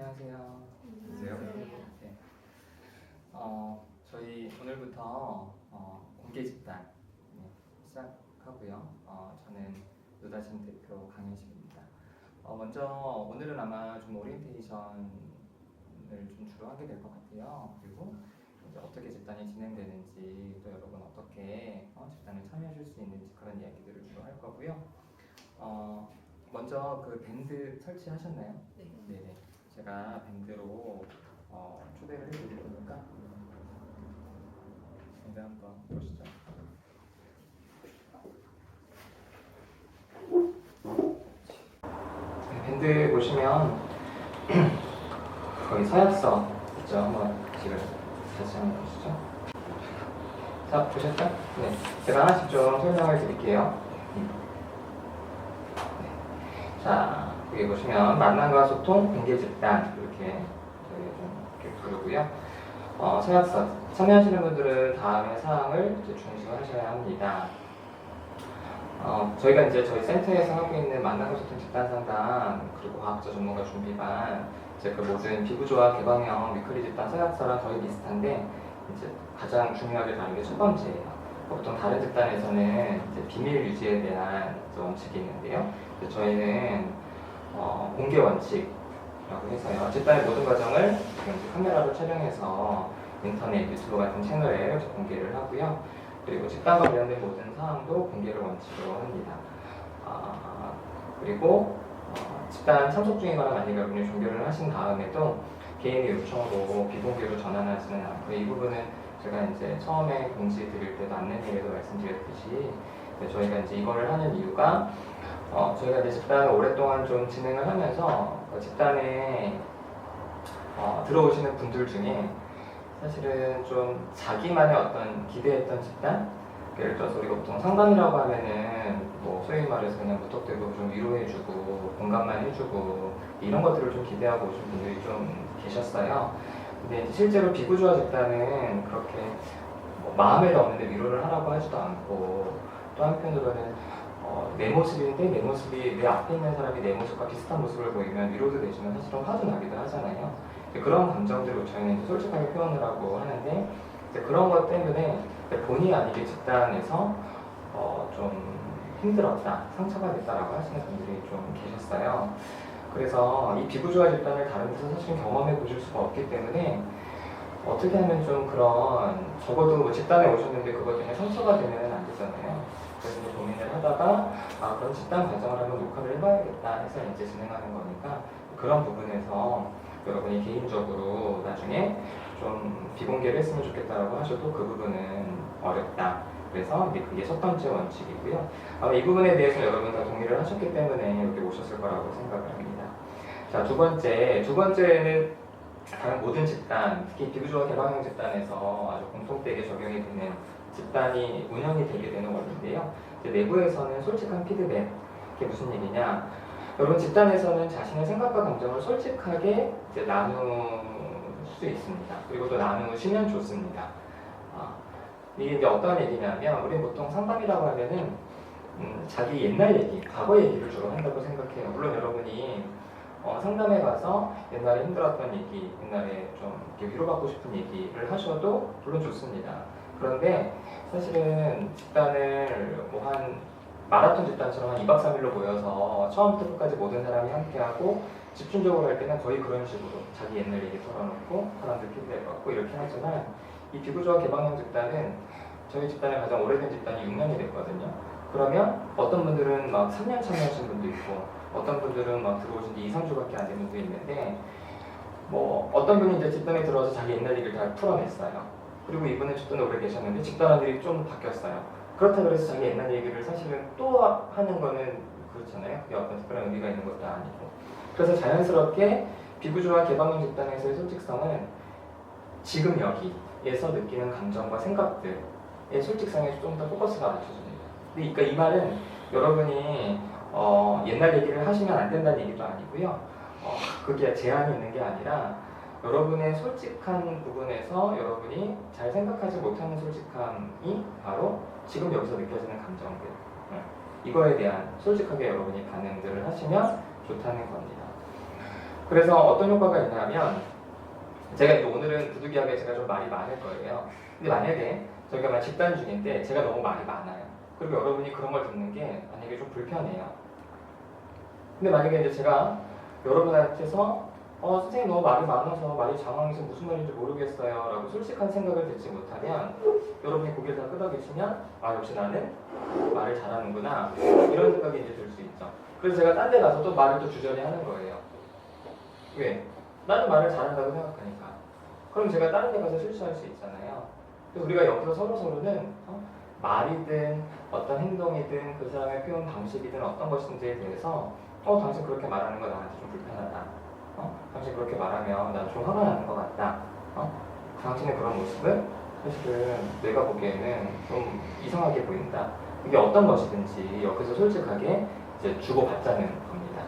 안녕하세요. 네. 저희 오늘부터 공개 집단 시작하고요. 저는 노다진 대표 강현식입니다. 먼저 오늘은 아마 좀 오리엔테이션을 좀 주로 하게 될 것 같아요. 그리고 이제 어떻게 집단이 진행되는지, 또 여러분 어떻게 집단에 참여하실 수 있는지 그런 이야기들을 주로 할 거고요. 먼저 그 밴드 설치하셨나요? 네. 네네. 제가 밴드로 초대를 해드릴 거니까 밴드 한번 보시죠. 네, 밴드 보시면 거기 서약서 있죠? 한번 지금 다시 한번 보시죠. 자, 보셨죠? 네. 제가 하나씩 좀 설명을 드릴게요. 자, 여기 보시면 만남과 소통, 공개 집단 이렇게 저희 좀 이렇게 부르고요. 서약서 참여하시는 분들은 다음의 사항을 이제 준수하셔야 합니다. 저희가 이제 저희 센터에서 하고 있는 만남과 소통 집단 상담 그리고 과학자 전문가 준비반 이제 그 모든 비구조와 개방형 위클리 집단 서약서랑 거의 비슷한데 이제 가장 중요하게 다른 게 첫 번째예요. 보통 다른 집단에서는 이제 비밀 유지에 대한 원칙이 있는데요. 저희는 공개 원칙이라고 해서요. 집단의 모든 과정을 지금 카메라로 촬영해서 인터넷, 유튜브 같은 채널에 공개를 하고요. 그리고 집단과 관련된 모든 사항도 공개를 원칙으로 합니다. 그리고 집단 참석 중이거나 만약에 여러분이 종결을 하신 다음에도 개인의 요청으로 비공개로 전환하지는 않고 이 부분은 제가 이제 처음에 공지 드릴 때도 안내문에도 말씀드렸듯이 저희가 이제 이거를 하는 이유가 저희가 이제 집단을 오랫동안 좀 진행을 하면서 집단에 들어오시는 분들 중에 사실은 좀 자기만의 어떤 기대했던 집단, 예를 들어서 우리가 보통 상담이라고 하면은 뭐 소위 말해서 그냥 무턱대고 좀 위로해주고 공감만 해주고 이런 것들을 좀 기대하고 오신 분들이 좀 계셨어요. 근데 이제 실제로 비구조화 집단은 그렇게 뭐 마음에도 없는데 위로를 하라고 하지도 않고 또 한편으로는 내 모습인데 내 모습이 내 앞에 있는 사람이 내 모습과 비슷한 모습을 보이면 위로도 되지만 사실은 화도 나기도 하잖아요. 그런 감정들을 저희는 솔직하게 표현을 하고 하는데 그런 것 때문에 본의 아니게 집단에서 좀 힘들었다, 상처가 됐다라고 하시는 분들이 좀 계셨어요. 그래서 이 비구조화 집단을 다른 데서 사실 경험해 보실 수가 없기 때문에 어떻게 하면 좀 그런 적어도 뭐 집단에 오셨는데 그것 때문에 상처가 되면 안 되잖아요. 그래서 이제 고민을 하다가 그런 집단 과정을 한번 녹화를 해봐야겠다 해서 이제 진행하는 거니까 그런 부분에서 여러분이 개인적으로 나중에 좀 비공개를 했으면 좋겠다라고 하셔도 그 부분은 어렵다. 그래서 이제 그게 첫 번째 원칙이고요. 아마 이 부분에 대해서 여러분 다 동의를 하셨기 때문에 여기 오셨을 거라고 생각을 합니다. 자, 두 번째는 다른 모든 집단, 특히 비구조화 개방형 집단에서 아주 공통되게 적용이 되는 집단이 운영이 되게 되는 원리인데요. 내부에서는 솔직한 피드백, 이게 무슨 얘기냐? 여러분 집단에서는 자신의 생각과 감정을 솔직하게 이제 나눌 수 있습니다. 그리고 또 나누시면 좋습니다. 이게 이제 어떤 얘기냐면 우리는 보통 상담이라고 하면은 자기 옛날 얘기, 과거 얘기를 주로 한다고 생각해요. 물론 여러분이 상담에 가서 옛날에 힘들었던 얘기, 옛날에 좀 이렇게 위로받고 싶은 얘기를 하셔도 물론 좋습니다. 그런데 사실은 집단을 뭐 한 마라톤 집단처럼 한 2박 3일로 모여서 처음부터 끝까지 모든 사람이 함께하고 집중적으로 할 때는 거의 그런 식으로 자기 옛날 얘기 털어놓고 사람들 피드백받고 이렇게 하지만 이 비구조화 개방형 집단은 저희 집단의 가장 오래된 집단이 6년이 됐거든요. 그러면 어떤 분들은 막 3년 참여하신 분도 있고 어떤 분들은 막 들어오신 지 2, 3주밖에 안 된 분도 있는데 뭐 어떤 분이 이제 집단에 들어와서 자기 옛날 얘기를 다 풀어냈어요. 그리고 이분은 집단에 오래 계셨는데 집단원들이 좀 바뀌었어요. 그렇다고 해서 자기 옛날 얘기를 사실은 또 하는 거는 그렇잖아요. 그게 어떤 특별한 의미가 있는 것도 아니고. 그래서 자연스럽게 비구조화 개방형 집단에서의 솔직성은 지금 여기에서 느끼는 감정과 생각들의 솔직성에 좀 더 포커스가 맞춰집니다. 그러니까 이 말은 여러분이 옛날 얘기를 하시면 안 된다는 얘기도 아니고요. 그게 제한이 있는 게 아니라 여러분의 솔직한 부분에서 여러분이 잘 생각하지 못하는 솔직함이 바로 지금 여기서 느껴지는 감정들, 이거에 대한 솔직하게 여러분이 반응들을 하시면 좋다는 겁니다. 그래서 어떤 효과가 있냐면 제가 이제 오늘은 부득이하게 제가 좀 말이 많을 거예요. 근데 만약에 저희가 막 집단 중인데 제가 너무 말이 많아요. 그리고 여러분이 그런 걸 듣는 게 만약에 좀 불편해요. 근데 만약에 이제 제가 여러분한테서 선생님 너무 말이 많아서 말이 장황해서 무슨 말인지 모르겠어요 라고 솔직한 생각을 듣지 못하면 여러분이 고개를 다 끄덕이시면 역시 나는 말을 잘하는구나 이런 생각이 이제 들 수 있죠. 그래서 제가 딴 데 가서도 말을 또 주저리 하는 거예요. 왜? 나는 말을 잘한다고 생각하니까. 그럼 제가 다른 데 가서 실수할 수 있잖아요. 그래서 우리가 여기서 서로서로는 말이든 어떤 행동이든 그 사람의 표현 방식이든 어떤 것인지에 대해서 당신 그렇게 말하는 거 나한테 좀 불편하다. 당신 그렇게 말하면 난 좀 화가 나는 것 같다. 당신의 그런 모습은 사실은 내가 보기에는 좀 이상하게 보인다. 이게 어떤 것이든지 여기서 솔직하게 이제 주고받자는 겁니다.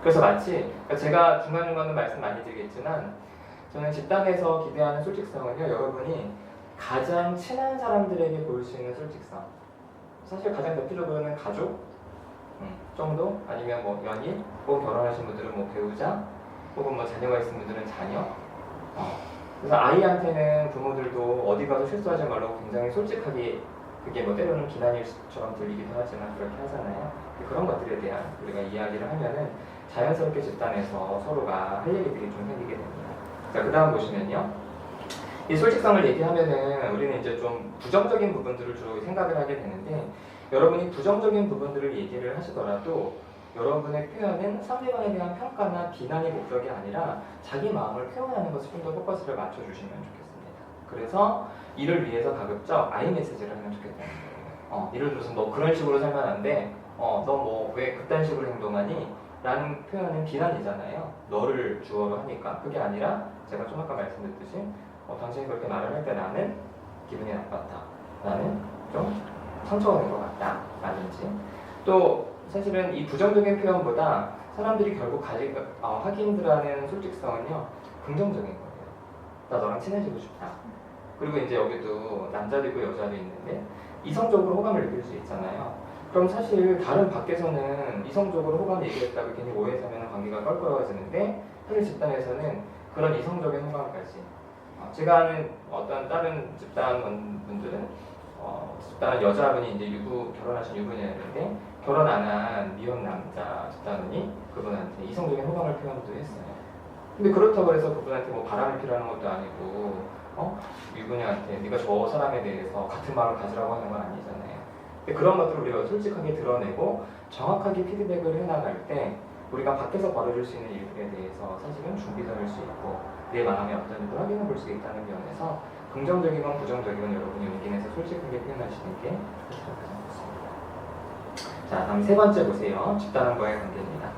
그래서 마치 제가 중간중간에 말씀 많이 드리겠지만 저는 집단에서 기대하는 솔직성은요, 여러분이 가장 친한 사람들에게 보일 수 있는 솔직성. 사실 가장 대표적으로는 가족 정도, 아니면 뭐 연인, 혹은 결혼하신 분들은 뭐 배우자, 혹은 뭐 자녀가 있는 분들은 자녀. 그래서 아이한테는 부모들도 어디 가서 실수하지 말라고 굉장히 솔직하게, 그게 뭐 때로는 비난일처럼 들리기도 하지만 그렇게 하잖아요. 그런 것들에 대한 우리가 이야기를 하면은 자연스럽게 집단에서 서로가 할 얘기들이 좀 생기게 됩니다. 자, 그 다음 보시면요. 이 솔직성을 얘기하면은 우리는 이제 좀 부정적인 부분들을 주로 생각을 하게 되는데, 여러분이 부정적인 부분들을 얘기를 하시더라도 여러분의 표현은 상대방에 대한 평가나 비난이 목적이 아니라 자기 마음을 표현하는 것에 좀 더 포커스를 맞춰주시면 좋겠습니다. 그래서 이를 위해서 가급적 아이 메시지를 하면 좋겠다는 거예요. 예를 들어서 너 그런 식으로 살면 안 돼. 너 뭐 왜 그딴 식으로 행동하니? 라는 표현은 비난이잖아요. 너를 주어로 하니까. 그게 아니라 제가 좀 아까 말씀드렸듯이 당신이 그렇게 말을 할 때 나는 기분이 나빴다. 나는 좀 상처가 된 것 같다. 라든지. 또 사실은 이 부정적인 표현보다 사람들이 결국 하기 힘들어하는 솔직성은요, 긍정적인 거예요. 나 너랑 친해지고 싶다. 그리고 이제 여기도 남자도 있고 여자도 있는데 이성적으로 호감을 느낄 수 있잖아요. 그럼 사실 다른 밖에서는 이성적으로 호감 얘기했다고 괜히 오해 사면 관계가 껄끄러워지는데, 사실 집단에서는 그런 이성적인 호감까지 제가 아는 어떤 다른 집단원분들은 집단은 여자분이 이제 결혼하신 유부녀였는데 결혼 안 한 미혼 남자 집단원이 그분한테 이성적인 호감을 표현도 했어요. 근데 그렇다고 해서 그분한테 뭐 바람을 피라는 것도 아니고 유부녀한테 네가 저 사람에 대해서 같은 마음을 가지라고 하는 건 아니잖아요. 근데 그런 것들을 우리가 솔직하게 드러내고 정확하게 피드백을 해나갈 때 우리가 밖에서 벌어질 수 있는 일들에 대해서 사실은 준비를 할 수 있고 내 마음이 어떤지 확인해 볼 수 있다는 면에서 긍정적이건 부정적이건 여러분이 용기 내서 솔직하게 표현하시는 게 가장 좋습니다. 자, 다음 세 번째 보세요. 집단원과의 관계입니다.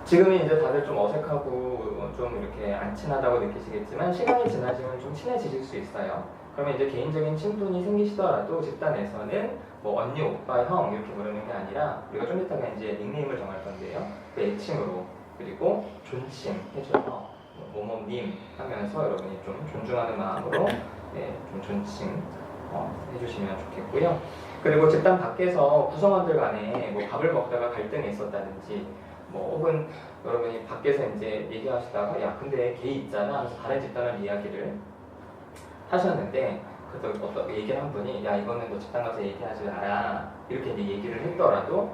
지금은 이제 다들 좀 어색하고 좀 이렇게 안 친하다고 느끼시겠지만 시간이 지나시면 좀 친해지실 수 있어요. 그러면 이제 개인적인 친분이 생기시더라도 집단에서는 뭐 언니, 오빠, 형 이렇게 부르는 게 아니라 우리가 좀 이따가 이제 닉네임을 정할 건데요. 그 애칭으로 그리고 존칭 해줘서 뭐뭐님 하면서 여러분이 좀 존중하는 마음으로 좀 존칭 해주시면 좋겠고요. 그리고 집단 밖에서 구성원들 간에 뭐 밥을 먹다가 갈등이 있었다든지 뭐 혹은 여러분이 밖에서 이제 얘기하시다가 야 근데 걔 있잖아 하면서 다른 집단을 이야기를 하셨는데 그래서 어떤 얘기를 한 분이 야 이거는 너 집단 가서 얘기하지 마라 이렇게 이제 얘기를 했더라도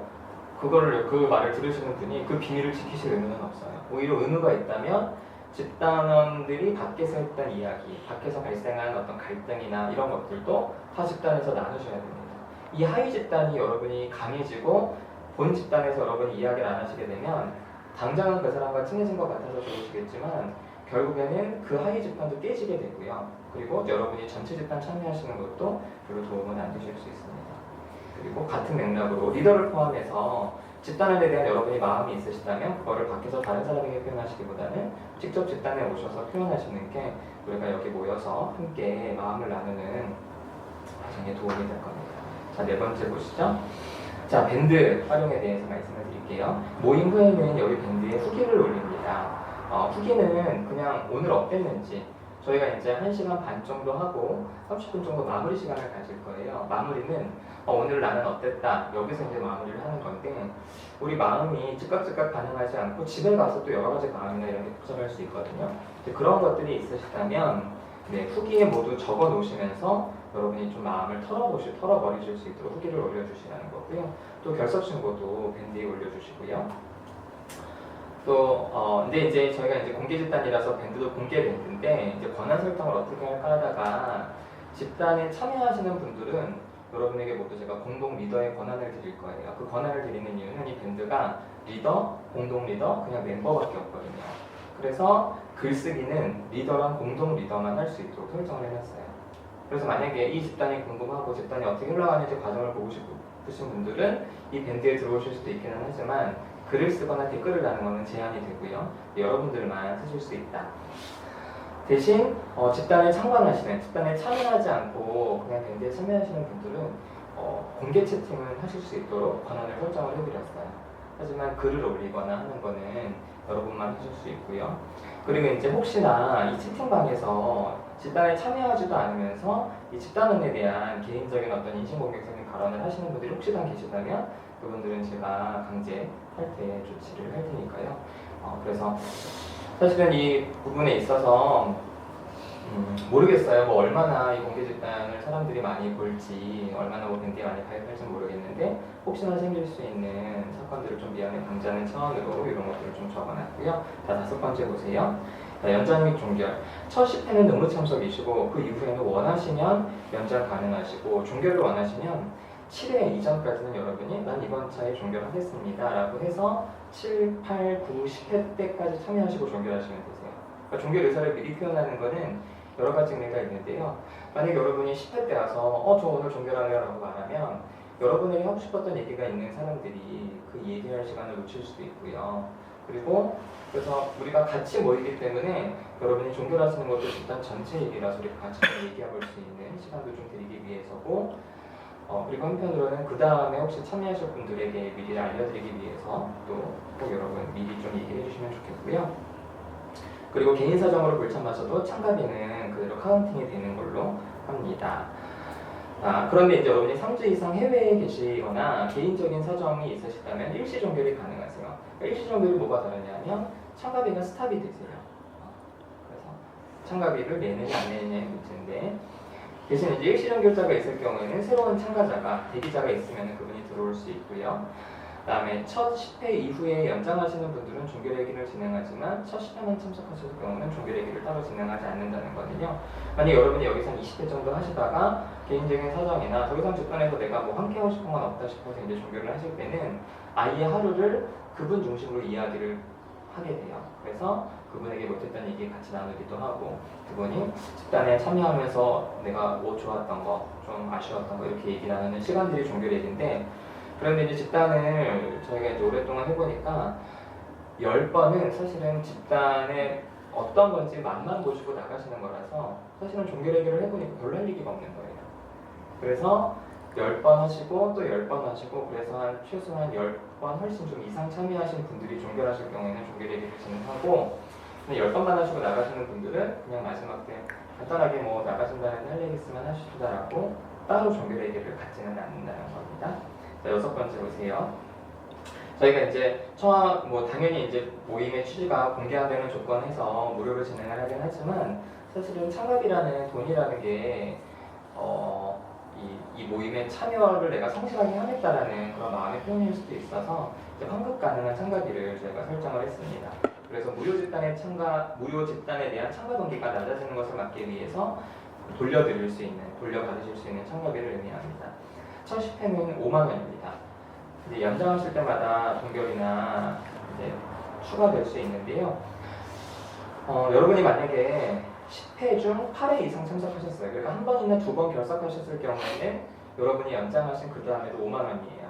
그거를 그 말을 들으시는 분이 그 비밀을 지키실 의무는 없어요. 오히려 의무가 있다면 집단원들이 밖에서 했던 이야기, 밖에서 발생한 어떤 갈등이나 이런 것들도 타 집단에서 나누셔야 됩니다. 이 하위 집단이 여러분이 강해지고 본 집단에서 여러분이 이야기를 안 하시게 되면 당장은 그 사람과 친해진 것 같아서 좋으시겠지만 결국에는 그 하위 집단도 깨지게 되고요. 그리고 여러분이 전체 집단 참여하시는 것도 별로 도움은 안 되실 수 있습니다. 그리고 같은 맥락으로 리더를 포함해서 집단에 대한 여러분이 마음이 있으시다면 그거를 밖에서 다른 사람에게 표현하시기보다는 직접 집단에 오셔서 표현하시는 게 우리가 여기 모여서 함께 마음을 나누는 과정에 도움이 될 겁니다. 자, 네 번째 보시죠. 자, 밴드 활용에 대해서 말씀을 드릴게요. 모임 후에는 여기 밴드에 후기를 올립니다. 후기는 그냥 오늘 어땠는지 저희가 이제 1시간 반 정도 하고 30분 정도 마무리 시간을 가질 거예요. 마무리는 오늘 나는 어땠다, 여기서 이제 마무리를 하는 건데, 우리 마음이 즉각 반응하지 않고 집에 가서 또 여러 가지 마음이나 이런 게 복잡할 수 있거든요. 그런 것들이 있으시다면 후기에 모두 적어 놓으시면서 여러분이 좀 마음을 털어버리실 수 있도록 후기를 올려주시라는 거고요. 또 결석신고도 밴드에 올려주시고요. 또 근데 이제 저희가 이제 공개 집단이라서 밴드도 공개 밴드인데, 이제 권한 설정을 어떻게 할까 하다가, 집단에 참여하시는 분들은 여러분에게 모두 제가 공동 리더의 권한을 드릴 거예요. 그 권한을 드리는 이유는 이 밴드가 리더, 공동 리더, 그냥 멤버밖에 없거든요. 그래서 글쓰기는 리더랑 공동 리더만 할 수 있도록 설정을 해놨어요. 그래서 만약에 이 집단이 궁금하고 집단이 어떻게 흘러가는지 과정을 보고 싶으신 분들은 이 밴드에 들어오실 수도 있기는 하지만, 글을 쓰거나 댓글을 다는 것은 제한이 되고요. 여러분들만 쓰실 수 있다. 대신 집단에 참여하지 않고 그냥 밴드에 참여하시는 분들은 공개 채팅을 하실 수 있도록 권한을 설정을 해드렸어요. 하지만 글을 올리거나 하는 거는 여러분만 하실 수 있고요. 그리고 이제 혹시나 이 채팅방에서 집단에 참여하지도 않으면서 이 집단원에 대한 개인적인 어떤 인신공격적인 발언을 하시는 분들이 혹시나 계시다면, 그분들은 제가 강제 탈퇴 조치를 할 테니까요. 그래서 사실은 이 부분에 있어서 모르겠어요. 뭐 얼마나 이 공개 집단을 사람들이 많이 볼지, 얼마나 밴드에 많이 가입할지 모르겠는데, 혹시나 생길 수 있는 사건들을 좀 미연에 방지하는 차원으로 이런 것들을 좀 적어놨고요. 자, 5번째 보세요. 연장 및 종결. 첫 10회는 의무 참석이시고, 그 이후에는 원하시면 연장 가능하시고, 종결을 원하시면 7회 이전까지는 여러분이 난 이번 차에 종결하겠습니다 라고 해서 7, 8, 9, 10회 때까지 참여하시고 종결하시면 되세요. 그러니까 종결 의사를 미리 표현하는 거는 여러 가지 의미가 있는데요. 만약 여러분이 10회 때 와서 저 오늘 종결하래요 라고 말하면, 여러분에게 하고 싶었던 얘기가 있는 사람들이 그 얘기할 시간을 놓칠 수도 있고요. 그리고 그래서 우리가 같이 모이기 때문에 여러분이 종결하시는 것도 집단 전체 얘기라서 우리가 같이 얘기해 볼 수 있는 시간도 좀 드리기 위해서고, 그리고 한편으로는 그 다음에 혹시 참여하실 분들에게 미리 알려드리기 위해서 또 꼭 여러분 미리 좀 얘기해 주시면 좋겠고요. 그리고 개인 사정으로 불참하셔도 참가비는 그대로 카운팅이 되는 걸로 합니다. 그런데 이제 여러분이 3주 이상 해외에 계시거나 개인적인 사정이 있으시다면 일시 종결이 가능하세요. 그러니까 일시 종결이 뭐가 다르냐면 참가비가 스탑이 되세요. 그래서 참가비를 내느냐 안 내느냐의 문제인데, 대신 이제 일시 종결자가 있을 경우에는 새로운 참가자가, 대기자가 있으면 그분이 들어올 수 있고요. 그 다음에 첫 10회 이후에 연장하시는 분들은 종결회기를 진행하지만 첫 10회만 참석하실 경우는 종결회기를 따로 진행하지 않는다는 거는요. 만약 여러분이 여기서 한 20회 정도 하시다가 개인적인 사정이나 더 이상 집단에서 내가 뭐 함께 하고 싶은 건 없다 싶어서 이제 종결을 하실 때는 아예 하루를 그분 중심으로 이야기를 하게 돼요. 그래서 그분에게 못했던 얘기 같이 나누기도 하고, 그분이 집단에 참여하면서 내가 뭐 좋았던 거, 좀 아쉬웠던 거 이렇게 얘기 나누는 시간들이 종결회기인데, 그런데 이제 집단을 저희가 이제 오랫동안 해보니까 10번은 사실은 집단에 어떤 건지 맛만 보시고 나가시는 거라서 사실은 종결회기를 해보니까 별로 할 얘기가 없는 거예요. 그래서 10번 하시고 또 10번 하시고, 그래서 한 최소한 10번 훨씬 좀 이상 참여하신 분들이 종결하실 경우에는 종결회기를 진행하고, 10번만 하시고 나가시는 분들은 그냥 마지막 때 간단하게 뭐 나가신다는 할 얘기 있으면 하시다라고 따로 종결회기를 갖지는 않는다는 겁니다. 자, 6번째 보세요. 저희가 이제 당연히 이제 모임의 취지가 공개화되는 조건에서 무료로 진행을 하긴 하지만, 사실은 참가비라는 돈이라는 게 이 모임에 참여를 내가 성실하게 하겠다라는 그런 마음의 표현일 수도 있어서 이제 환급 가능한 참가비를 저희가 설정을 했습니다. 그래서 무료 집단에 대한 참가 동기가 낮아지는 것을 막기 위해서 돌려받으실 수 있는 참가비를 의미합니다. 첫 10회는 5만 원입니다. 이제 연장하실 때마다 동결이나 이제 추가될 수 있는데요. 여러분이 만약에 10회 중 8회 이상 참석하셨어요. 그러니까 한 번이나 두 번 결석하셨을 경우에는 여러분이 연장하신 그 다음에도 5만 원이에요.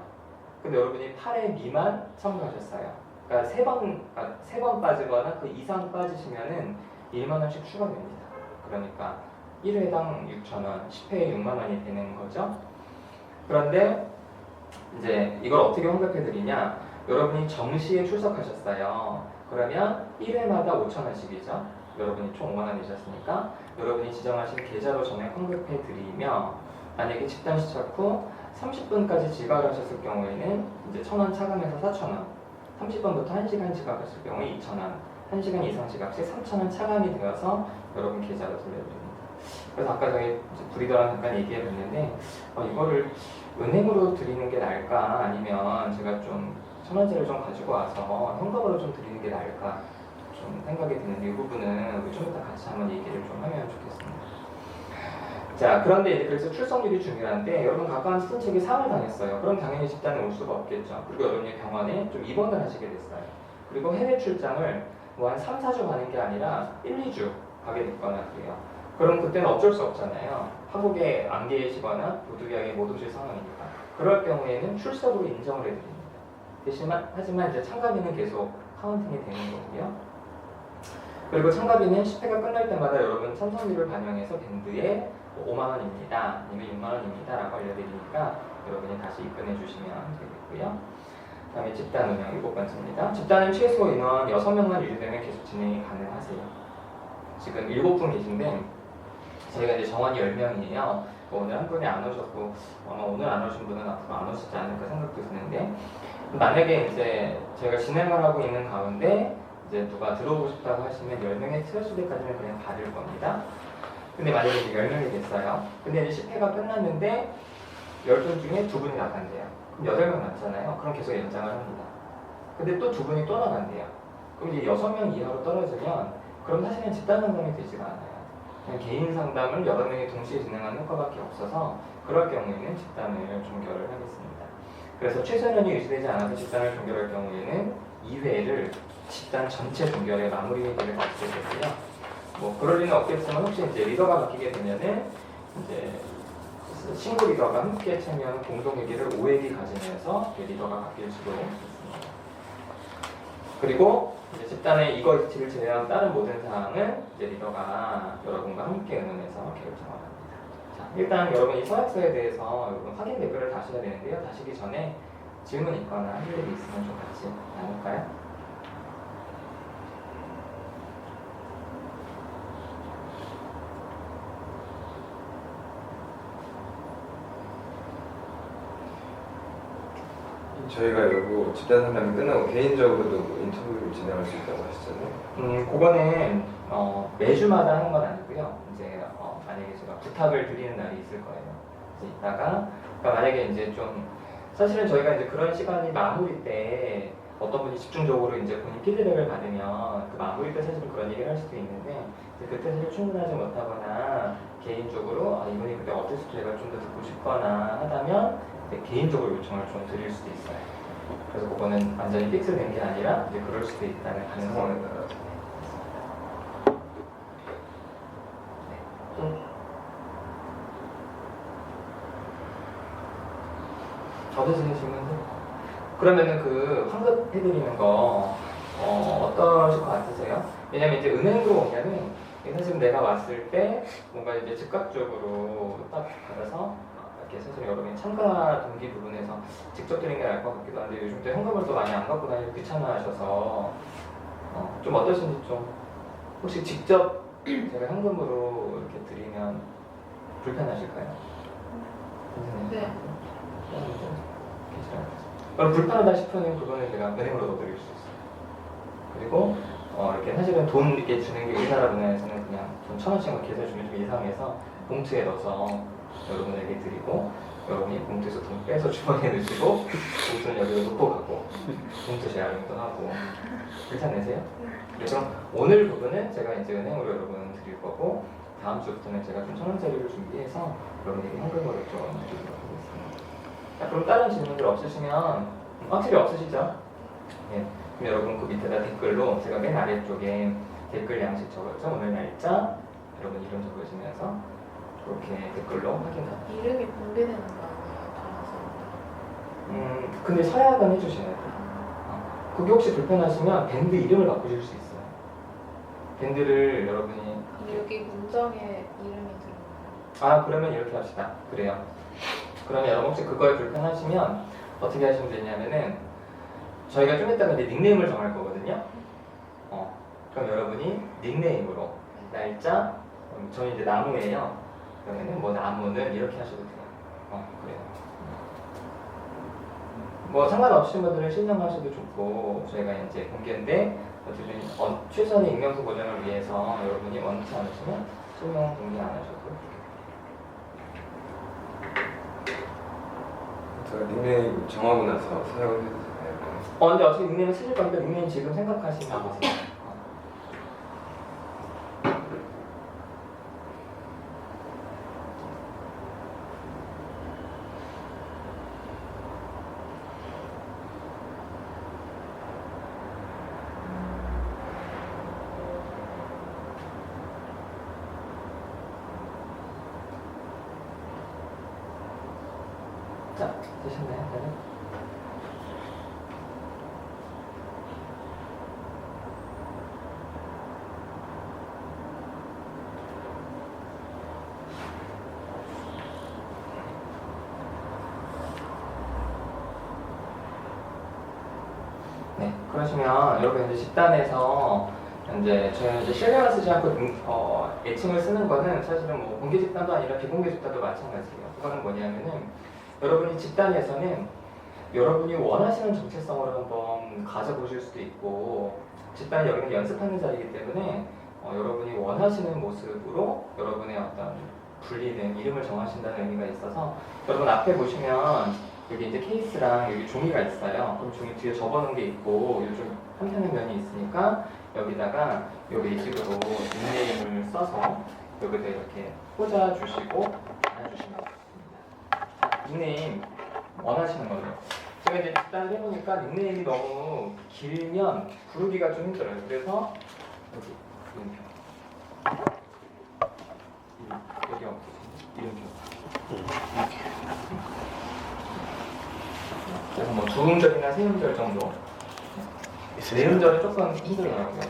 근데 여러분이 8회 미만 참석하셨어요. 그러니까 3번 빠지거나 그 이상 빠지시면은 1만 원씩 추가됩니다. 그러니까 1회당 6,000원, 10회에 6만 원이 되는 거죠. 그런데 이제 이걸 어떻게 환급해 드리냐? 여러분이 정시에 출석하셨어요. 그러면 1회마다 5,000원씩이죠. 여러분이 총 5만 원 내셨으니까 여러분이 지정하신 계좌로 전액 환급해 드리며, 만약에 집단 시작 후 30분까지 지각을 하셨을 경우에는 이제 1,000원 차감해서 4,000원, 30분부터 1시간 지각하실 경우에 2,000원, 1시간 이상 지각 시 3,000원 차감이 되어서 여러분 계좌로 돌려드립니다. 그래서 아까 저희 브리더랑 잠깐 얘기해봤는데 이거를 은행으로 드리는 게 나을까, 아니면 제가 좀 1,000원짜리를 좀 가지고 와서 현금으로 좀 드리는 게 나을까 좀 생각이 드는데, 이 부분은 우리 좀 이따 같이 한번 얘기를 좀 하면 좋겠습니다. 자, 그런데 이제 그래서 출석률이 중요한데, 여러분 가까운 친척이 사망을 당했어요. 그럼 당연히 집단에 올 수가 없겠죠. 그리고 여러분이 병원에 좀 입원을 하시게 됐어요. 그리고 해외 출장을 뭐 한 3, 4주 가는 게 아니라 1, 2주 가게 됐거나 그래요. 그럼 그때는 어쩔 수 없잖아요. 한국에 안 계시거나 보두기하게 못 오실 상황이니까. 그럴 경우에는 출석으로 인정을 해드립니다. 하지만 이제 참가비는 계속 카운팅이 되는 거고요. 그리고 참가비는 10회가 끝날 때마다 여러분 참석률을 반영해서 밴드에 5만 원입니다, 아니면 6만 원입니다 라고 알려드리니까 여러분이 다시 입금해 주시면 되겠고요. 그 다음에 집단 운영 7번째입니다. 집단은 최소 인원 6명만 유지되면 계속 진행이 가능하세요. 지금 7분 계신데 저희가 이제 정원이 10명이에요. 오늘 한 분이 안 오셨고 아마 오늘 안 오신 분은 앞으로 안 오시지 않을까 생각도 드는데, 만약에 이제 저희가 진행을 하고 있는 가운데 이제 누가 들어오고 싶다고 하시면 10명의 트레시대까지는 그냥 받을 겁니다. 근데 만약에 이제 10명이 됐어요. 근데 이제 10회가 끝났는데 10분 중에 2분이 나간대요. 그럼 8명 남잖아요. 그럼 계속 연장을 합니다. 근데 또 2분이 또 나간대요. 그럼 이제 6명 이하로 떨어지면 그럼 사실은 집단 상담이 되지가 않아요. 그냥 개인 상담을 여러 명이 동시에 진행하는 효과밖에 없어서 그럴 경우에는 집단을 종결을 하겠습니다. 그래서 최소 인원이 유지되지 않아서 집단을 종결할 경우에는 2회를 집단 전체 종결의 마무리 회의를 마치게 되고요. 뭐 그럴 리는 없겠지만 혹시 이제 리더가 바뀌게 되면은 이제 신고 리더가 함께 참여하는 공동회의를 5회기 가지면서 리더가 바뀔 수도 있습니다. 그리고 이제 집단의 이거 이치를 제외한 다른 모든 사항은 이제 리더가 여러분과 함께 의논해서 결정을 합니다. 자, 일단 여러분 이 서약서에 대해서 여러분 확인 댓글을 다셔야 되는데요. 다시기 전에 질문 있거나 할 일이 있으면 좀 같이 나눌까요? 저희가 이거 집단 상담이 끝나고 개인적으로도 인터뷰를 진행할 수 있다고 하셨잖아요. 그거는 매주마다 하는 건 아니고요. 이제 만약에 제가 부탁을 드리는 날이 있을 거예요. 그래서 이따가 그러니까 만약에 이제 좀 사실은 저희가 이제 그런 시간이 마무리 때 어떤 분이 집중적으로 이제 본인 피드백을 받으면 그 마무리 때 사실은 그런 얘기를 할 수도 있는데 그때 사실 충분하지 못하거나 개인적으로 이분이 그때 어땠을 때 제가 좀 더 듣고 싶거나 하다면 개인적으로 요청을 좀 드릴 수도 있어요. 그래서 그거는 완전히 픽스된 게 아니라 이제 그럴 수도 있다는 가능성을 따라서. 어떠신 질문들? 그러면은 그 환급해드리는 거 어떠실 것 같으세요? 왜냐면 이제 은행으로 오면은 사실 내가 왔을 때 뭔가 이제 즉각적으로 딱 받아서 이렇게 사실 여러분이 참가 동기 부분에서 직접 드리는 게 나을 것 같기도 한데 요즘 또 현금을 또 많이 안 갖고 다니고 귀찮아하셔서 좀 어떠신지 좀 혹시 직접 제가 현금으로 이렇게 드리면 불편하실까요? 네. 괜찮아요. 그럼 불편하다 싶으면 그거는 제가 은행으로 드릴 수 있어요. 그리고 이렇게 사실은 돈 이렇게 주는 게 우리나라 문화에서는 그냥 돈 1,000원씩만 계산해 주면 좀 이상해서 봉투에 넣어서 여러분에게 드리고 여러분이 봉투에서 돈 빼서 주머니에 넣으시고 봉투는 여기로 놓고 가고 봉투 재활용도 하고 괜찮으세요? 그래서 오늘 부분은 제가 이제 은행으로 여러분 드릴 거고 다음 주부터는 제가 좀 1,000원짜리를 준비해서 여러분에게 현금으로 좀 드리도록 하겠습니다. 자, 그럼 다른 질문들 없으시면 확실히 없으시죠? 네. 그럼 여러분 그 밑에다 댓글로 제가 맨 아래쪽에 댓글 양식 적었죠? 오늘 날짜 여러분 이름 적으시면서 그렇게 댓글로 확인합니다. 이름이 공개되는 거 아니에요? 달아서. 근데 서약은 해주셔야 돼요. 그게 혹시 불편하시면 밴드 이름을 바꾸실 수 있어요. 밴드를 여러분이 여기 문장에 이름이 들어가요. 그러면 이렇게 합시다. 그래요. 그러면 여러분 혹시 그거에 불편하시면 어떻게 하시면 되냐면은 저희가 좀 이따가 이제 닉네임을 정할 거거든요. 그럼 여러분이 닉네임으로 날짜, 저희 이제 나무예요. 그러면은 뭐 나무는 이렇게 하셔도 돼요. 그래요. 뭐 상관없으신 분들은 실명하셔도 좋고 저희가 이제 공개인데 어쨌든 최선의 익명성 보장을 위해서 여러분이 원치 않으시면 실명 공개 안 하셔도 좋겠다. 제가 닉네임 정하고 나서 사용을 해도 되나요? 근데 어차피 닉네임을 쓰실 거니까 닉네임 지금 생각하시면 되세요. 자, 되셨나요? 다들? 네, 그러시면 여러분 이제 집단에서 이제 저희는 이제 실명을 쓰지 않고 애칭을 쓰는 거는 사실은 뭐 공개 집단도 아니라 비공개 집단도 마찬가지예요. 그거는 뭐냐면은 여러분이 집단에서는 여러분이 원하시는 정체성으로 한번 가져보실 수도 있고 집단이 여기는 연습하는 자리이기 때문에 여러분이 원하시는 모습으로 여러분의 어떤 불리는 이름을 정하신다는 의미가 있어서 여러분 앞에 보시면 여기 이제 케이스랑 여기 종이가 있어요. 그럼 종이 뒤에 적어놓은 게 있고 요즘 한편의 면이 있으니까 여기다가 요 매직으로 닉네임을 써서 여기다 이렇게 꽂아주시고 달아주시면 됩니다. 닉네임 원하시는 걸로. 제가 이제 집단을 해보니까 닉네임이 너무 길면 부르기가 좀 힘들어요. 그래서 여기 이름표 여기 이름표 그래서 뭐 두 음절이나 세 음절 정도. 네 음절은 조금 힘들더라고요.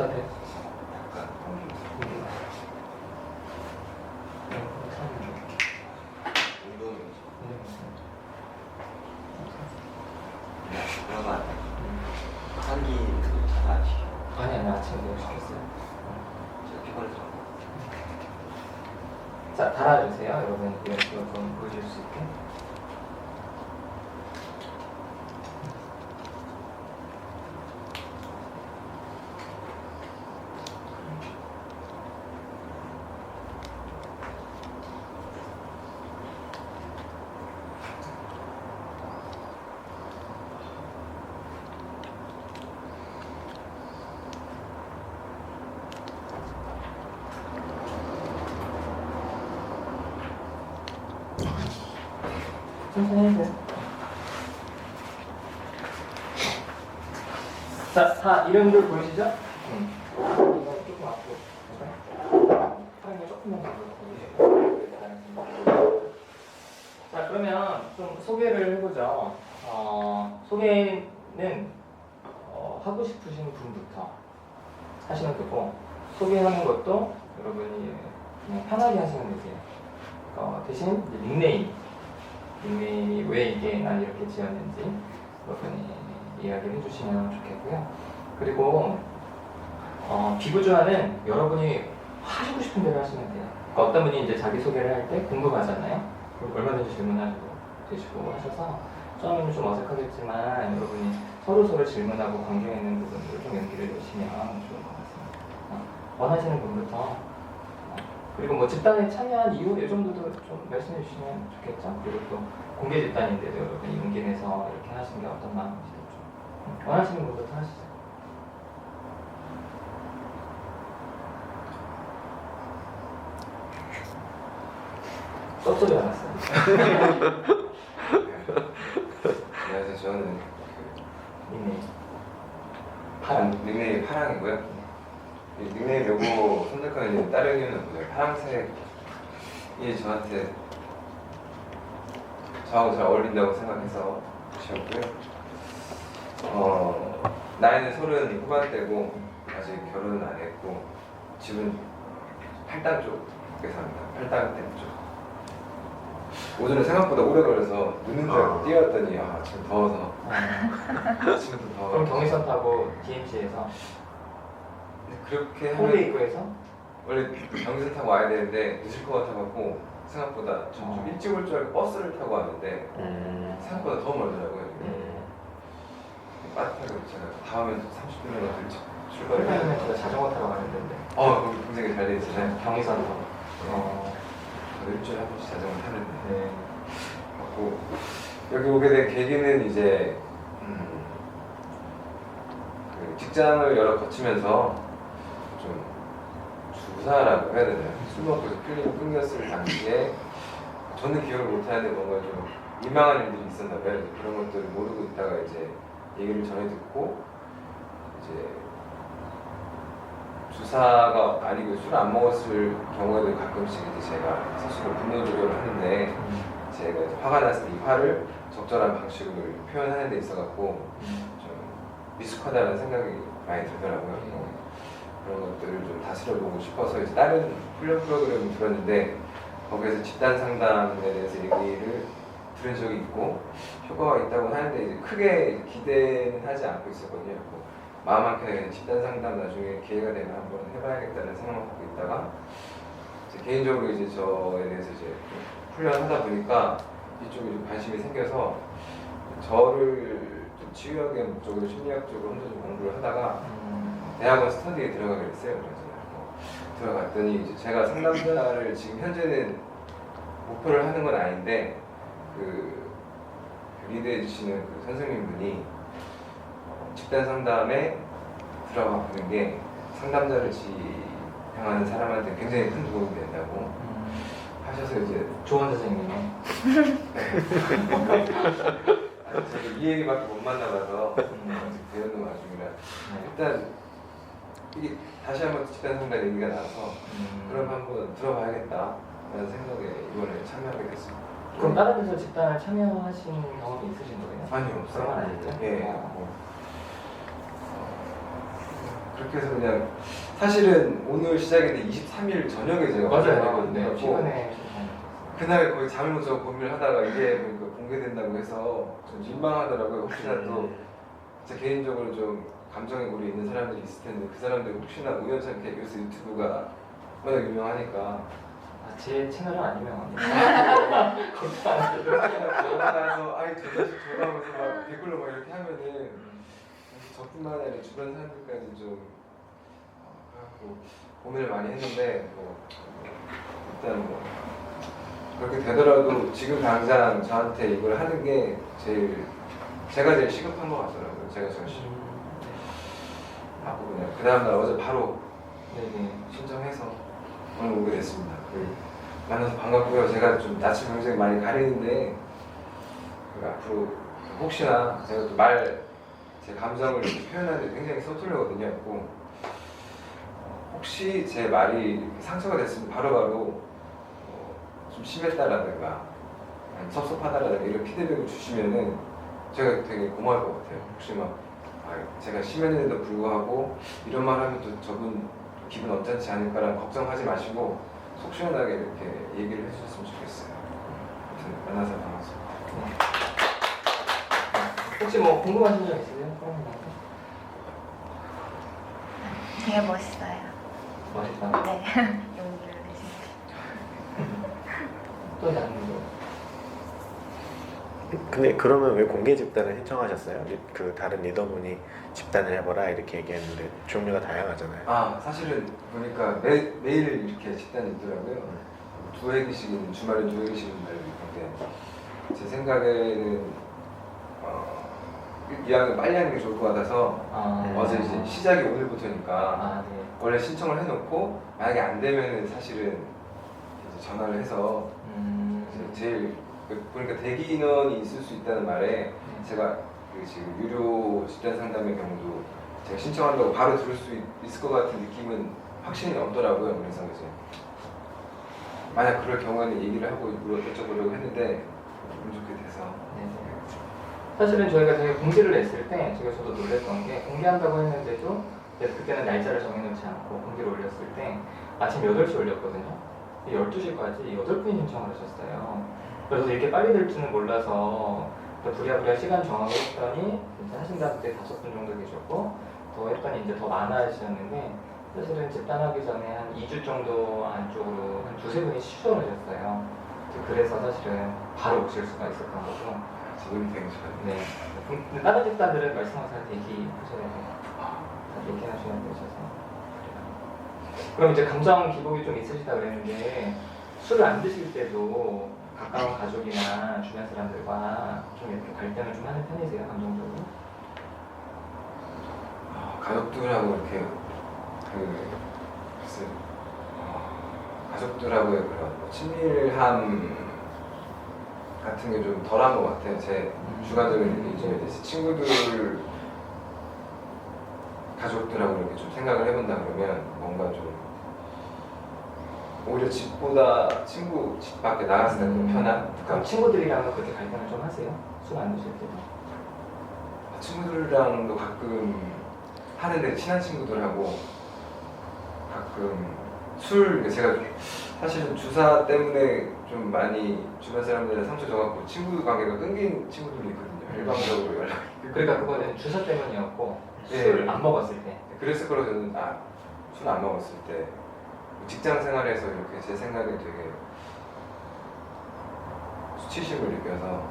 답답해. 그러면 한기 다 시켜. 아니 아침에 내가 시켰어요. 제가 피곤해서. 자, 달아주세요. 여러분 이런 식으로 보여줄 수 있게. 천천히 해주세요. 자, 다 이름들 보이시죠? 이거 조금 앞으로. 사랑이 조금만 더 올려주세요. 자, 그러면 좀 소개를 해보죠. 소개는 하고 싶으신 분부터 하시면 되고, 소개하는 것도 여러분이 그냥 편하게 하시면 되세요. 대신 이제 닉네임이 왜 이게 난 이렇게 지었는지 여러분이 이야기를 해주시면 좋겠고요. 그리고 비구조화는 여러분이 하시고 싶은 대로 하시면 돼요. 그러니까 어떤 분이 이제 자기소개를 할 때 궁금하잖아요. 그럼 얼마든지 질문하셔도 되시고 하셔서 처음에는 좀 어색하겠지만 여러분이 서로 질문하고 관계 있는 부분들을 좀 연기를 해주시면 좋을 것 같습니다. 원하시는 분부터 그리고 뭐 집단에 참여한 이유 이 정도도 좀 말씀해 주시면 좋겠죠. 그리고 또 공개 집단인데도 여러분이 용기 내서 이렇게 하시는 게 어떤 마음인지도 좀 원하시는 분부터 하시죠. 썩소리 나왔어요. 안녕하세요. 저는 닉네임 파랑. 닉네임이 파랑이고요. 이 닉네임 요거 선택한 이유는 다른 이유는 뭐예요? 파랑색이 저한테 저하고 잘 어울린다고 생각해서 지었고요. 나이는 30 후반대고 아직 결혼은 안 했고 집은 팔당 쪽에 삽니다. 팔당댐 쪽. 오전에 생각보다 오래 걸려서 늦는 줄 알고 뛰어왔더니 지금 더워서 지금도 더워. 그럼 경의선 타고 DMC에서 그렇게 홍대 하면 입구에서 원래 경의선 타고 와야 되는데 늦을 것 같아갖고 생각보다 좀 일찍 올 줄 알고 버스를 타고 왔는데 생각보다 더 멀더라고요. 빠듯하게 제가 다음에 30분이나 일찍 출발을 해야 출발하면 돼요. 저 자전거 타러 가는데 거기 굉장히 잘 돼 있잖아요. 경의선 타고 저도 일주일에 한 번씩 자전거 타는데 네. 그렇고 여기 오게 된 계기는 이제 그 직장을 여러 거치면서 좀 주사라고 해야 되나요? 술 먹고 필름을 끊겼을 당시에 저는 기억을 못하는데 뭔가 좀 민망한 일들이 있었나 봐요. 그런 것들을 모르고 있다가 이제 얘기를 전해 듣고 이제 주사가 아니고 술 안 먹었을 경우에도 가끔씩 이제 제가 스스로 분노 조절을 하는데 제가 이제 화가 났을 때 이 화를 적절한 방식으로 표현하는 데 있어갖고 좀 미숙하다는 생각이 많이 들더라고요. 그런 것들을 좀 다스려보고 싶어서 이제 다른 훈련 프로그램을 들었는데 거기에서 집단 상담에 대해서 얘기를 들은 적이 있고 효과가 있다고 하는데 이제 크게 기대는 하지 않고 있었거든요. 마음 한켠에 그냥 집단 상담 나중에 기회가 되면 한번 해봐야겠다는 생각을 갖고 있다가 이제 개인적으로 이제 저에 대해서 이제 훈련하다 보니까 이쪽에 좀 관심이 생겨서 저를 좀 치유하기 목적으로 심리학적으로 혼자 좀 공부를 하다가 대학원 스터디에 들어가게 됐어요. 그래서 들어갔더니 이제 제가 상담자를 지금 현재는 목표를 하는 건 아닌데 그 리드해 주시는 그 선생님분이 집단 상담에 들어가 보는 게 상담자를 지향하는 사람한테 굉장히 큰 도움이 된다고 하셔서 이제 좋은 선생님이네. 제가 이 얘기밖에 못 만나봐서 아직 배우는 와중이라 일단 이게 다시 한번 집단 상담 얘기가 나와서 그럼 한번 들어봐야겠다라는 생각에 이번에 참여하게 됐습니다. 그럼 다른 데서 집단을 참여하신 경험이 있으신 거예요? 아니요, 그런 건 아니죠? 예. 그렇게 해서 그냥 사실은 오늘 시작인데 23일 저녁에 제가 맞아요. 네, 네, 최근에 그날 거의 잠을 못 자고 고민을 하다가 이게 공개된다고 해서 좀 민망하더라고요. 혹시나 또 제 개인적으로 좀 감정에 고려 있는 사람들이 있을 텐데 그 사람들 혹시나 우연찮게 요새 유튜브가 워낙 유명하니까 제 채널은 안 유명합니다. 걱정 안 해도 그러고 아이 저 자식 저거 하면서 막 댓글로 막 이렇게 하면은 저뿐만 아니라 주변 사람들까지 좀 고민을 많이 했는데 일단 그렇게 되더라도 지금 당장 저한테 이걸 하는 게 제가 제일 시급한 것 같더라고요. 제가 제일 하고 그냥 그 다음날 어제 바로 신청해서 오늘 오게 됐습니다. 만나서 반갑고요. 제가 좀 낯을 굉장히 많이 가리는데 앞으로 혹시나 제가 또 제 감정을 표현하는 데 굉장히 서툴르거든요. 혹시 제 말이 상처가 됐으면 바로바로 좀 심했다라든가 섭섭하다라든가 이런 피드백을 주시면은 제가 되게 고마울 것 같아요. 혹시 막 제가 심했는데도 불구하고 이런 말 하면 또 저분 기분 언짢지 않을까라는 걱정하지 마시고 속 시원하게 이렇게 얘기를 해주셨으면 좋겠어요. 아무튼 만나서 반갑습니다. 혹시 뭐 궁금하신 점 있으세요? 되게 멋있어요. 멋있다. 네. 용기를 내신. 또 다른 거. 근데 그러면 왜 공개 집단을 신청하셨어요? 그 다른 리더분이 집단을 해보라 이렇게 얘기했는데 종류가 다양하잖아요. 아 사실은 보니까 매일 이렇게 집단이 있더라고요. 두 회기씩 있는 주말에 두 회기씩 있는 날도 있는데 제 생각에는 이왕을 빨리 하는 게 좋을 것 같아서 어제 이제 시작이 오늘부터니까 네. 원래 신청을 해놓고 만약에 안 되면은 사실은 이제 전화를 해서 이제 제일 그러니까 대기 인원이 있을 수 있다는 말에 제가 그 지금 유료 집단 상담의 경우도 제가 신청한다고 바로 들을 수 있을 것 같은 느낌은 확신이 없더라고요. 그래서 이제 만약 그럴 경우에는 얘기를 하고 여쭤보려고 했는데 운 좋게 돼서 사실은 저희가 되게 공지를 냈을 때 저도 놀랐던 게 공개한다고 했는데도 그때는 날짜를 정해놓지 않고 공지를 올렸을 때 아침 8시 올렸거든요. 12시까지 8분이 신청을 하셨어요. 그래서 이렇게 빨리 될 줄은 몰라서 부랴부랴 시간 정하고 했더니 이제 하신다는 때 5분 정도 계셨고 더 했더니 이제 더 많아지셨는데 사실은 집단하기 전에 한 2주 정도 안쪽으로 한 2-3분이 추천을 하셨어요. 그래서 사실은 바로 오실 수가 있었던 거고. 지금 되게 좋아요. 네. 근데 다른 집단들은 말씀하신 대기하셔야 돼요. 다 대기하셔야 되셔서. 그럼 이제 감정 기복이 좀 있으시다 그랬는데 술을 안 드실 때도 가까운 가족이나 주변 사람들과 좀 이렇게 갈등을 좀 하는 편이세요, 감정적으로? 가족들하고 이렇게 글쎄 가족들하고의 그런 친밀함 같은 게 좀 덜한 것 같아요. 제 주관적인 느낌에 대해서 친구들 가족들하고 이렇게 좀 생각을 해본다 그러면 뭔가 좀 오히려 집보다 친구 집 밖에 나갔을 때 좀 편한. 그럼 친구들이랑은 그렇게 갈등을 좀 하세요? 술 안 드실 때도? 친구들이랑도 가끔 하는데 친한 친구들하고 가끔 제가 사실은 주사 때문에 좀 많이 주변 사람들한테 상처 줘갖고 친구 관계가 끊긴 친구들도 있거든요. 일방적으로 연락. 그러니까 그거는 주사 때문이었고 네. 술 안 먹었을 때. 그랬을 거라고 저는 술 안 먹었을 때 직장 생활에서 이렇게 제 생각에 되게 수치심을 느껴서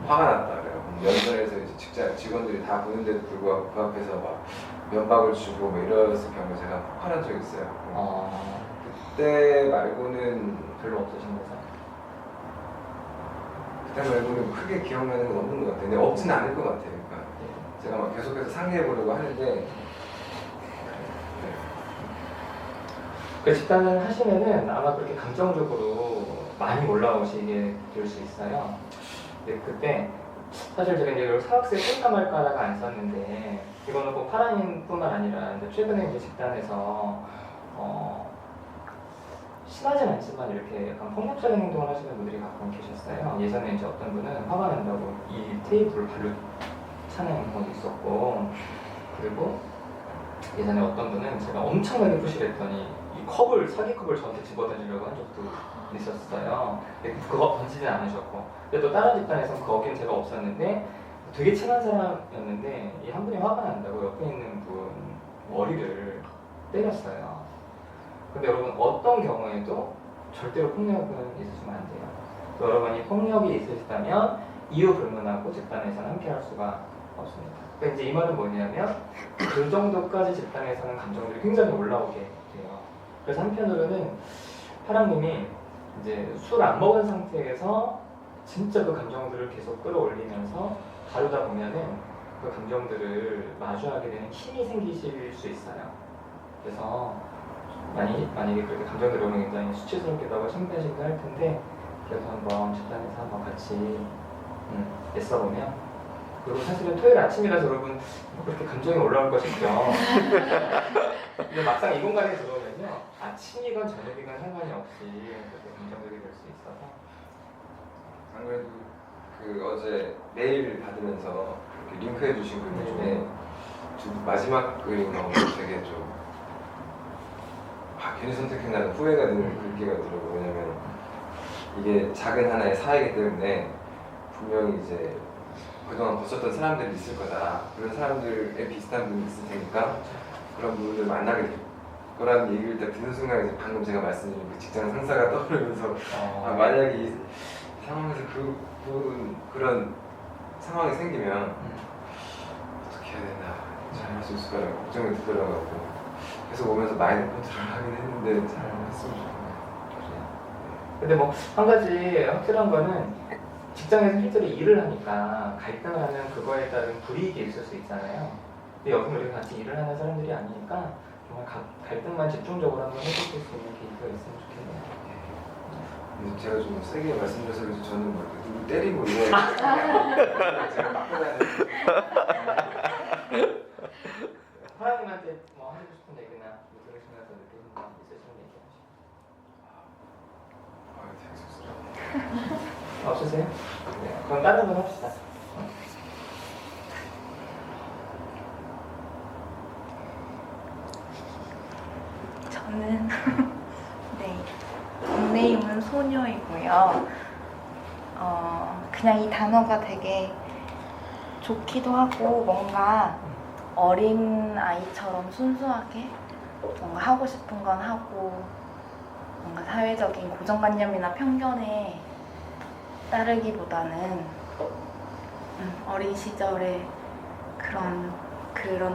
화가 났다 그래요. 면전에서 이제 직장 직원들이 다 보는데도 불구하고 그 앞에서 막 면박을 주고 뭐 이랬을 경우에 제가 폭발한 적이 있어요. 그때 말고는 별로 없으신 거죠? 그때 말고는 크게 기억나는 건 없는 것 같아요. 근데 없지는 않을 것 같아요. 그러니까 제가 막 계속해서 상의해 보려고 하는데 그 집단을 하시면은 아마 그렇게 감정적으로 많이 올라오시게 될 수 있어요. 근데 그때 사실 제가 이제 사학세 쓸까 말까 하다가 안 썼는데 이거는 꼭 파라님뿐만 아니라 이제 최근에 이제 집단에서 심하진 않지만 이렇게 약간 폭력적인 행동을 하시는 분들이 가끔 계셨어요. 예전에 이제 어떤 분은 화가 난다고 이 테이블을 발로 차는 경우도 있었고, 그리고 예전에 어떤 분은 제가 엄청나게 푸시를 했더니 이 사기컵을 저한테 집어던지려고 한 적도 있었어요. 근데 그거 던지진 않으셨고, 근데 또 다른 집단에서는 거긴 제가 없었는데 되게 친한 사람이었는데 이 한 분이 화가 난다고 옆에 있는 분 머리를 때렸어요. 근데 여러분 어떤 경우에도 절대로 폭력은 있으시면 안 돼요. 여러분이 폭력이 있으시다면 이유 불문하고 집단에서는 함께 할 수가 없습니다. 그러니까 이제 이 말은 뭐냐면 그 정도까지 집단에서는 감정들이 굉장히 올라오게 돼요. 그래서 한편으로는 파랑님이 이제 술 안 먹은 상태에서 진짜 그 감정들을 계속 끌어올리면서 다루다 보면은 그 감정들을 마주하게 되는 힘이 생기실 수 있어요. 그래서 만약에 그렇게 감정들이 오면 굉장히 수치스럽기도 하고 창피하시기도 할 텐데 그래서 한번 집단에서 한번 같이 애써보면, 그리고 사실은 토요일 아침이라서 여러분 그렇게 감정이 올라올 것이죠. 근데 막상 이 공간에 들어오면요, 아침이건 저녁이건 상관이 없이 그렇게 감정들이 될 수 있어서. 안 그래도 어제 메일 받으면서 이렇게 링크해 주신 분 중에 마지막 글인 거 되게 좀 괜히 선택했나는 후회가 드는 글귀가 들어요. 왜냐면 이게 작은 하나의 사회이기 때문에 분명히 이제 그동안 거쳤던 사람들이 있을 거다. 그런 사람들에 비슷한 분이 있을 테니까 그런 분들 만나게 될 거라는 얘기를 딱 듣는 순간 이제 방금 제가 말씀드린 그 직장 상사가 떠오르면서 만약에 이 상황에서 그분 그런 상황이 생기면 어떻게 해야 되나 잘 할 수 있을까 걱정이 들더라고요. 계속 오면서 마인드 컨트롤 하긴 했는데 잘 했으면 좋겠네요. 근데 뭐 한 가지 확실한 거는 직장에서 실제로 일을 하니까 갈등하는 그거에 따른 불이익이 있을 수 있잖아요. 근데 여기는 우리가 같이 일을 하는 사람들이 아니니까 정말 갈등만 집중적으로 한번 해볼 수 있는 계기가 있으면 좋겠네요. 근데 제가 좀 세게 말씀드려서 그래서 저는 뭐 이렇게 누구 때리고 이런 제가 맞고 다니는 화랑님한테 뭐 하고 싶은 얘기나 들으시면서 느끼는 거 있으시면 얘기하시죠. 되게 쑥스러워. 없으세요? 네, 그럼 다른 분 합시다. 저는 네 닉네임은 소녀이고요. 그냥 이 단어가 되게 좋기도 하고 뭔가 어린 아이처럼 순수하게 뭔가 하고 싶은 건 하고 뭔가 사회적인 고정관념이나 편견에 따르기보다는 어린 시절에 그런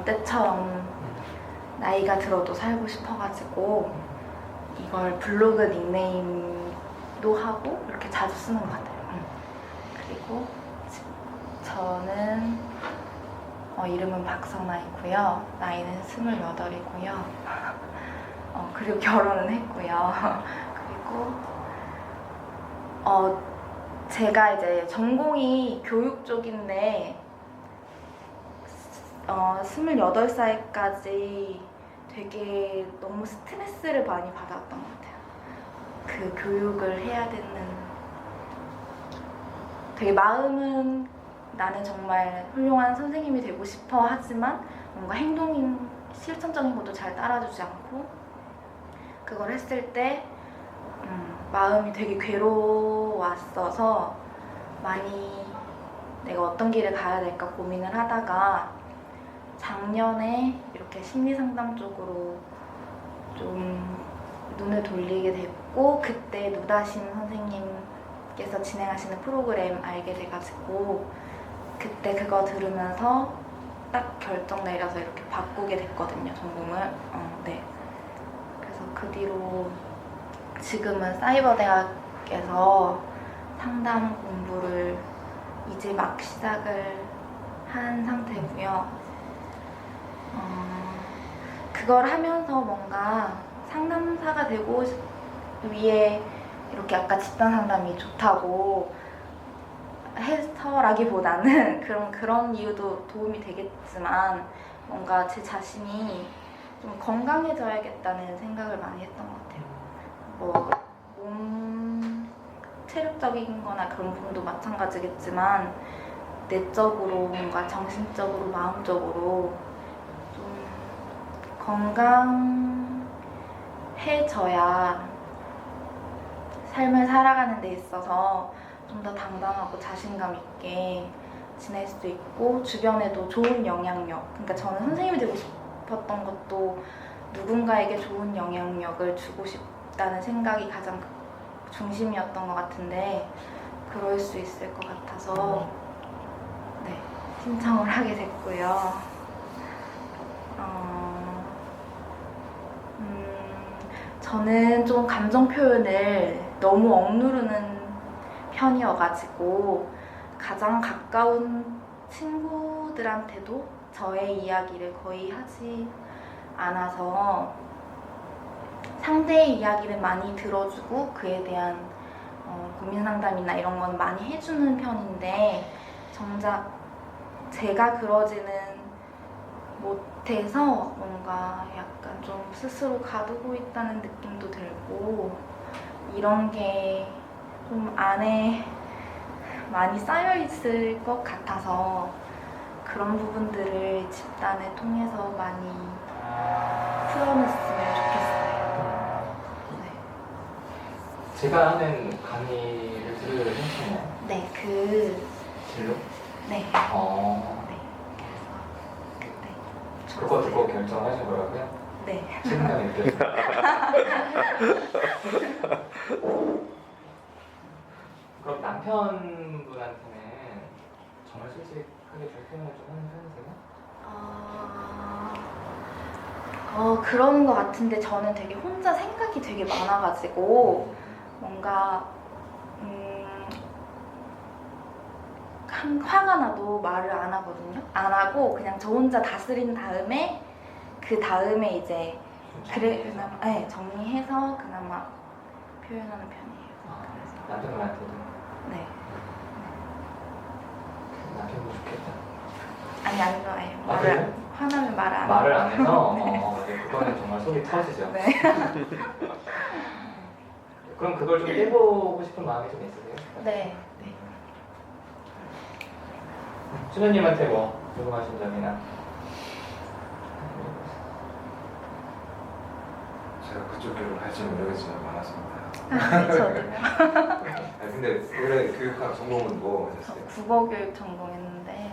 때처럼 나이가 들어도 살고 싶어가지고 이걸 블로그 닉네임도 하고 이렇게 자주 쓰는 것 같아요. 그리고 저는 이름은 박선아이고요. 나이는 28이고요. 그리고 결혼은 했고요. 그리고 제가 이제 전공이 교육 쪽인데 28살까지 되게 너무 스트레스를 많이 받았던 것 같아요. 그 교육을 해야 되는 되게 마음은 나는 정말 훌륭한 선생님이 되고 싶어 하지만 뭔가 행동인 실천적인 것도 잘 따라주지 않고 그걸 했을 때 마음이 되게 괴로웠어서 많이 내가 어떤 길을 가야 될까 고민을 하다가 작년에 이렇게 심리상담 쪽으로 좀 눈을 돌리게 됐고 그때 누다심 선생님께서 진행하시는 프로그램 알게 돼가지고 그때 그거 들으면서 딱 결정 내려서 이렇게 바꾸게 됐거든요, 전공을. 네. 그래서 그 뒤로 지금은 사이버대학에서 상담 공부를 이제 막 시작을 한 상태고요. 그걸 하면서 뭔가 상담사가 되고 위에 이렇게 아까 집단 상담이 좋다고 해서라기보다는 그런 이유도 도움이 되겠지만 뭔가 제 자신이 좀 건강해져야겠다는 생각을 많이 했던 것 같아요. 뭐 몸 체력적인 거나 그런 부분도 마찬가지겠지만 내적으로 뭔가 정신적으로 마음적으로 좀 건강해져야 삶을 살아가는 데 있어서 좀 더 당당하고 자신감 있게 지낼 수 있고 주변에도 좋은 영향력, 그러니까 저는 선생님이 되고 싶었던 것도 누군가에게 좋은 영향력을 주고 싶다는 생각이 가장 중심이었던 것 같은데 그럴 수 있을 것 같아서 네, 신청을 하게 됐고요. 저는 좀 감정 표현을 너무 억누르는 편이어가지고 가장 가까운 친구들한테도 저의 이야기를 거의 하지 않아서 상대의 이야기를 많이 들어주고 그에 대한 고민 상담이나 이런 건 많이 해주는 편인데 정작 제가 그러지는 못해서 뭔가 약간 좀 스스로 가두고 있다는 느낌도 들고 이런 게 좀 안에 많이 쌓여있을 것 같아서 그런 부분들을 집단을 통해서 많이 풀어냈으면 좋겠어요. 네. 제가 하는 강의를 들으셨나요? 네, 진로? 네. 어. 네. 그래서 그때 그거 듣고 결정하신 거라고요? 네. 책임감이 느껴져요. 그럼 남편분한테는 정말 솔직하게 좀 표현을 좀 하는 편이세요? 그런 것 같은데 저는 되게 혼자 생각이 되게 많아가지고 뭔가 화가 나도 말을 안 하거든요. 안 하고 그냥 저 혼자 다스린 다음에 그 다음에 이제 그래 그나마 정리해서 그나마 표현하는 편이에요. 그래서 남편분한테도? 네. 남편분 좋겠다. 아니요. 그래요? 화나면 말을 말을 안 해서 네. 네, 그거는 정말 속이 터지죠. 네. 그럼 그걸 좀 깨보고 싶은 마음이 좀 있으세요? 네. 수녀님한테 뭐 궁금하신 점이나? 제가 그쪽 길로 갈지 모르겠지만 많았습니다. 저도요. 근데 원래 교육학 전공은 뭐 저 하셨어요? 국어교육 전공했는데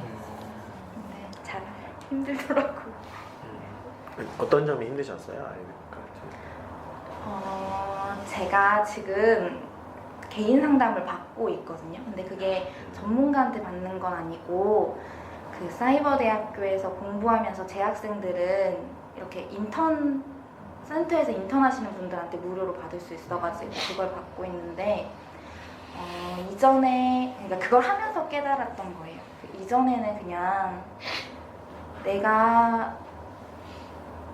근데 잘 힘들더라고요. 어떤 점이 힘드셨어요? 아이들과? 제가 지금 개인 상담을 받고 있거든요. 근데 그게 전문가한테 받는 건 아니고 그 사이버 대학교에서 공부하면서 재학생들은 이렇게 센터에서 인턴하시는 분들한테 무료로 받을 수 있어가지고 그걸 받고 있는데 이전에 그러니까 그걸 하면서 깨달았던 거예요. 이전에는 그냥 내가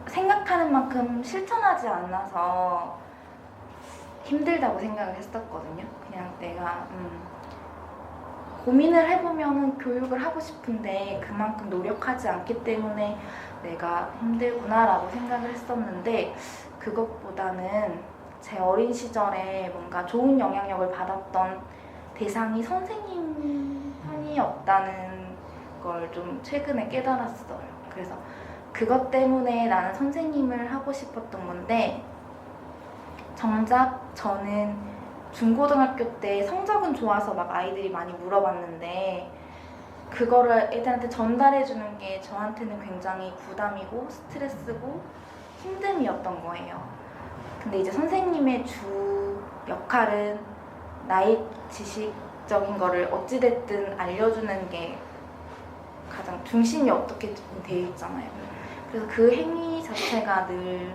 생각하는 만큼 실천하지 않아서 힘들다고 생각을 했었거든요. 그냥 내가 고민을 해보면 교육을 하고 싶은데 그만큼 노력하지 않기 때문에 내가 힘들구나라고 생각을 했었는데 그것보다는 제 어린 시절에 뭔가 좋은 영향력을 받았던 대상이 선생님뿐이었다는 걸 좀 최근에 깨달았어요. 그래서 그것 때문에 나는 선생님을 하고 싶었던 건데 정작 저는 중고등학교 때 성적은 좋아서 막 아이들이 많이 물어봤는데 그거를 애들한테 전달해주는 게 저한테는 굉장히 부담이고 스트레스고 힘듦이었던 거예요. 근데 이제 선생님의 주 역할은 나의 지식적인 거를 어찌됐든 알려주는 게 가장 중심이 어떻게 되어 있잖아요. 그래서 그 행위 자체가 늘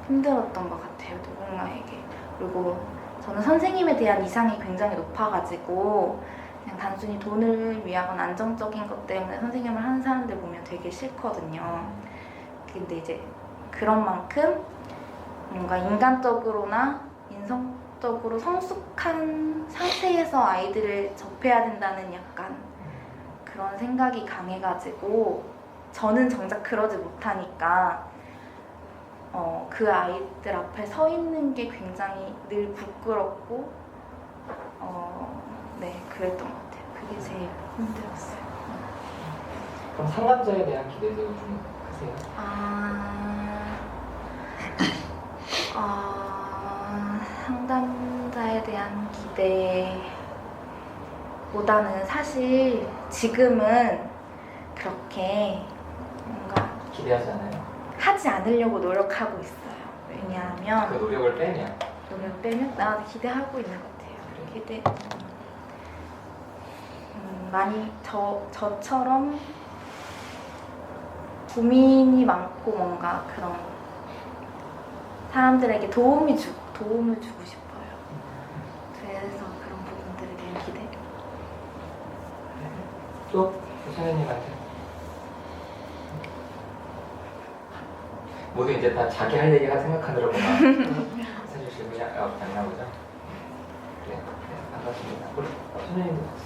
힘들었던 것 같아요, 누군가에게. 그리고 저는 선생님에 대한 이상이 굉장히 높아가지고 그냥 단순히 돈을 위한 안정적인 것 때문에 선생님을 하는 사람들 보면 되게 싫거든요. 근데 이제 그런 만큼 뭔가 인간적으로나 인성적으로 성숙한 상태에서 아이들을 접해야 된다는 약간 그런 생각이 강해가지고 저는 정작 그러지 못하니까 그 아이들 앞에 서 있는 게 굉장히 늘 부끄럽고 네 그랬던 것 같아요. 그게 제일 힘들었어요. 그럼 상담자에 대한 기대도 좀 크세요? 상담자에 대한 기대보다는 사실 지금은 그렇게 뭔가 기대하지 않아요? 하지 않으려고 노력하고 있어요. 왜냐하면 그 노력을 빼면 노력 빼면 나 기대하고 있는 것 같아요. 기대 많이 저처럼 고민이 많고 뭔가 그런 사람들에게 도움을 주고 싶어요. 그래서 그런 부분들에 대한 기대. 또 선생님한테 모두 이제 다 자기 할 얘기가 생각하느라고만 사실 질문이 안 나오죠? 네, 반갑습니다. 우리 선생님도 같이.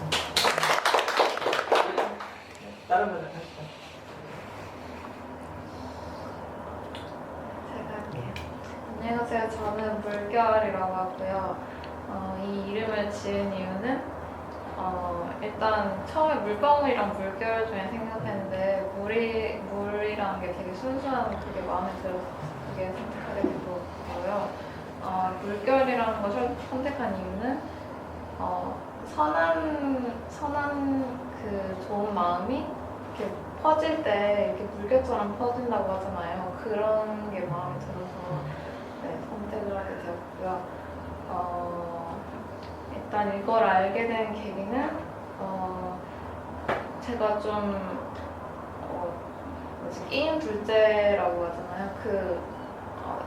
다른 분들 하시죠. 제가 할게요. 안녕하세요. 저는 물결이라고 하고요. 이 이름을 지은 이유는 일단 처음에 물방울이랑 물결 중에 생각했는데 물이라는 게 되게 순수한 되게 마음에 들어서 그게 선택하게 되고요. 물결이라는 걸 선택한 이유는 선한 그 좋은 마음이 이렇게 퍼질 때 이렇게 물결처럼 퍼진다고 하잖아요. 그런 게 마음에 들어서 네, 선택을 하게 되었고요. 일단 이걸 알게 된 계기는 제가 좀 끼인 둘째라고 하잖아요.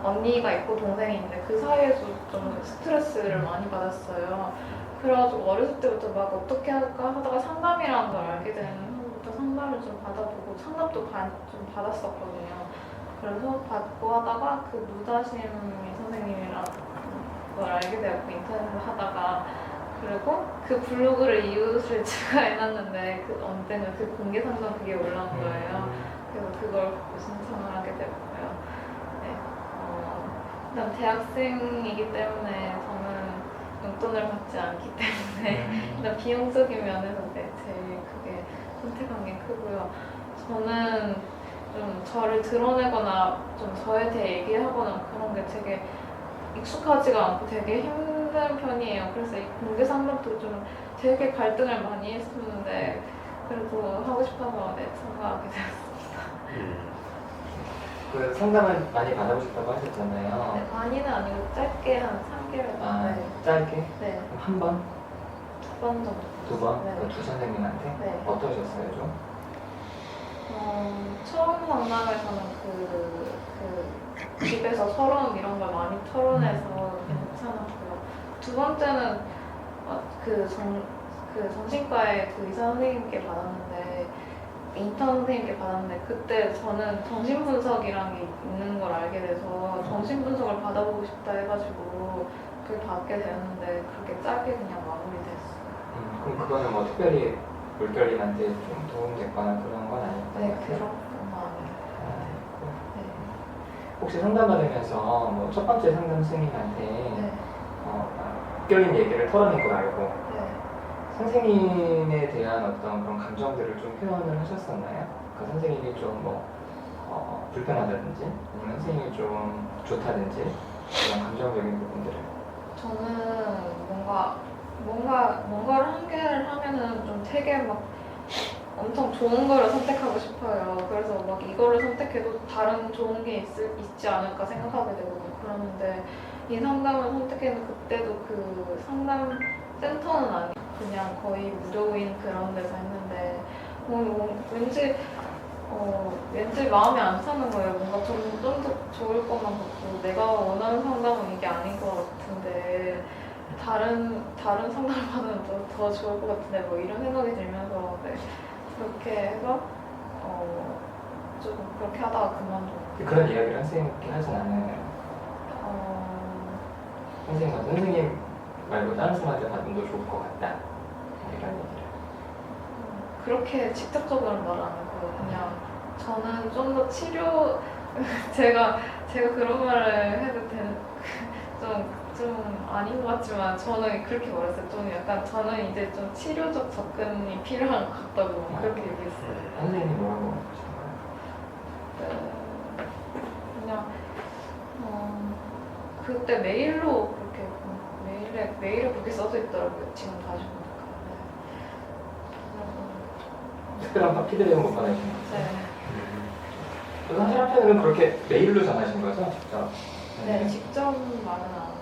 언니가 있고 동생이 있는데 그 사이에서 좀 스트레스를 많이 받았어요. 그래가지고 어렸을 때부터 막 어떻게 할까 하다가 상담이라는 걸 알게 되는 후부터 상담을 좀 받아보고 상담도 좀 받았었거든요. 그래서 받고 하다가 그 무다심 선생님이랑 걸 알게 되었고 인터넷을 하다가 그리고 그 블로그를 이웃을 제가 해놨는데 언젠가 그 공개 상담 그게 올라온 거예요. 그래서 그걸 신청을 하게 되었고요. 네. 일단 대학생이기 때문에 저는 용돈을 받지 않기 때문에 일단 비용적인 면에서 제일 크게 선택한 게 크고요. 저는 좀 저를 드러내거나 좀 저에 대해 얘기하거나 그런 게 되게 익숙하지가 않고 되게 힘든 편이에요. 그래서 이 공개 상담도 좀 되게 갈등을 많이 했었는데 그래도 하고 싶어서 참가하게 되었습니다. 그 상담을 많이 받아보셨다고 하셨잖아요. 네, 많이는 아니고 짧게 한 3개월. 아, 네. 짧게? 네. 그럼 한 번? 2번 정도. 2번? 네. 그 두 선생님한테? 네. 어떠셨어요 좀? 처음 상담에서는 집에서 서러움 이런 걸 많이 털어내서 괜찮았고요. 두 번째는 정신과의 그 의사 선생님께 받았는데 인턴 선생님께 받았는데 그때 저는 정신분석이라는 게 있는 걸 알게 돼서 정신분석을 받아보고 싶다 해가지고 그걸 받게 되었는데 그렇게 짧게 그냥 마무리됐어요. 그럼 그거는 뭐 특별히 물결님한테 좀 도움됐거나 그런 건 아니었던 네, 것 같아요? 그런 건 아니에요. 네. 혹시 상담받으면서 뭐 첫 번째 상담 스님한테 네. 물결님 얘기를 털어낸 거 말고 네. 선생님에 대한 어떤 그런 감정들을 좀 표현을 하셨었나요? 그 선생님이 좀 불편하다든지 아니면 선생님이 좀 좋다든지 그런 감정적인 부분들을 저는 뭔가를 한 개를 하면은 좀 되게 막 엄청 좋은 거를 선택하고 싶어요. 그래서 막 이거를 선택해도 다른 좋은 게 있지 않을까 생각하게 되고 그러는데 이 상담을 선택했는데 그때도 그 상담 센터는 아니고 그냥 거의 무료인 그런 데서 했는데 왠지 마음에 안 차는 거예요. 뭔가 좀 더 좋을 것만 같고 내가 원하는 상담은 이게 아닌 것 같은데 다른 상담을 받으면 더 좋을 것 같은데 뭐 이런 생각이 들면서 그렇게 해서 조금 그렇게 하다가 그만두고 그런 이야기를 선생님께 하진 않아요. 선생님 말고 다른 사람한테 받으면 더 좋을 것 같다 이런 얘기를. 그렇게 직접적으로는 말 안 하고 그냥 저는 좀 더 치료 제가 그런 말을 해도 되는 좀 아닌 것 같지만 저는 그렇게 말했어요. 좀 약간 저는 이제 좀 치료적 접근이 필요한 것 같다고 그렇게 얘기했어요. 선생님이 뭐라고 하시나요? 그냥 그때 메일로 그렇게 메일에 그렇게 써져 있더라고요. 지금 다시 보니까. 특별한 피드백은 못 받으신 거죠? 네. 사실 한편으로는 그렇게 메일로 전하신 거죠? 직접? 네, 직접 말은 안 해요.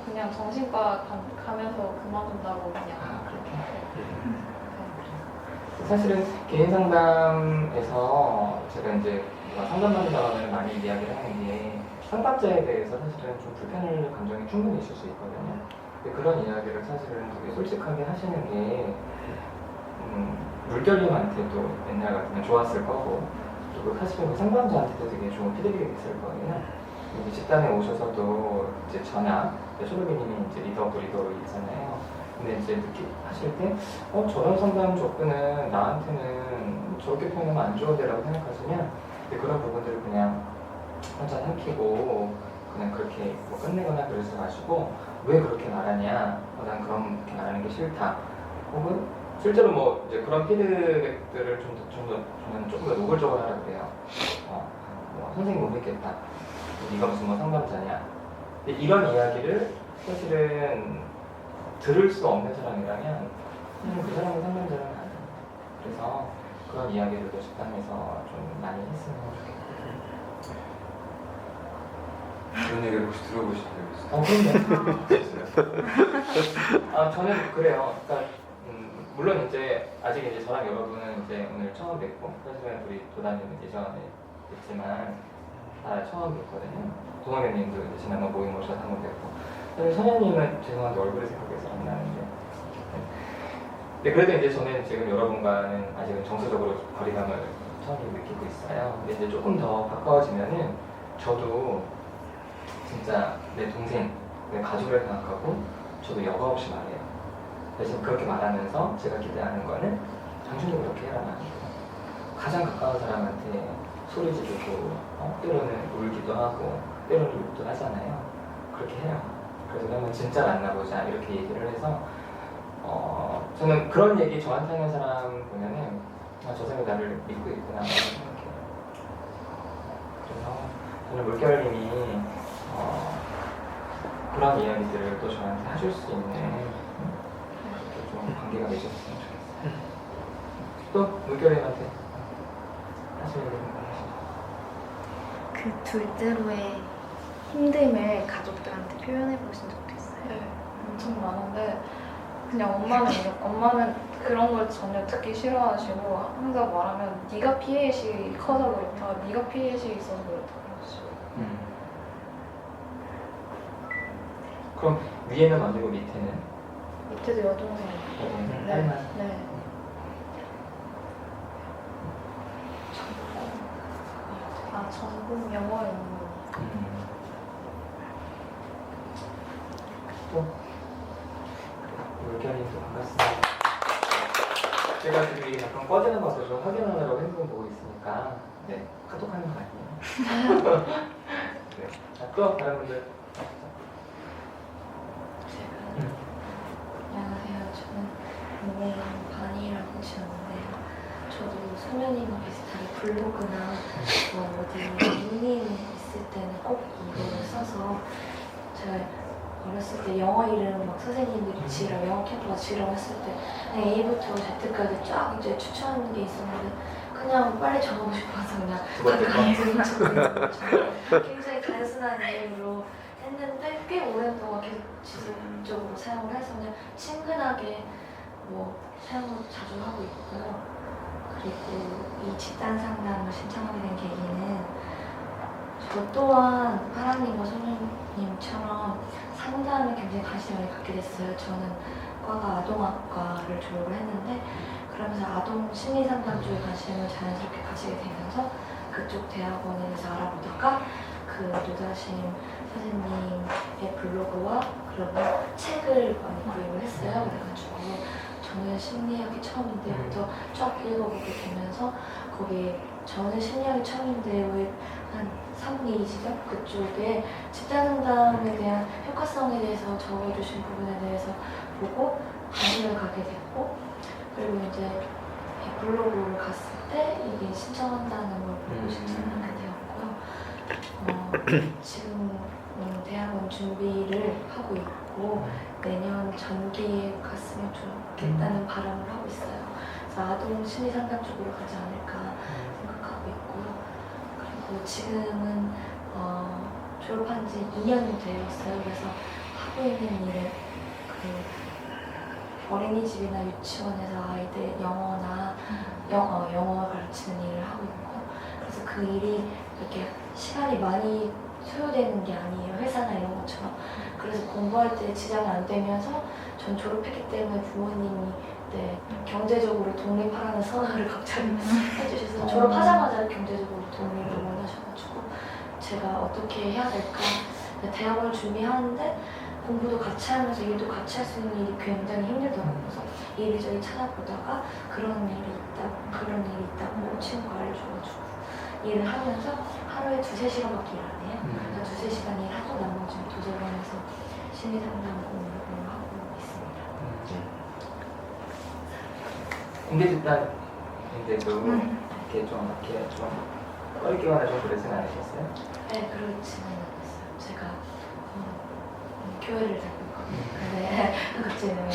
그냥 정신과 가면서 그만둔다고 그냥. 그렇게? 네. 사실은 개인 상담에서 제가 이제 상담받는 사람을 많이 이야기를 하는 게 상담자에 대해서 사실은 좀 불편할 감정이 충분히 있을 수 있거든요. 근데 그런 이야기를 사실은 되게 솔직하게 하시는 게 물결님한테도 옛날 같으면 좋았을 거고 그리고 사실은 그 상담자한테도 되게 좋은 피드백이 있을 거예요. 이제 집단에 오셔서도 이제 저나 초록이님이 이제 리더 있잖아요. 근데 이제 하실 때 저런 상담 접근은 나한테는 저렇게 표현하면 안 좋은데라고 생각하시면 그런 부분들을 그냥 혼자 삼키고 그냥 그렇게 뭐 끝내거나 그러지 마시고 왜 그렇게 말하냐? 난 그렇게 말하는 게 싫다. 혹은 실제로 뭐 이제 그런 피드백들을 저는 조금 더 노골적으로 하라 그래요. 뭐 선생님 못 믿겠다. 네가 무슨 뭐 상담자냐. 근데 이런 이야기를 사실은 들을 수 없는 사람이라면 그 사람은 상담자는 아니에요. 그래서 그런 이야기들도 집단에서 좀 많이 했으면 좋겠어요. 그런 얘기를 혹시 들어보신 적 있어요? 그럼요. 저는 그래요. 그러니까 물론 이제 아직 이제 저랑 여러분은 이제 오늘 처음 뵙고 사실은 우리 도단님은 예전에 뵙지만 처음 뵙거든요. 동화면님도 이제 지난번 모임 오셔서 한번 뵙고 사실 선현님은 죄송한데 얼굴을 생각해서 안 나는데 네, 그래도 이제 저는 지금 여러분과는 아직은 정서적으로 거리감을 처음 느끼고 있어요. 근데 이제 조금 더 가까워지면은 저도 진짜 내 동생, 내 가족을 생각하고 저도 여과 없이 말해요. 대신 그렇게 말하면서 제가 기대하는 거는 당신도 그렇게 해라 말이에요. 가장 가까운 사람한테 소리 지르고 때로는 울기도 하고 때로는 욕도 하잖아요. 그렇게 해요. 그래서 그러면 진짜 만나보자 이렇게 얘기를 해서 저는 그런 얘기 저한테 하는 사람 보면은 저 사람이 나를 믿고 있구나 생각해요. 그래서 저는 물결님이 그런 이야기들을 또 저한테 해줄 수 있는 이렇게 좀 관계가 맺어졌으면 좋겠어요. 또 물결님한테 하시는 게 궁금하시죠? 그 둘째로의 힘듦을 가족들한테 표현해 보신 적도 있어요? 네, 엄청 많은데 그냥 엄마는 그런 걸 전혀 듣기 싫어하시고 항상 말하면 네가 피해의식이 커서 그렇다, 네가 피해의식이 있어서 그렇다 그러시고. 그럼 위에는 어디고 밑에는? 밑에도 여동생. 네. 네. 전공 영어 연구. 또 물결님도 반갑습니다. 제가 지금 이게 잠깐 꺼지는 것 같아서 확인하느라고 핸드폰 보고 있으니까 네 카톡하는 거 아니에요? 네. 또 다른 분들. 안녕하세요. 저는 민혜인 반이라고 지었는데요. 저도 소면이랑 비슷하게 블로그나 어디 닉네임 있을 때는 꼭 이거를 써서 제가 어렸을 때 영어 이름 막 선생님들이 지으라고 영어 캠프가 지으라고 했을 때 그냥 A부터 Z까지 쫙 이제 추천하는 게 있었는데 그냥 빨리 적어보고 싶어서 그냥 가까이 적고 굉장히 단순한 이름으로 했는데 꽤 오랜 동안 계속 지속적으로 사용을 해서 그냥 친근하게 뭐 사용을 자주 하고 있고요. 그리고 이 집단 상담을 신청하게 된 계기는 저 또한 파랑님과 소녀님처럼 상담에 굉장히 관심을 갖게 됐어요. 저는 과가 아동학과를 졸업을 했는데 그러면서 아동 심리상담 쪽에 관심을 자연스럽게 가지게 되면서 그쪽 대학원에 대해서 알아보다가 그 노다심 선생님의 블로그와 그리고 책을 많이 구입을 했어요. 그래가지고 저는 심리학이 처음인데부터 쫙 읽어보게 되면서 거기 저는 심리학이 처음인데 왜 한 3, 2지점 그쪽에 집단상담에 대한 효과성에 대해서 적어주신 부분에 대해서 보고 관심을 갖게 됐고 그리고 이제 블로그를 갔을 때 이게 신청한다는 걸 보고 신청하게 되었고요. 지금 대학원 준비를 하고 있고 내년 전기에 갔으면 좋겠다는 바람을 하고 있어요. 그래서 아동 심리 상담 쪽으로 가지 않을까 생각하고 있고요. 그리고 지금은 졸업한 지 2년이 되었어요. 그래서 하고 있는 일은 그 어린이집이나 유치원에서 아이들 영어나 영어 가르치는 일을 하고 있고 그래서 그 일이 이렇게 시간이 많이 소요되는 게 아니에요. 회사나 이런 것처럼. 그래서 공부할 때 지장이 안 되면서 전 졸업했기 때문에 부모님이 경제적으로 독립하라는 선언을 갑자기 해주셔서 졸업하자마자 경제적으로 독립을 원하셔가지고 제가 어떻게 해야 될까 대학원을 준비하는데 공부도 같이 하면서 일도 같이 할 수 있는 일이 굉장히 힘들더라고요. 그래서 이리저리 찾아보다가 그런 일이 있다고 친구가 알려줘가지고 일을 하면서 하루에 2-3시간밖에 일 안 해요. 그래서 2-3시간 일하고 나머지는 도서관에서 심리상담 공부를 하고 있습니다. 공개 집단인데도 이렇게 좀 꺼리기거나 좀 그러진 않으셨어요? 네, 그렇지는 않았어요. 제가 교회를 다니고 있거든요. 네, 그치는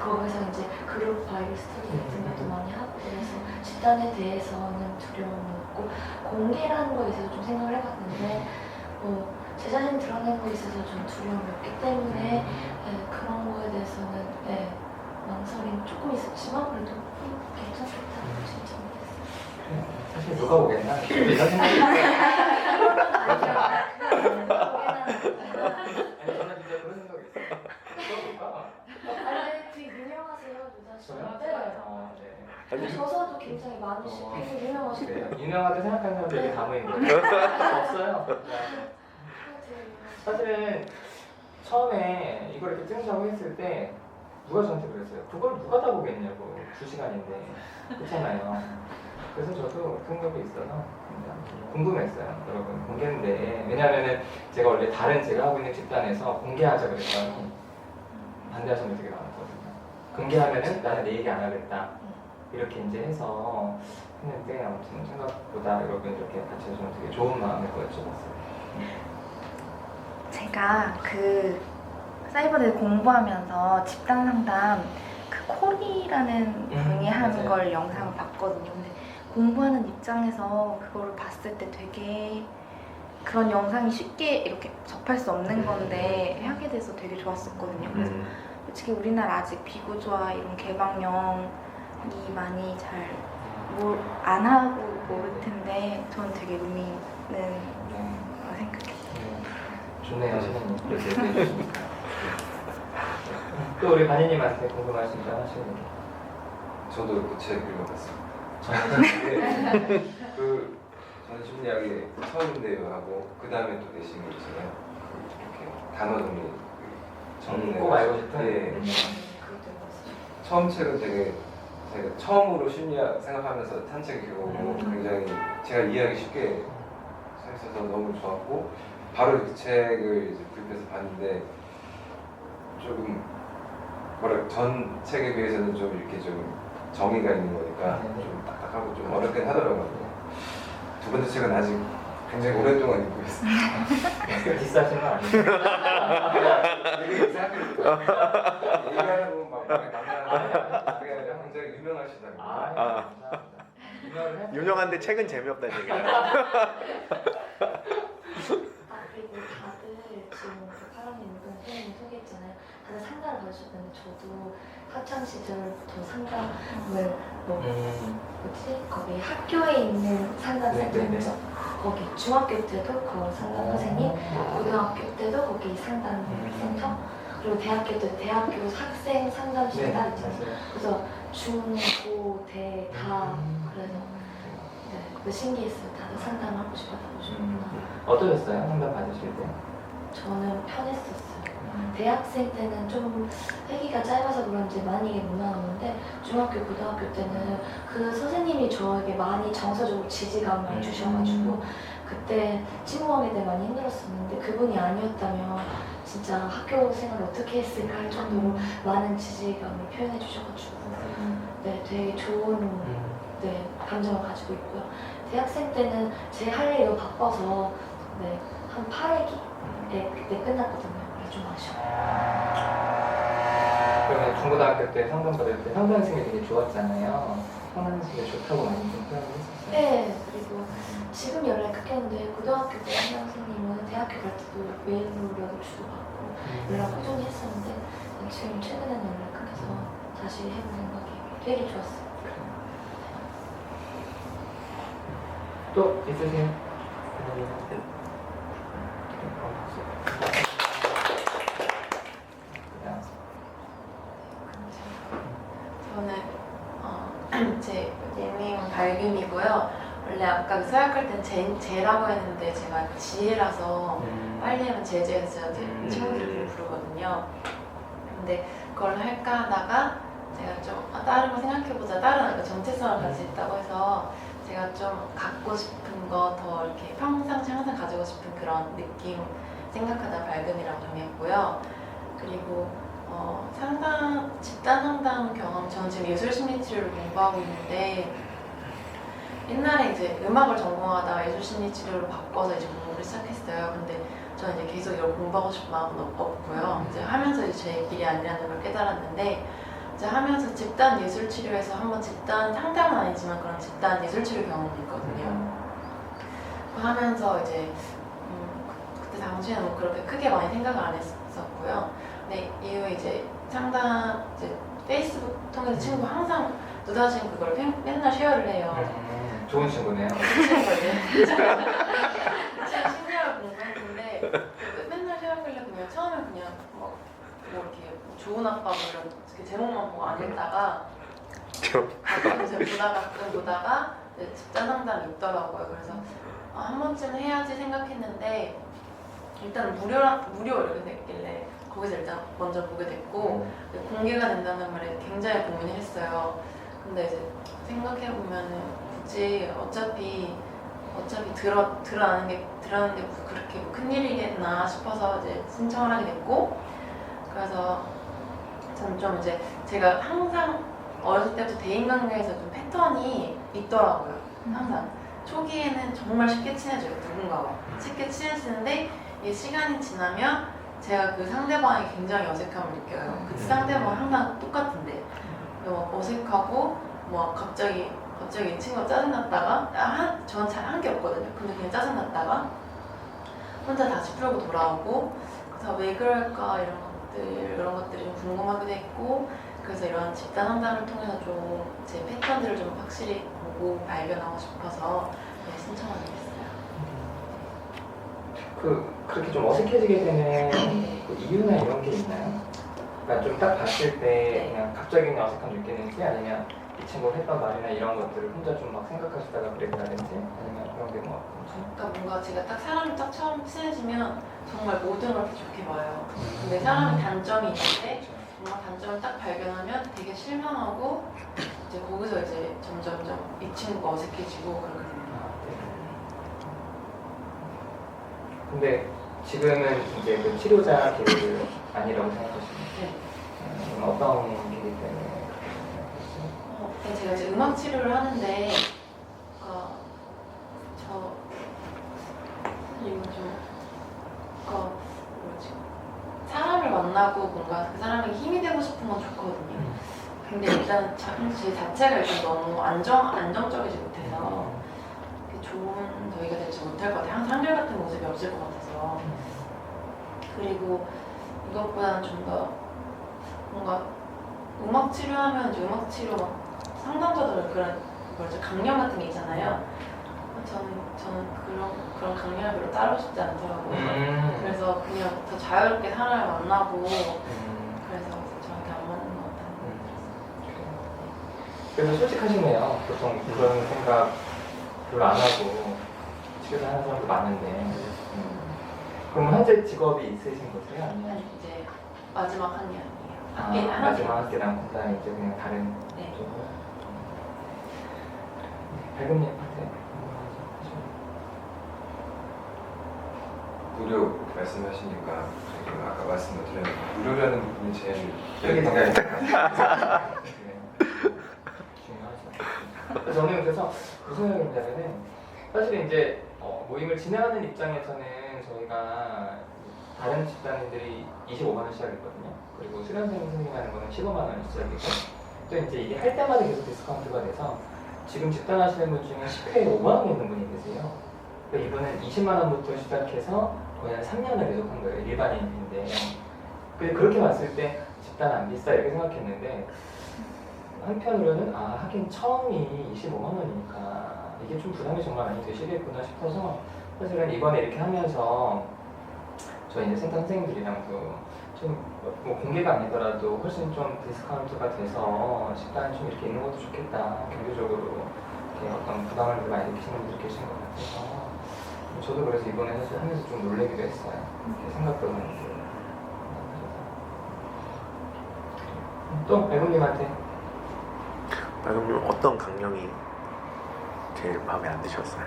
거기서 이제 그룹 바이블 스터디 같은 것도 많이 하고 그래서 집단에 대해서는 두려움이 없고 공개라는 거에 있어서 좀 생각을 해봤는데 제 자신 드러내는 거에 있어서 좀 두려움이 없기 때문에 그런 거에 대해서는 망설임 조금 있었지만 그래도 괜찮겠다고 진짜 못했어요. 사실 누가 오겠나? 이런 생각이 아니 저는 진짜 그런 생각이 있어요. 누가 볼까? 되게 유명하세요, 누나 씨. 저요? 네. 네. 저서도 굉장히 많으시고 되게 유명하시고 그래요? 유명하다 생각하는 사람들이 다 모인 거예요. 없어요. 사실은 처음에 이걸 이렇게 찍자고 했을 때 누가 저한테 그랬어요. 그걸 누가 다 보겠냐고. 2시간인데. 그렇잖아요. 그래서 저도 그런 적이 있어서 궁금했어요. 여러분 공개인데 왜냐면은 제가 원래 다른 제가 하고 있는 집단에서 공개하자 그랬더니 반대하시는 분이 되게 많았거든요. 공개하면은 나는 내 얘기 안 하겠다. 이렇게 이제 해서 했는데 아무튼 생각보다 여러분 이렇게 같이 해주면 되게 좋은 마음을 보여주셨어요. 제가 그 사이버대 공부하면서 집단 상담 그 콜이라는 분이 하는 맞아요. 걸 영상을 봤거든요. 근데 공부하는 입장에서 그거를 봤을 때 되게 그런 영상이 쉽게 이렇게 접할 수 없는 건데 하게 돼서 되게 좋았었거든요. 그래서 솔직히 우리나라 아직 비구조와 이런 개방령이 많이 잘 안 하고 모를 텐데 저는 되게 의미 있는 생각했어요. 좋네요, 선생님. 그렇게 얘기해 주시니까. 또 우리 반희님한테 궁금하신 점 하시는 게. 저도 그 책 읽어봤습니다. 저는 그 저는 심리학의 처음인데요 하고 그 다음에 또 내신 게 있잖아요. 이렇게 단어 정리 꼭 알고 싶은. 네. 처음 책은 되게 제가 처음으로 심리학 생각하면서 산 책이고 굉장히 제가 이해하기 쉽게 생각해서 너무 좋았고 바로 그 책을 이제 구입해서 봤는데 조금 전 책에 비해서는 좀 이렇게 좀 정의가 있는 거니까 좀 딱딱하고 좀 어렵긴 하더라고요. 두 번째 책은 아직 굉장히 오랫동안 읽고 있어요. 비싸신 거 아니에요? 되게 이상하게 얘기하는 분 막 많이 만나는 그게 아니라 굉장히 유명하시다고. 유명한데 책은 재미없다는 얘기야. 그리고 다들 지금 그 파랑이 묵은 선생님 소개했잖아요. 다들 상담을 받으셨는데 저도 학창 시절부터 상담을 거기 학교에 있는 상담센터 있죠. 거기 중학교 때도 그 상담 선생님, 고등학교 때도 거기 상담센터, 그리고 대학교 때 대학교 학생 상담실 따로 있잖아요. 그래서 중, 고, 대 다 그래서 그 신기했어요. 다들 상담을 하고 싶었다고 하셨구나. 어떠셨어요? 상담 받으실 때? 저는 편했었어요. 대학생 때는 좀 회기가 짧아서 그런지 많이 못 나눴는데 중학교, 고등학교 때는 그 선생님이 저에게 많이 정서적으로 지지감을 주셔가지고 그때 친구하게 때 많이 힘들었었는데 그분이 아니었다면 진짜 학교 생활을 어떻게 했을까 할 정도로 많은 지지감을 표현해 주셔가지고 네, 되게 좋은 감정을 가지고 있고요. 대학생 때는 제 할 일이 바빠서 한 8회기에 그때 끝났거든요. 그래서 좀 아쉬워요. 그러면 중고등학교 때 상담 받을 때 상담 선생님이 되게 좋았잖아요. 상담 선생님이 좋다고 많이 좀 표현을 했었어요. 네, 그리고 지금 연락이 끊겼는데 고등학교 때 상담 선생님은 대학교 갈 때도 메일로라도 주고받고 연락 꾸준히 했었는데 지금 최근에는 연락 끊겨서 다시 해볼 생각이 되게 좋았어요. 또 있으세요? 저는 제 닉네임은 밝음이고요. 원래 아까 서약할 땐 제라고 했는데 제가 지혜라서 빨리 하면 제재해서 제 친구들이 부르거든요. 근데 그걸 할까 하다가 제가 좀 다른 거 생각해보자, 다른 정체성을 가지고 있다고 해서 제가 좀 갖고 싶은 거 더 이렇게 평상시 항상 가지고 싶은 그런 느낌 생각하다 밝음이라고 정했고요. 그리고 집단 상담 경험, 저는 지금 예술 심리 치료를 공부하고 있는데 옛날에 이제 음악을 전공하다가 예술 심리 치료로 바꿔서 이제 공부를 시작했어요. 근데 저는 이제 계속 이걸 공부하고 싶은 마음은 없고요. 이제 하면서 이제 제 길이 아니라는 걸 깨달았는데 이제 하면서 집단 예술 치료에서 한번 집단 상담은 아니지만 그런 집단 예술 치료 경험이 있거든요. 하면서 이제 그때 당시에는 뭐 그렇게 크게 많이 생각을 안 했었고요. 근데 이후에 이제 상담 이제 페이스북 통해서 친구가 항상 누다신 그걸 맨날 쉐어를 해요. 좋은 친구네요. 그 친구 심리학을 공부했는데 맨날 쉐어하길래 그냥 처음에 그냥 뭐 이렇게 좋은 아빠 뭐 이런 이렇게 제목만 보고 안 읽다가 가끔 이제 보다가 이제 집단 상담이 있더라고요. 그래서 한 번쯤은 해야지 생각했는데 일단 무료 이렇게 됐길래 거기서 일단 먼저 보게 됐고 공개가 된다는 말에 굉장히 고민을 했어요. 근데 이제 생각해 보면은 굳이 어차피 드러나는 게 그렇게 뭐 큰일이겠나 싶어서 이제 신청을 하게 됐고, 그래서 저는 좀 이제 제가 항상 어렸을 때부터 대인관계에서 좀 패턴이 있더라고요. 항상 초기에는 정말 쉽게 친해져요. 누군가와 쉽게 친해지는데 이 시간이 지나면 제가 그 상대방이 굉장히 어색함을 느껴요. 그 상대방은 항상 똑같은데 어색하고 뭐 갑자기 이 친구가 짜증났다가 저는 잘 한 게 없거든요. 근데 그냥 짜증났다가 혼자 다시 풀고 돌아오고, 그래서 왜 그럴까 이런 것들이 좀 궁금하기도 했고, 그래서 이런 집단 상담을 통해서 좀 제 패턴들을 좀 확실히 보고 발견하고 싶어서 신청하게 됐어요. 그렇게 좀 어색해지게 되는 그 이유나 이런 게 있나요? 그러니까 좀 딱 봤을 때 그냥 갑자기 그냥 어색함 느끼는지, 아니면 이 친구가 했던 말이나 이런 것들을 혼자 좀 막 생각하시다가 그랬다든지, 아니면 그런 게 뭐 어떤지? 그러니까 뭔가 제가 딱 사람이 딱 처음 친해지면 정말 모든 걸 좋게 봐요. 근데 사람이 단점이 있는데 뭔가 단점을 딱 발견하면 되게 실망하고, 이제 거기서 이제 점점점 이 친구가 어색해지고 그렇게 됩니다. 근데 지금은 이제 그 치료자 길을 아니라고 생각하시나요? 네. 어떤 길이 때문에 그렇게 생각하시나요? 제가 이제 음악 치료를 하는데, 사람을 만나고 뭔가 그 사람에게 힘이 되고 싶은 건 좋거든요. 근데 일단 제 자체가 일단 너무 안정적이지 못해서 좋은 저희가 되지 못할 것 같아요. 항상 한결같은 모습이 없을 것 같아서. 그리고 이것보다는 좀 더 뭔가 음악 치료하면 이제 음악 치료 막 상담자들 그런 강령 같은 게 있잖아요. 저는 그런 강령을 별로 따르고 싶지 않더라고요. 그래서 그냥 더 자유롭게 사람을 만나고 그래서 저한테 안 맞는 것 같아요. 그래서 솔직하시네요. 보통 그런 생각 별로 안 하고 치료를 하는 사람도 많은데. 그럼 현재 직업이 있으신 거세요? 아니면 이제 마지막 한 게 아니에요. 마지막 학기랑 그다음에 이제 그냥 다른 쪽으로. 발금님한테 무료 말씀하시니까 아까 말씀을 드렸는데 무료라는 부분이 제일 중요하죠. 저는 그래서 무슨 생각이냐면은 사실은 이제 모임을 진행하는 입장에서는 저희가 다른 집단인들이 25만 원 시작했거든요. 그리고 수련생 선생님하는 거는 15만 원 시작이고, 또 이제 이게 할 때마다 계속 디스카운트가 돼서 지금 집단하시는 분 중에 10회에 5만 원 있는 분이 계세요. 그러니까 이분은 20만 원부터 시작해서 거의 한 3년을 계속 한 거예요. 일반인인데. 그렇게 봤을 때 집단 안 비싸 이렇게 생각했는데, 한편으로는 하긴 처음이 25만 원이니까 이게 좀 부담이 정말 많이 되시겠구나 싶어서, 사실은 이번에 이렇게 하면서 저희 이제 센터 선생님들이랑도 좀 뭐 공개가 아니더라도 훨씬 좀 디스카운트가 돼서 식단이 좀 이렇게 있는 것도 좋겠다, 경제적으로 이렇게 어떤 부담을 많이 느끼시는 분들 계신 것 같아서 저도 그래서 이번에 사실 하면서 좀 놀라기도 했어요. 이렇게 생각보다. 또 발군님한테 발군님 어떤 강령이 제일 마음에 안 드셨어요?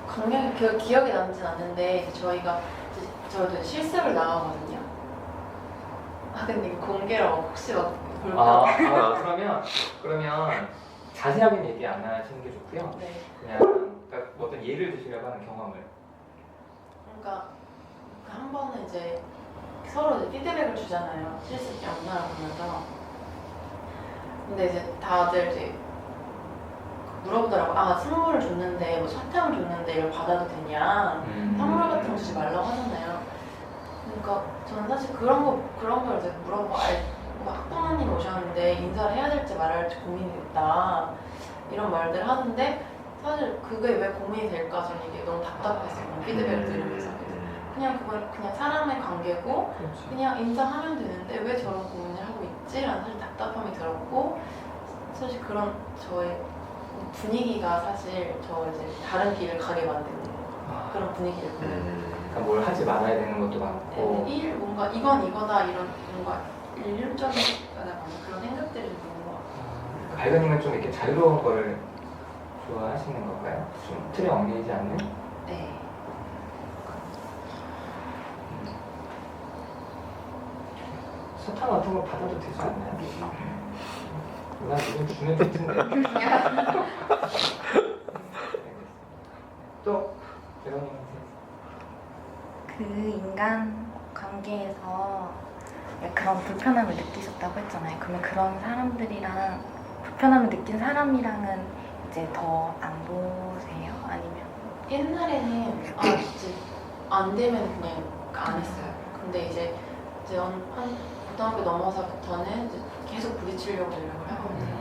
강령이 기억이 남진 않는데, 저도 실습을 나가거든요. 근데 이거 공개라고 혹시 막 볼까? 그러면 자세하게 얘기 안 하시는 게 좋고요. 네. 그냥 어떤 예를 드시려고 하는 경험을. 그러니까 한 번은 이제 서로 이제 피드백을 주잖아요. 실습 영상을 보면서. 근데 이제 다들 이제 물어보더라고. 선물을 줬는데, 뭐 사탕을 줬는데 이걸 받아도 되냐? 선물 같은 거 주지 말라고 하잖아요. 그러니까 저는 사실 그런 걸 이제 물어보고 뭐 학부모님 오셨는데 인사를 해야 될지 말아야 할지 고민이 됐다 이런 말들 하는데 사실 그게 왜 고민이 될까 저는 이게 너무 답답했어요. 피드백을 들으면서 그냥 그건 그냥 사람의 관계고 그렇죠. 그냥 인사하면 되는데 왜 저런 고민을 하고 있지라는 사실 답답함이 들었고 사실 그런 저의 분위기가 사실 저 이제 다른 길을 가게 만드는 그런 분위기를 보는 그러니까 뭘 하지 말아야 되는 것도 많고 뭔가 이건 이거다 이런 뭔가 일률적인 그런 생각들이 좀 있는 것 같아요. 발견님은 좀 이렇게 자유로운 거를 좋아하시는 건가요? 좀 틀에 엉기지 않는? 네. 사탕 같은 거 받아도 되지 않나요? 나 이거 주면 좋던데. 또 배우님한테 그 인간 관계에서 그런 불편함을 느끼셨다고 했잖아요. 그러면 그런 사람들이랑 불편함을 느낀 사람이랑은 이제 더 안 보세요? 아니면 옛날에는 이제 안 되면 그냥 안 했어요. 근데 이제 한 고등학교 넘어서부터는 이제 계속 부딪히려고 노력을 하거든요.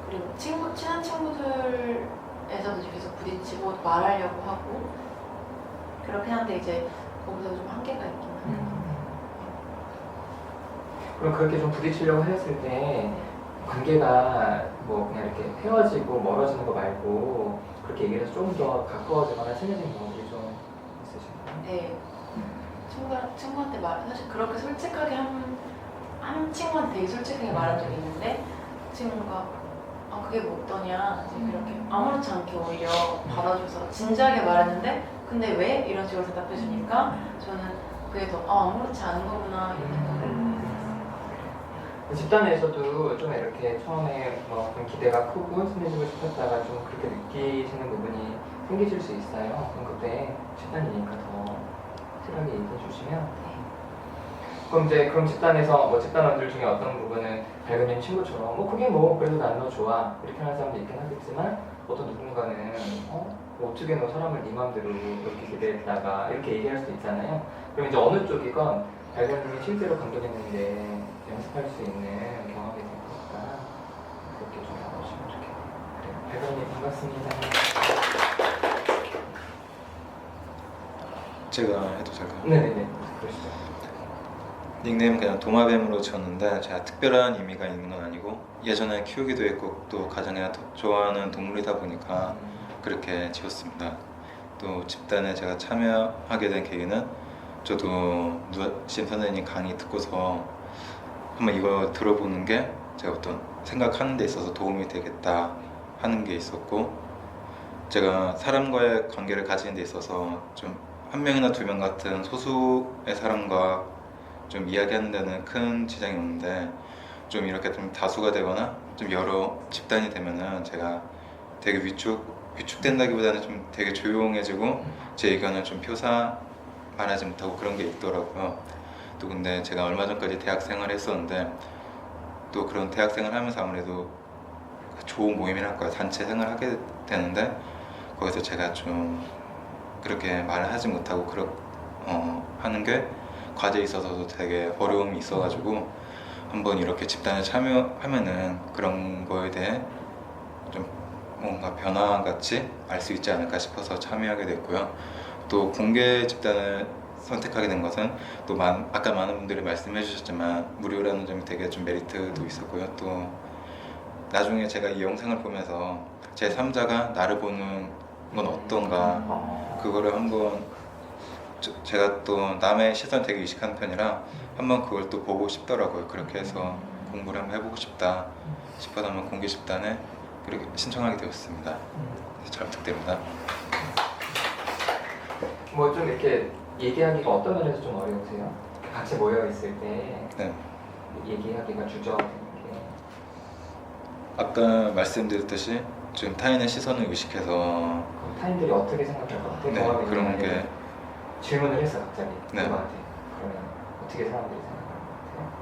그리고 친한 친구들에서도 이제 계속 부딪히고 말하려고 하고 그렇게 하는데 이제 거기서 좀 한계가 있긴 해요. 그럼 그렇게 좀 부딪히려고 했을 때 관계가 뭐 그냥 이렇게 헤어지고 멀어지는 거 말고 그렇게 얘기해서 좀 더 가까워지거나 친해진 경우들이 좀 있으신가요? 네. 친구한테 사실 그렇게 솔직하게 한 친구한테 되게 솔직하게 말한 적이 있는데 그 친구가 그게 뭐 어떠냐 이제 그렇게 아무렇지 않게 오히려 받아줘서 진지하게 말했는데 근데 왜? 이런 식으로 대답해 주니까 저는 그게 더 아무렇지 않은 거구나 이런 생각을 집단에서도 좀 이렇게 처음에 좀 기대가 크고 친해지고 싶었다가 좀 그렇게 느끼시는 부분이 생기실 수 있어요. 그럼 그때 집단이니까 더 확실하게 얘기해 주시면 그럼 집단에서 집단원들 중에 어떤 부분은 밝은님 친구처럼 그게 그래도 난 너 좋아 이렇게 하는 사람도 있긴 하겠지만 어떤 누군가는 어떻게 너 사람을 네 맘대로 이렇게 기대했다가 이렇게 얘기할 수도 있잖아요. 그럼 이제 어느 쪽이건 밝은님이 실제로 감독했는데 연습할 수 있는 경험이 될 거니까 그렇게 좀 나눠주시면 좋겠네요. 밝은님 반갑습니다. 제가 해도 될까요? 네네네 그러시죠. 닉네임 그냥 도마뱀으로 지었는데 제가 특별한 의미가 있는 건 아니고 예전에 키우기도 했고 또 가장 좋아하는 동물이다 보니까 그렇게 지었습니다. 또 집단에 제가 참여하게 된 계기는 저도 심 선생님 강의 듣고서 한번 이거 들어보는 게 제가 어떤 생각하는 데 있어서 도움이 되겠다 하는 게 있었고 제가 사람과의 관계를 가지는 데 있어서 좀 한 명이나 두 명 같은 소수의 사람과 좀 이야기하는 데는 큰 지장이 없는데 좀 이렇게 좀 다수가 되거나 좀 여러 집단이 되면은 제가 되게 위축된다기보다는 좀 되게 조용해지고 제 의견을 좀 말하지 못하고 그런 게 있더라고요. 또 근데 제가 얼마 전까지 대학 생활을 했었는데 또 그런 대학 생활을 하면서 아무래도 좋은 모임이랄까요, 단체 생활을 하게 되는데 거기서 제가 좀 그렇게 말을 하지 못하고 하는 게 과제에 있어서도 되게 어려움이 있어가지고 한번 이렇게 집단에 참여하면은 그런 거에 대해 좀 뭔가 변화같이 알 수 있지 않을까 싶어서 참여하게 됐고요. 또 공개 집단을 선택하게 된 것은 또 아까 많은 분들이 말씀해 주셨지만 무료라는 점이 되게 좀 메리트도 있었고요. 또 나중에 제가 이 영상을 보면서 제 3자가 나를 보는 건 어떤가 그거를 한번 제가 또 남의 시선 되게 의식하는 편이라 한번 그걸 또 보고 싶더라고요. 그렇게 해서 공부를 한번 해보고 싶다 싶어서 한번 공개 집단에 그렇게 신청하게 되었습니다. 잘 부탁드립니다. 좀 이렇게 얘기하기가 어떤 면에서 좀 어려우세요? 같이 모여 있을 때 네. 얘기하기가 주저되는 게 아까 말씀드렸듯이 좀 타인의 시선을 의식해서 그럼 타인들이 어떻게 생각할 것 같아요? 네, 그런 게 질문을 했어 갑자기 네. 누구한테 그러면 어떻게 사람들이 생각할 것 같아요?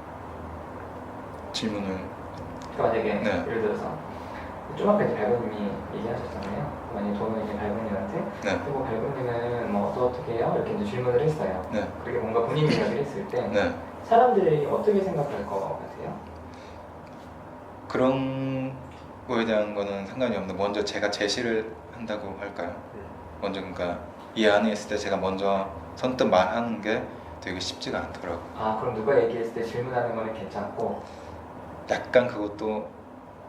질문을 그러니까 만약에 네. 예를 들어서 좀 아까 이제 발군님이 얘기하셨잖아요. 만약에 도노인이 발군님한테 네. 그리고 발군님은 뭐 어떻게 해요? 이렇게 이제 질문을 했어요. 네. 그렇게 뭔가 본인 이야기를 했을 때 네. 사람들이 어떻게 생각할 것 같아요? 그런 거에 대한 거는 상관이 없는데 먼저 제가 제시를 한다고 할까요? 먼저 그러니까 이 안에 있을 때 제가 먼저 선뜻 말하는 게 되게 쉽지가 않더라고요. 아 그럼 누가 얘기했을 때 질문하는 거는 괜찮고 약간 그것도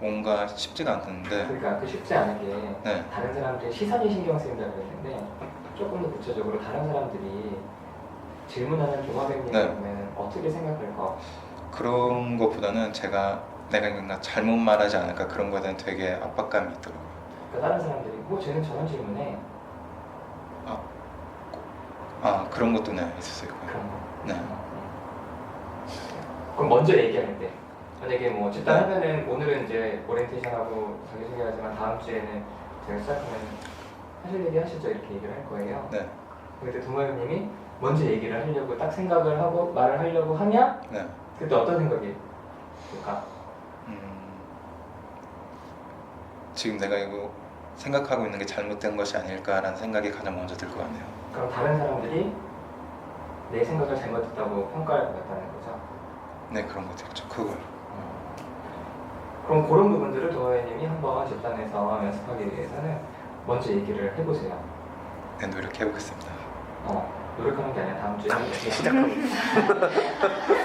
뭔가 쉽지가 않던데 그러니까 그 쉽지 않은 게 네. 다른 사람들의 시선이 신경 쓰인다고 그랬는데 조금 더 구체적으로 다른 사람들이 질문하는 동화뱀님 네. 보면 어떻게 생각할 것 그런 것보다는 내가 뭔가 잘못 말하지 않을까 그런 거에 대한 되게 압박감이 있더라고요. 그러니까 다른 사람들이 뭐 쟤는 저런 질문해 그런 것도 네, 있었어요. 그런 거 네. 그럼 먼저 얘기할 때 만약에 뭐 집단하면은 오늘은 이제 오리엔테이션하고 자기소개하지만 다음 주에는 제가 시작하면 하실 얘기 하시죠 이렇게 얘기를 할 거예요. 네. 그때 동호회님이 먼저 얘기를 하려고 딱 생각을 하고 말을 하려고 하면 네. 그때 어떤 생각이 들까? 지금 내가 이거 생각하고 있는 게 잘못된 것이 아닐까라는 생각이 가장 먼저 들 것 같네요. 그럼 다른 사람들이 내 생각을 잘못했다고 평가할 것 같다는 거죠? 네, 그런 것 같아요. 그걸. 그럼 그런 부분들을 동호회님이 한번 집단에서 연습하기 위해서는 먼저 얘기를 해보세요. 네, 노력해보겠습니다. 노력하는 게 아니라 다음 주에 시작하고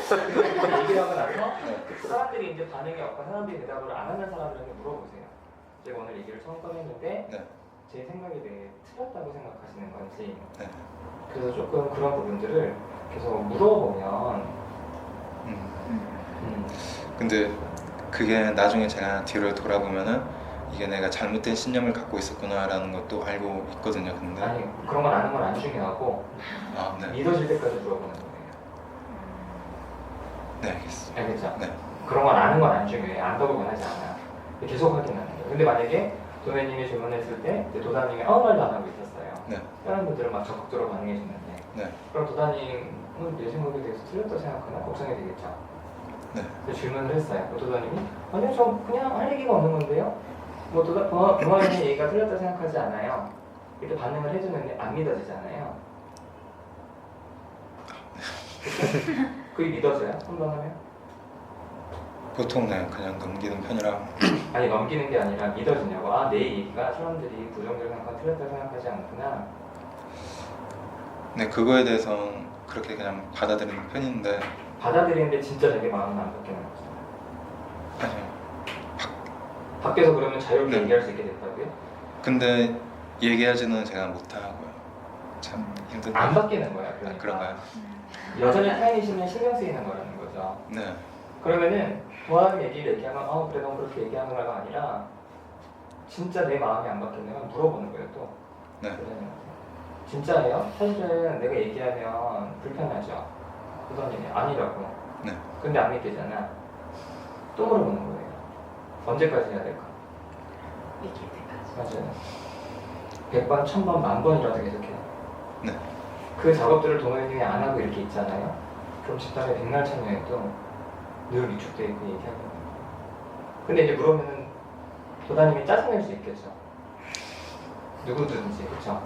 그렇게 얘기를 하고 나서 그 사람들이 이제 반응이 없고 사람들이 대답을 안 하는 사람들한테 물어보세요. 제가 오늘 얘기를 처음 꺼냈는데 네. 제 생각에 대해 틀렸다고 생각하시는 건지 네. 그래서 조금 그런 부분들을 계속 물어보면 근데 그게 나중에 제가 뒤를 돌아보면은 이게 내가 잘못된 신념을 갖고 있었구나라는 것도 알고 있거든요. 근데 아니 그런 건 아는 건 안 중요하고 네. 믿어질 때까지 물어보는 거예요. 네, 알겠습니다. 알겠죠? 네. 그런 건 아는 건 안 중요해. 안다고 변하지 않아. 계속 확인하는 거예요. 근데 만약에 도매님이 질문했을 때 도다님이 아무 말도 안 하고 있었어요. 네. 다른 분들은 막 적극적으로 반응해 주는데 네. 그럼 도다님 내 생각에 대해서 틀렸다고 생각하나 걱정이 되겠죠. 네. 그래서 질문을 했어요. 도다님이 아니요 저 그냥 할 얘기가 없는 건데요. 뭐 동아님의 얘기가 틀렸다고 생각하지 않아요. 이렇게 반응을 해주는데 안 믿어지잖아요. 그쵸? 그게 믿어져요? 한번 하면? 보통 네, 그냥 넘기는 편이라. 아니 넘기는 게 아니라 믿어지냐고. 내 얘기가 사람들이 부정적으로 생각하고 틀렸다고 생각하지 않구나. 네, 그거에 대해서는 그렇게 그냥 받아들이는 편인데 받아들이는데 진짜 자기 마음은 안 바뀌는 거죠. 아니요. 밖에서 그러면 자유롭게 네. 얘기할 수 있게 됐다고요? 근데 얘기하지는 제가 못하고요. 참 힘든데. 안 바뀌는 거야. 그러니까. 그런가요? 여전히 타인이시면 신경 쓰이는 거라는 거죠. 네. 그러면은 도와는 얘기를 얘기하면 그래 넌 그렇게 얘기하는 거가 아니라 진짜 내 마음이 안 바뀌면 물어보는 거예요 또. 네. 진짜예요? 사실은 내가 얘기하면 불편하죠. 도사님이 아니라고. 네. 근데 안 믿기잖아. 또 물어보는 거예요. 언제까지 해야 될까? 믿길 때까지. 맞아요. 100번, 1000번, 10,000번이라도 계속해요. 네. 그 작업들을 동호회님이 안 하고 이렇게 있잖아요. 그럼 집단에 백날 참여해도 늘 위축돼 있고 얘기하고 있는 거예요. 근데 이제 물어보면은 도다님이 짜증낼 수 있겠죠. 누구든지, 그쵸?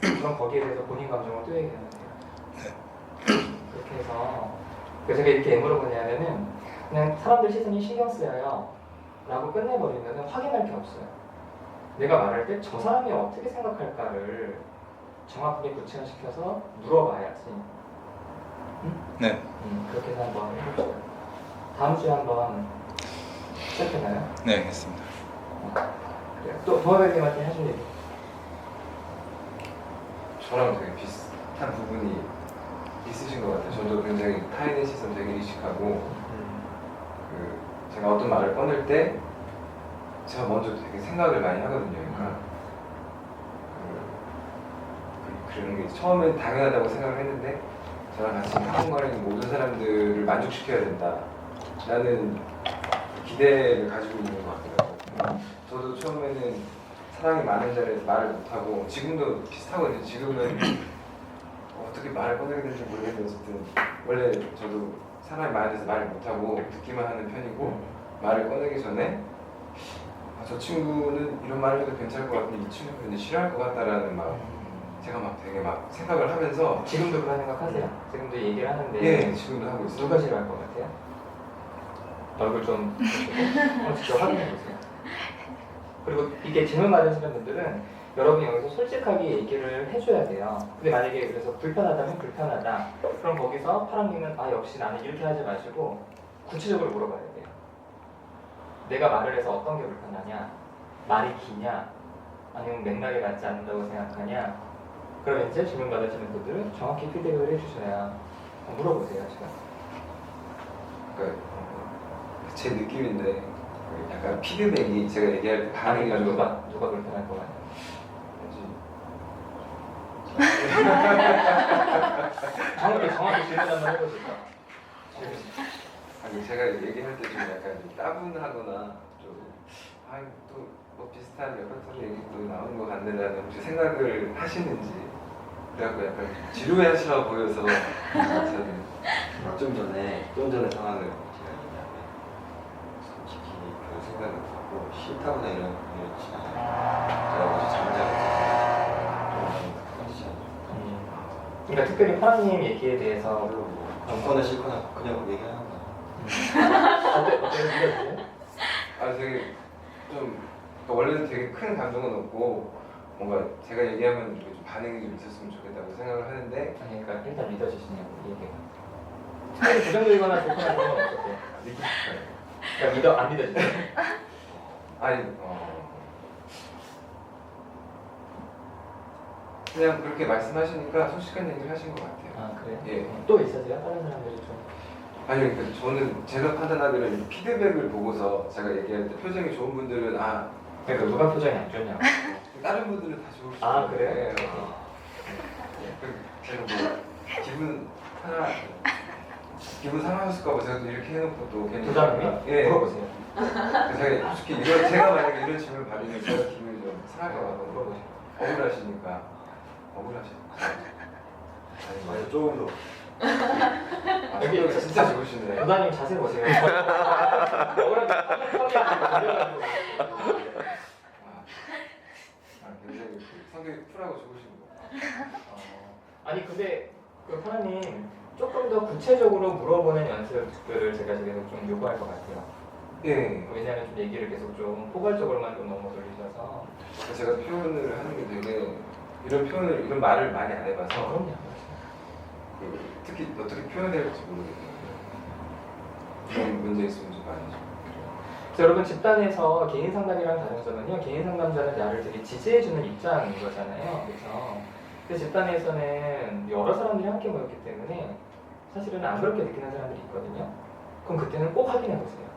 그럼 거기에 대해서 본인 감정을 또 얘기하면 돼요. 그렇게 해서 그래서 제가 이렇게 왜 물어보냐면은 그냥 사람들 시선이 신경 쓰여요 라고 끝내버리면 확인할 게 없어요. 내가 말할 때 저 사람이 어떻게 생각할까를 정확하게 구체화시켜서 물어봐야지. 응? 네. 그렇게 해서 한번 해봅시다. 다음 주에 한번 시작해봐요. 네, 알겠습니다. 그래요. 또 도화배님한테 하실 얘기. 저랑 되게 비슷한 부분이 있으신 것 같아요. 저도 굉장히 타인의 시선 되게 의식하고 제가 어떤 말을 꺼낼 때 제가 먼저 되게 생각을 많이 하거든요. 그러니까 그런 게 처음엔 당연하다고 생각을 했는데 저랑 같이 학원가에 있는 모든 사람들을 만족시켜야 된다라는 기대를 가지고 있는 것 같더라고요. 저도 처음에는 사람이 많은 자리에서 말을 못하고 지금도 비슷하거든요. 지금은 어떻게 말을 꺼내게 되는지 모르겠는데 어쨌든 원래 저도 사람이 많은 데서 말을 못하고 듣기만 하는 편이고 말을 꺼내기 전에 저 친구는 이런 말을 해도 괜찮을 것 같은데 이 친구는 왠지 싫어할 것 같다라는 막 제가 막 되게 막 생각을 하면서 지금도 그런 생각하세요? 지금도 얘기를 하는데 예 지금도 하고 있어요. 누가 싫어할 것 같아요? 얼굴 좀 보시고 직접 확인해 보세요. 그리고 이게 질문 받으시는 분들은 여러분이 여기서 솔직하게 얘기를 해줘야 돼요. 근데 만약에 그래서 불편하다면 불편하다. 그럼 거기서 파랑님은 아 역시 나는 이렇게 하지 마시고 구체적으로 물어봐야 돼요. 내가 말을 해서 어떤 게 불편하냐? 말이 기냐? 아니면 맥락에 맞지 않는다고 생각하냐? 그럼 이제 질문 받으시는 분들은 정확히 피드백을 해주셔야 물어보세요. 지금. 그러니까 제 느낌인데 약간 피드백이 제가 얘기할 때 반응이 좀 누가 불편할 것 같아요? 정확히 질문 한번 해보실까? 아니 제가 얘기할 때 좀 약간 좀 따분하거나 좀아또뭐 비슷한 여러 얘기 또 나오는 것 같네라는 혹시 생각을 하시는지 그래갖고 약간 지루해하시나 보여서 저는 좀 전에 상황을 제가 얘기하면 솔직히 그런 생각을 하고 싫다거나 이러지 않아요. 제가 어제 잠자고 좀 컨디션이 그러니까 특별히 파랑님 얘기에 대해서 뭐 좋거나 싫거나 그냥 얘기하는 거예요. 어때요? 믿어주세요? 아 되게 좀 원래는 되게 큰 감정은 없고 뭔가 제가 얘기하면 이렇게 좀 반응이 좀 있었으면 좋겠다고 생각을 하는데 아니 그러니까 일단 믿어주시냐고 이 얘기가 특별히 부정적이거나 좋거나 그런 건 없었대요. 그러니까 안 믿어주세요? 아니 그냥 그렇게 말씀하시니까 솔직한 얘기를 하신 것 같아요. 아 그래요? 예. 또 있으세요? 다른 사람들이 좀 아니 그러니까 저는 제가 판단하기로는 이 피드백을 보고서 제가 얘기할 때 표정이 좋은 분들은 아 그러니까 누가 표정이 안 좋냐고. 다른 분들은 다 좋으시고 아 그래요? 네. 제가 뭐 기분 상하셨을까봐 제가 또 이렇게 해놓고 또 괜히 부장님이? 예. 물어보세요. 제가 솔직히 제가 만약에 이런 질문 받으면 제가 기분이 좀 상할까봐 물어보세요. 억울하시니까 맞아 조금 더 여기 여기 진짜 좋으시네. 부장님 자세 보세요. 억울한 굉장히 성격이 쿨하고 좋으신 거. 아니 근데 그 파라님 조금 더 구체적으로 물어보는 연습들을 제가 계속 좀 요구할 것 같아요. 예. 왜냐하면 좀 얘기를 계속 좀 포괄적으로만 좀 너무 돌리셔서. 제가 표현을 하는 게 되게 이런 말을 많이 안 해봐서 그럼요. 특히 어떻게 표현해야 될지 모르겠어요. 이런 문제 있으면 좀 많이 좀. 그래서 여러분 집단에서 개인 상담이랑 다른 점은요. 개인 상담자는 나를 되게 지지해주는 입장인 거잖아요. 그렇죠? 근데 집단에서는 여러 사람들이 함께 모였기 때문에 사실은 안 그렇게 느끼는 사람들이 있거든요. 그럼 그때는 꼭 확인해 보세요.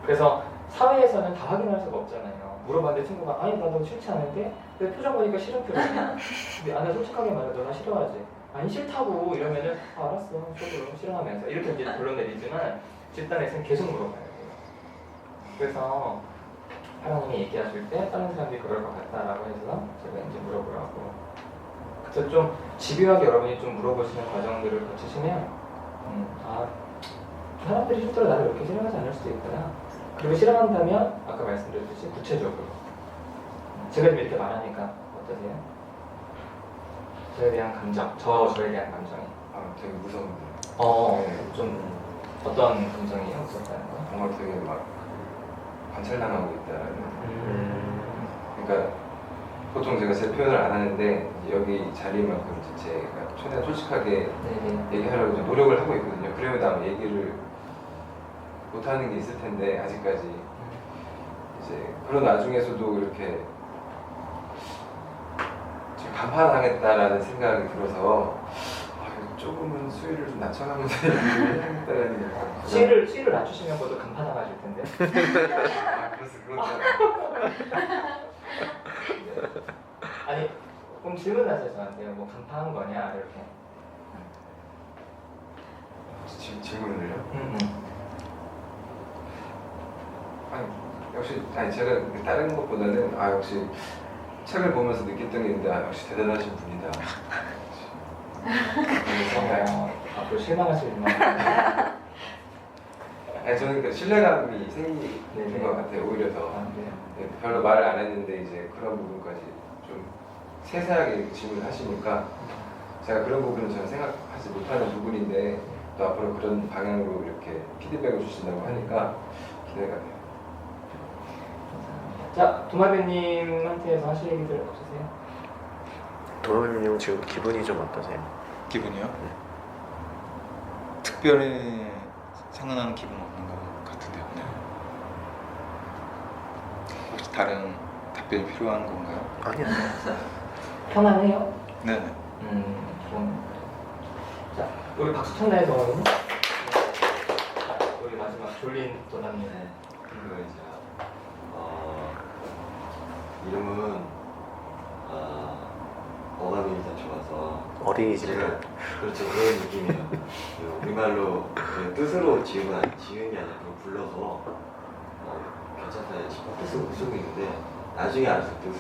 그래서 사회에서는 다 확인할 수가 없잖아요. 물어봤는데 친구가 아니 나 너 싫지 않은데 내 표정 보니까 싫은 표정이야. 근데 아 나 솔직하게 말해 너 나 싫어하지. 아니 싫다고 이러면은 아, 알았어 속으로 싫어하면서 이렇게 이제 결론 내리지만 집단에서는 계속 물어봐야 돼요. 그래서 하나님이 얘기하실 때 다른 사람들이 그럴 것 같다라고 해서 제가 이제 물어보라고. 그래서 좀 집요하게 여러분이 좀 물어보시는 과정들을 거치시면 아 사람들이 실제로 나를 이렇게 싫어하지 않을 수도 있구나. 그리고 싫어한다면 아까 말씀드렸듯이 구체적으로 제가 지금 이렇게 말하니까 어떠세요? 저에 대한 감정, 저에 대한 감정이 되게 무서운데. 네. 좀 어떤 감정이에요? 무섭다는 거? 정말 되게 막 관찰당하고 있다라는. 그러니까 보통 제가 제 표현을 안 하는데 여기 자리만큼 제가 최대한 솔직하게 얘기하려고 좀 노력을 하고 있거든요. 그러면 아마 얘기를 못하는 게 있을 텐데 아직까지 이제 그런 와중에서도 이렇게 좀 간파당했다라는 생각이 들어서 조금은 수위를 좀 낮춰가면서 얘기를 해야겠다라는 수위를 낮추시면 모두 간파당하실 텐데. 그렇죠. 아니 그럼 질문하세요 저한테 뭐 간파한 거냐 이렇게. 질문을요? 역시 제가 다른 것보다는 역시 책을 보면서 느꼈던 게 있는데 역시 대단하신 분이다. 그래서 앞으로 실망하실 일만. 아니 저는 그 신뢰감이 생기는 네네. 것 같아요. 오히려 더 아, 그래요? 네, 별로 말을 안 했는데 이제 그런 부분까지 좀 세세하게 질문을 하시니까 제가 그런 부분은 저는 생각하지 못하는 부분인데 또 앞으로 그런 방향으로 이렇게 피드백을 주신다고 하니까 기대가 돼요. 자, 도마뱀님한테서 하실 얘기들 없으세요? 도마뱀님은 지금 기분이 좀 어떠세요? 기분이요? 특별히 생각나는 기분 없는 것 같은데요. 네. 혹시 다른 답변이 필요한 건가요? 아니요. 편안해요? 네네. 좋은. 자, 우리 박수 쳤나요, 동아님? 자, 우리 마지막 졸린 도나님. 네. 그거 이제 이름은 어감이 일단 좋아서 어린이집. 제가 그렇죠 그런 느낌이에요. 우리말로 그 뜻으로 지은 게 아니라 그걸 불러서 괜찮다 싶어 쓰고 있는데 나중에 알았어요 뜻은.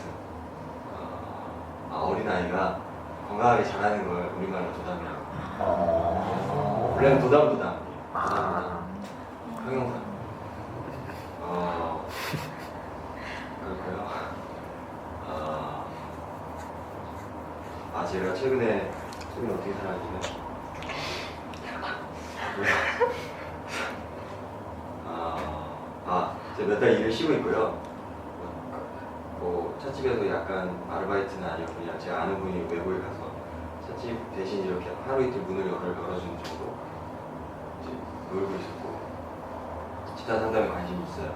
어린아이가 건강하게 자라는 걸 우리말로 도담이라고. 원래는 도담. 형용사. 그럴까요? 제가 최근에 어떻게 살았냐면 제가 몇 달 일을 쉬고 있고요. 찻집에서 약간 아르바이트는 아니고 그냥 제가 아는 분이 외국에 가서 찻집 대신 이렇게 하루 이틀 문을 열어주는 정도 이제 놀고 있었고 집단 상담에 관심이 있어요.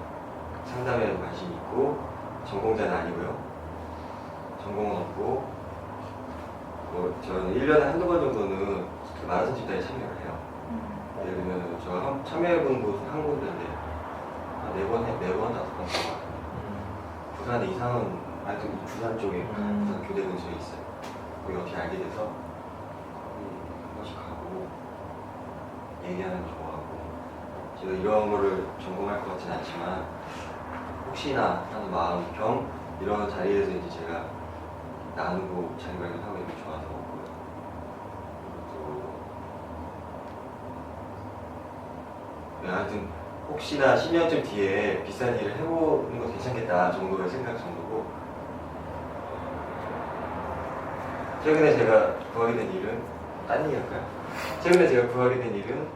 상담에도 관심이 있고 전공자는 아니고요. 전공은 없고 저는 1년에 한두 번 정도는 그 마라톤 집단에 참여를 해요. 예를 들면 제가 참여해본 곳은 한 군데인데 매번 5번 가고 부산에 이상은 하여튼 부산 쪽에 부산 교대 근처에 있어요. 거기 어떻게 알게 돼서 한 번씩 가고 얘기하는 거 좋아하고 제가 이런 거를 전공할 것 같진 않지만 혹시나 하는 마음 겸 이런 자리에서 이제 제가 나누고 자기 발견하고 있는 게 좋아서 그리고 또 하여튼 혹시나 10년쯤 뒤에 비싼 일을 해보는 거 괜찮겠다 정도의 생각 정도고 최근에 제가 구하게 된 일은 딴 얘기 할까요? 최근에 제가 구하게 된 일은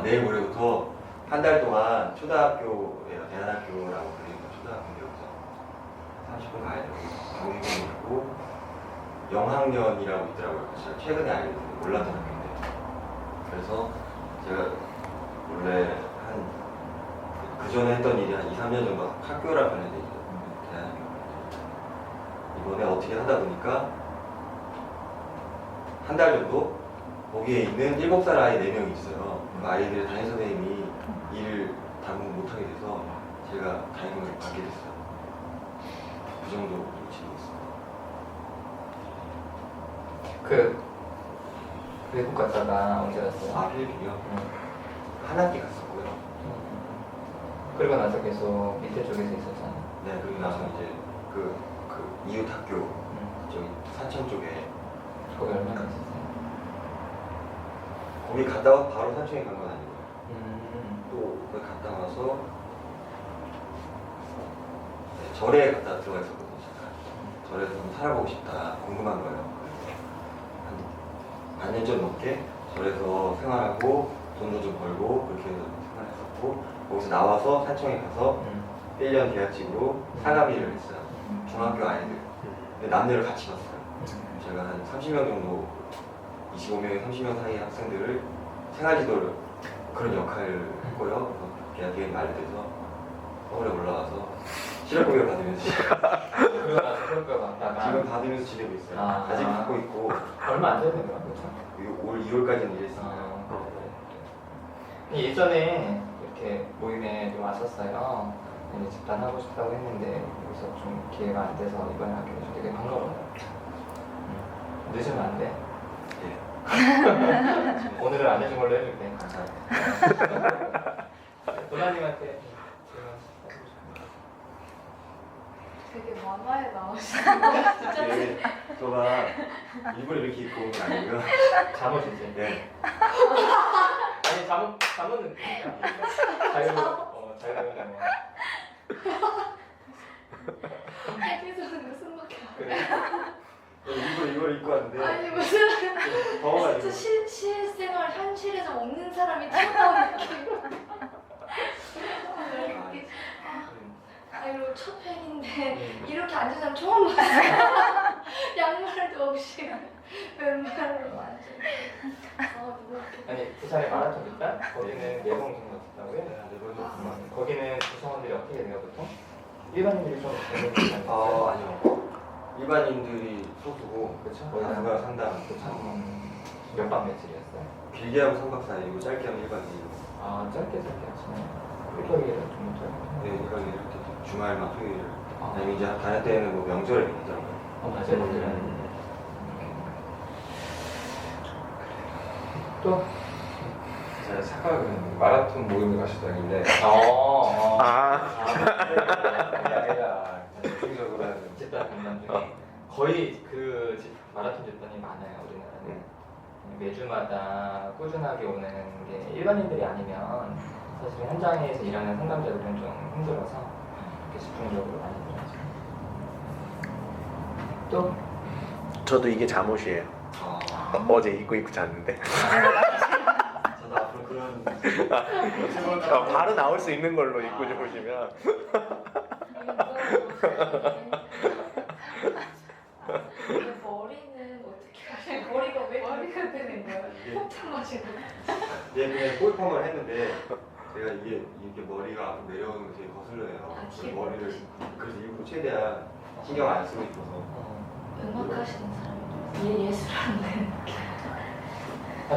내일 모레부터 한 달 동안 초등학교예요. 대안학교라고 불리는 초등학교에서 30분 가야 되고 경희공이 있고 영학년이라고 있더라고요. 제가 최근에 알게 됐는데 몰랐던 학교인데 그래서 제가 원래 그 전에 했던 일이 한 2, 3년 정도 학교랑 관련된 일이거든요. 대안학교. 이번에 어떻게 하다 보니까 한 달 정도 거기에 있는 7살 아이 4명이 있어요. 그 아이들 담임 선생님이 일을 당분 못하게 돼서 제가 담임을 받게 됐어요. 그 정도로 지내고 있습니다. 그 외국 갔다가 언제 갔어요? 필리핀이요? 한 학기 갔었고요. 그리고 나서 계속 밑에 쪽에서 있었잖아. 네, 그리고 나서 이제 그 이웃 학교 저기 산천 쪽에 거기 얼마나 있었어요? 거기 갔다 와서 바로 산청에 간 건 아니고요. 또 거기 갔다 와서 절에 갔다 들어가 있었거든요. 제가. 절에서 좀 살아보고 싶다 궁금한 거예요. 한 반년 좀 넘게 절에서 생활하고 돈도 좀 벌고 그렇게 해서 생활했었고 거기서 나와서 산청에 가서 1년 계약직으로 상암 일을 했어요. 중학교 아이들. 근데 남녀를 같이 봤어요. 제가 한 30명 정도 25명에 30명 사이의 학생들을 생활지도를 그런 역할을 했고요. 계약이 만료돼서 서울에 올라와서 실업급여 받으면서 그리고 나서 그걸 갔다가 지금 받으면서 지내고 있어요. 아직 받고 있고 얼마 안 되는 거야, 그렇죠? 올 2월까지는 일했습니다. 예전에 이렇게 모임에 좀 왔었어요. 이제 집단 하고 싶다고 했는데 여기서 좀 기회가 안 돼서 이번에 하게 돼서 되게 반가워요. 늦으면 안 돼. 예. 오늘은 안 해준 걸로 해줄게. 감사합니다. 도나님한테 되게 만화에 나오시는 진짜 네, 제가 일부러 이렇게 입고 온 게 아니고요. 잠옷이지. 네. 아니 아니 잠은 자유 계속 웃음밖에 안 그래. 이걸 입고 왔는데 아니 무슨 진짜 더워가지고 실생활 현실에서 먹는 사람이 튀어나온 느낌. 아이고 첫 팬인데 이렇게 앉은 사람 처음 봤어요. 양말도 없이 맨발로 앉아. 누가 이렇게 아니 부산에 마라톤 있다? 거기는 4번 정도 있다고요? 거기는 구성원들이 어떻게 돼요 보통? 일반인들이 좀 아니요. 일반인들이 소수고 그렇죠? 다수가 상당. 몇박 며칠이었어요? 길게 하면 3박 4일이고 짧게 하면 1박 2일. 아 짧게 하시네요. 일격이를 좀 짧게. 네, 1박 2일 이렇게 주말만 토요일. 아. 아니면 이제 다닐 때는 뭐 명절에 되더라고요. 맞아요. 또? 제가 착각은 마라톤 모임을 가시다길래 그게 아니라 전통적으로 하는 집단 공단 중에 거의 그 마라톤 집단이 많아요 우리나라는. 매주마다 꾸준하게 오는 게 일반인들이 아니면 사실 현장에서 일하는 상담자들은 좀 힘들어서 이렇게 집중적으로 많이 들어가죠. 또? 저도 이게 잠옷이에요. 어제 입고 잤는데. 저도 앞으로 그런 바로 나올 수 있는 걸로 입고 주무시면. 머리는 어떻게 하세요? 머리가 왜 머리가 되는 거예요? 폭탄 마시는 얘 그냥 골펌을 했는데 제가 이게 머리가 앞으로 내려오는 게 되게 거슬려요. 아, 뒤에 머리를 그래서 일부러 최대한 신경 안 쓰고 싶어서. 음악 하시는 사람이 예술하는데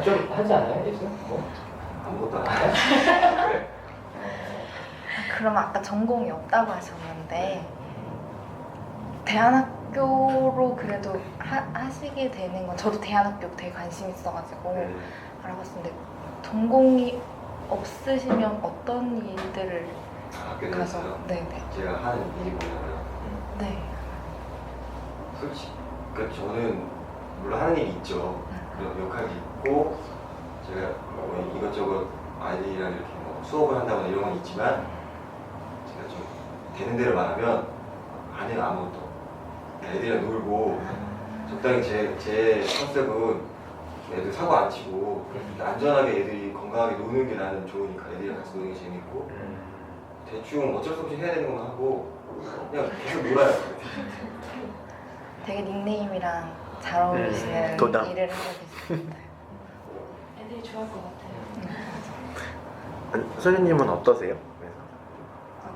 좀 하지 않아요 예술? 뭐? 아무것도 안 해요. 그래. 그럼 아까 전공이 없다고 하셨는데 대안학교로 그래도 하시게 되는 건 저도 대안학교 되게 관심 있어가지고 네. 알아봤는데 전공이 없으시면 어떤 일들을 학교 가서 다녔어요. 네네 제가 하는 일이 뭐냐면 네. 솔직히 그러니까 저는 물론 하는 일이 있죠. 그런 역할이 있고 제가 뭐 이것저것 아이들이랑 이렇게 뭐 수업을 한다거나 이런 건 있지만 제가 좀 되는 대로 말하면 안 해요 아무것도. 애들이랑 놀고 적당히 제 컨셉은 애들 사고 안 치고 안전하게 애들이 건강하게 노는 게 나는 좋으니까 애들이랑 같이 노는 게 재밌고 대충 어쩔 수 없이 해야 되는 것만 하고 그냥 계속 놀아요. 되게 닉네임이랑 잘 어울리시는 도담. 일을 하고 계십니다. 애들이 좋아할 것 같아요. 소녀님은 어떠세요? 그래서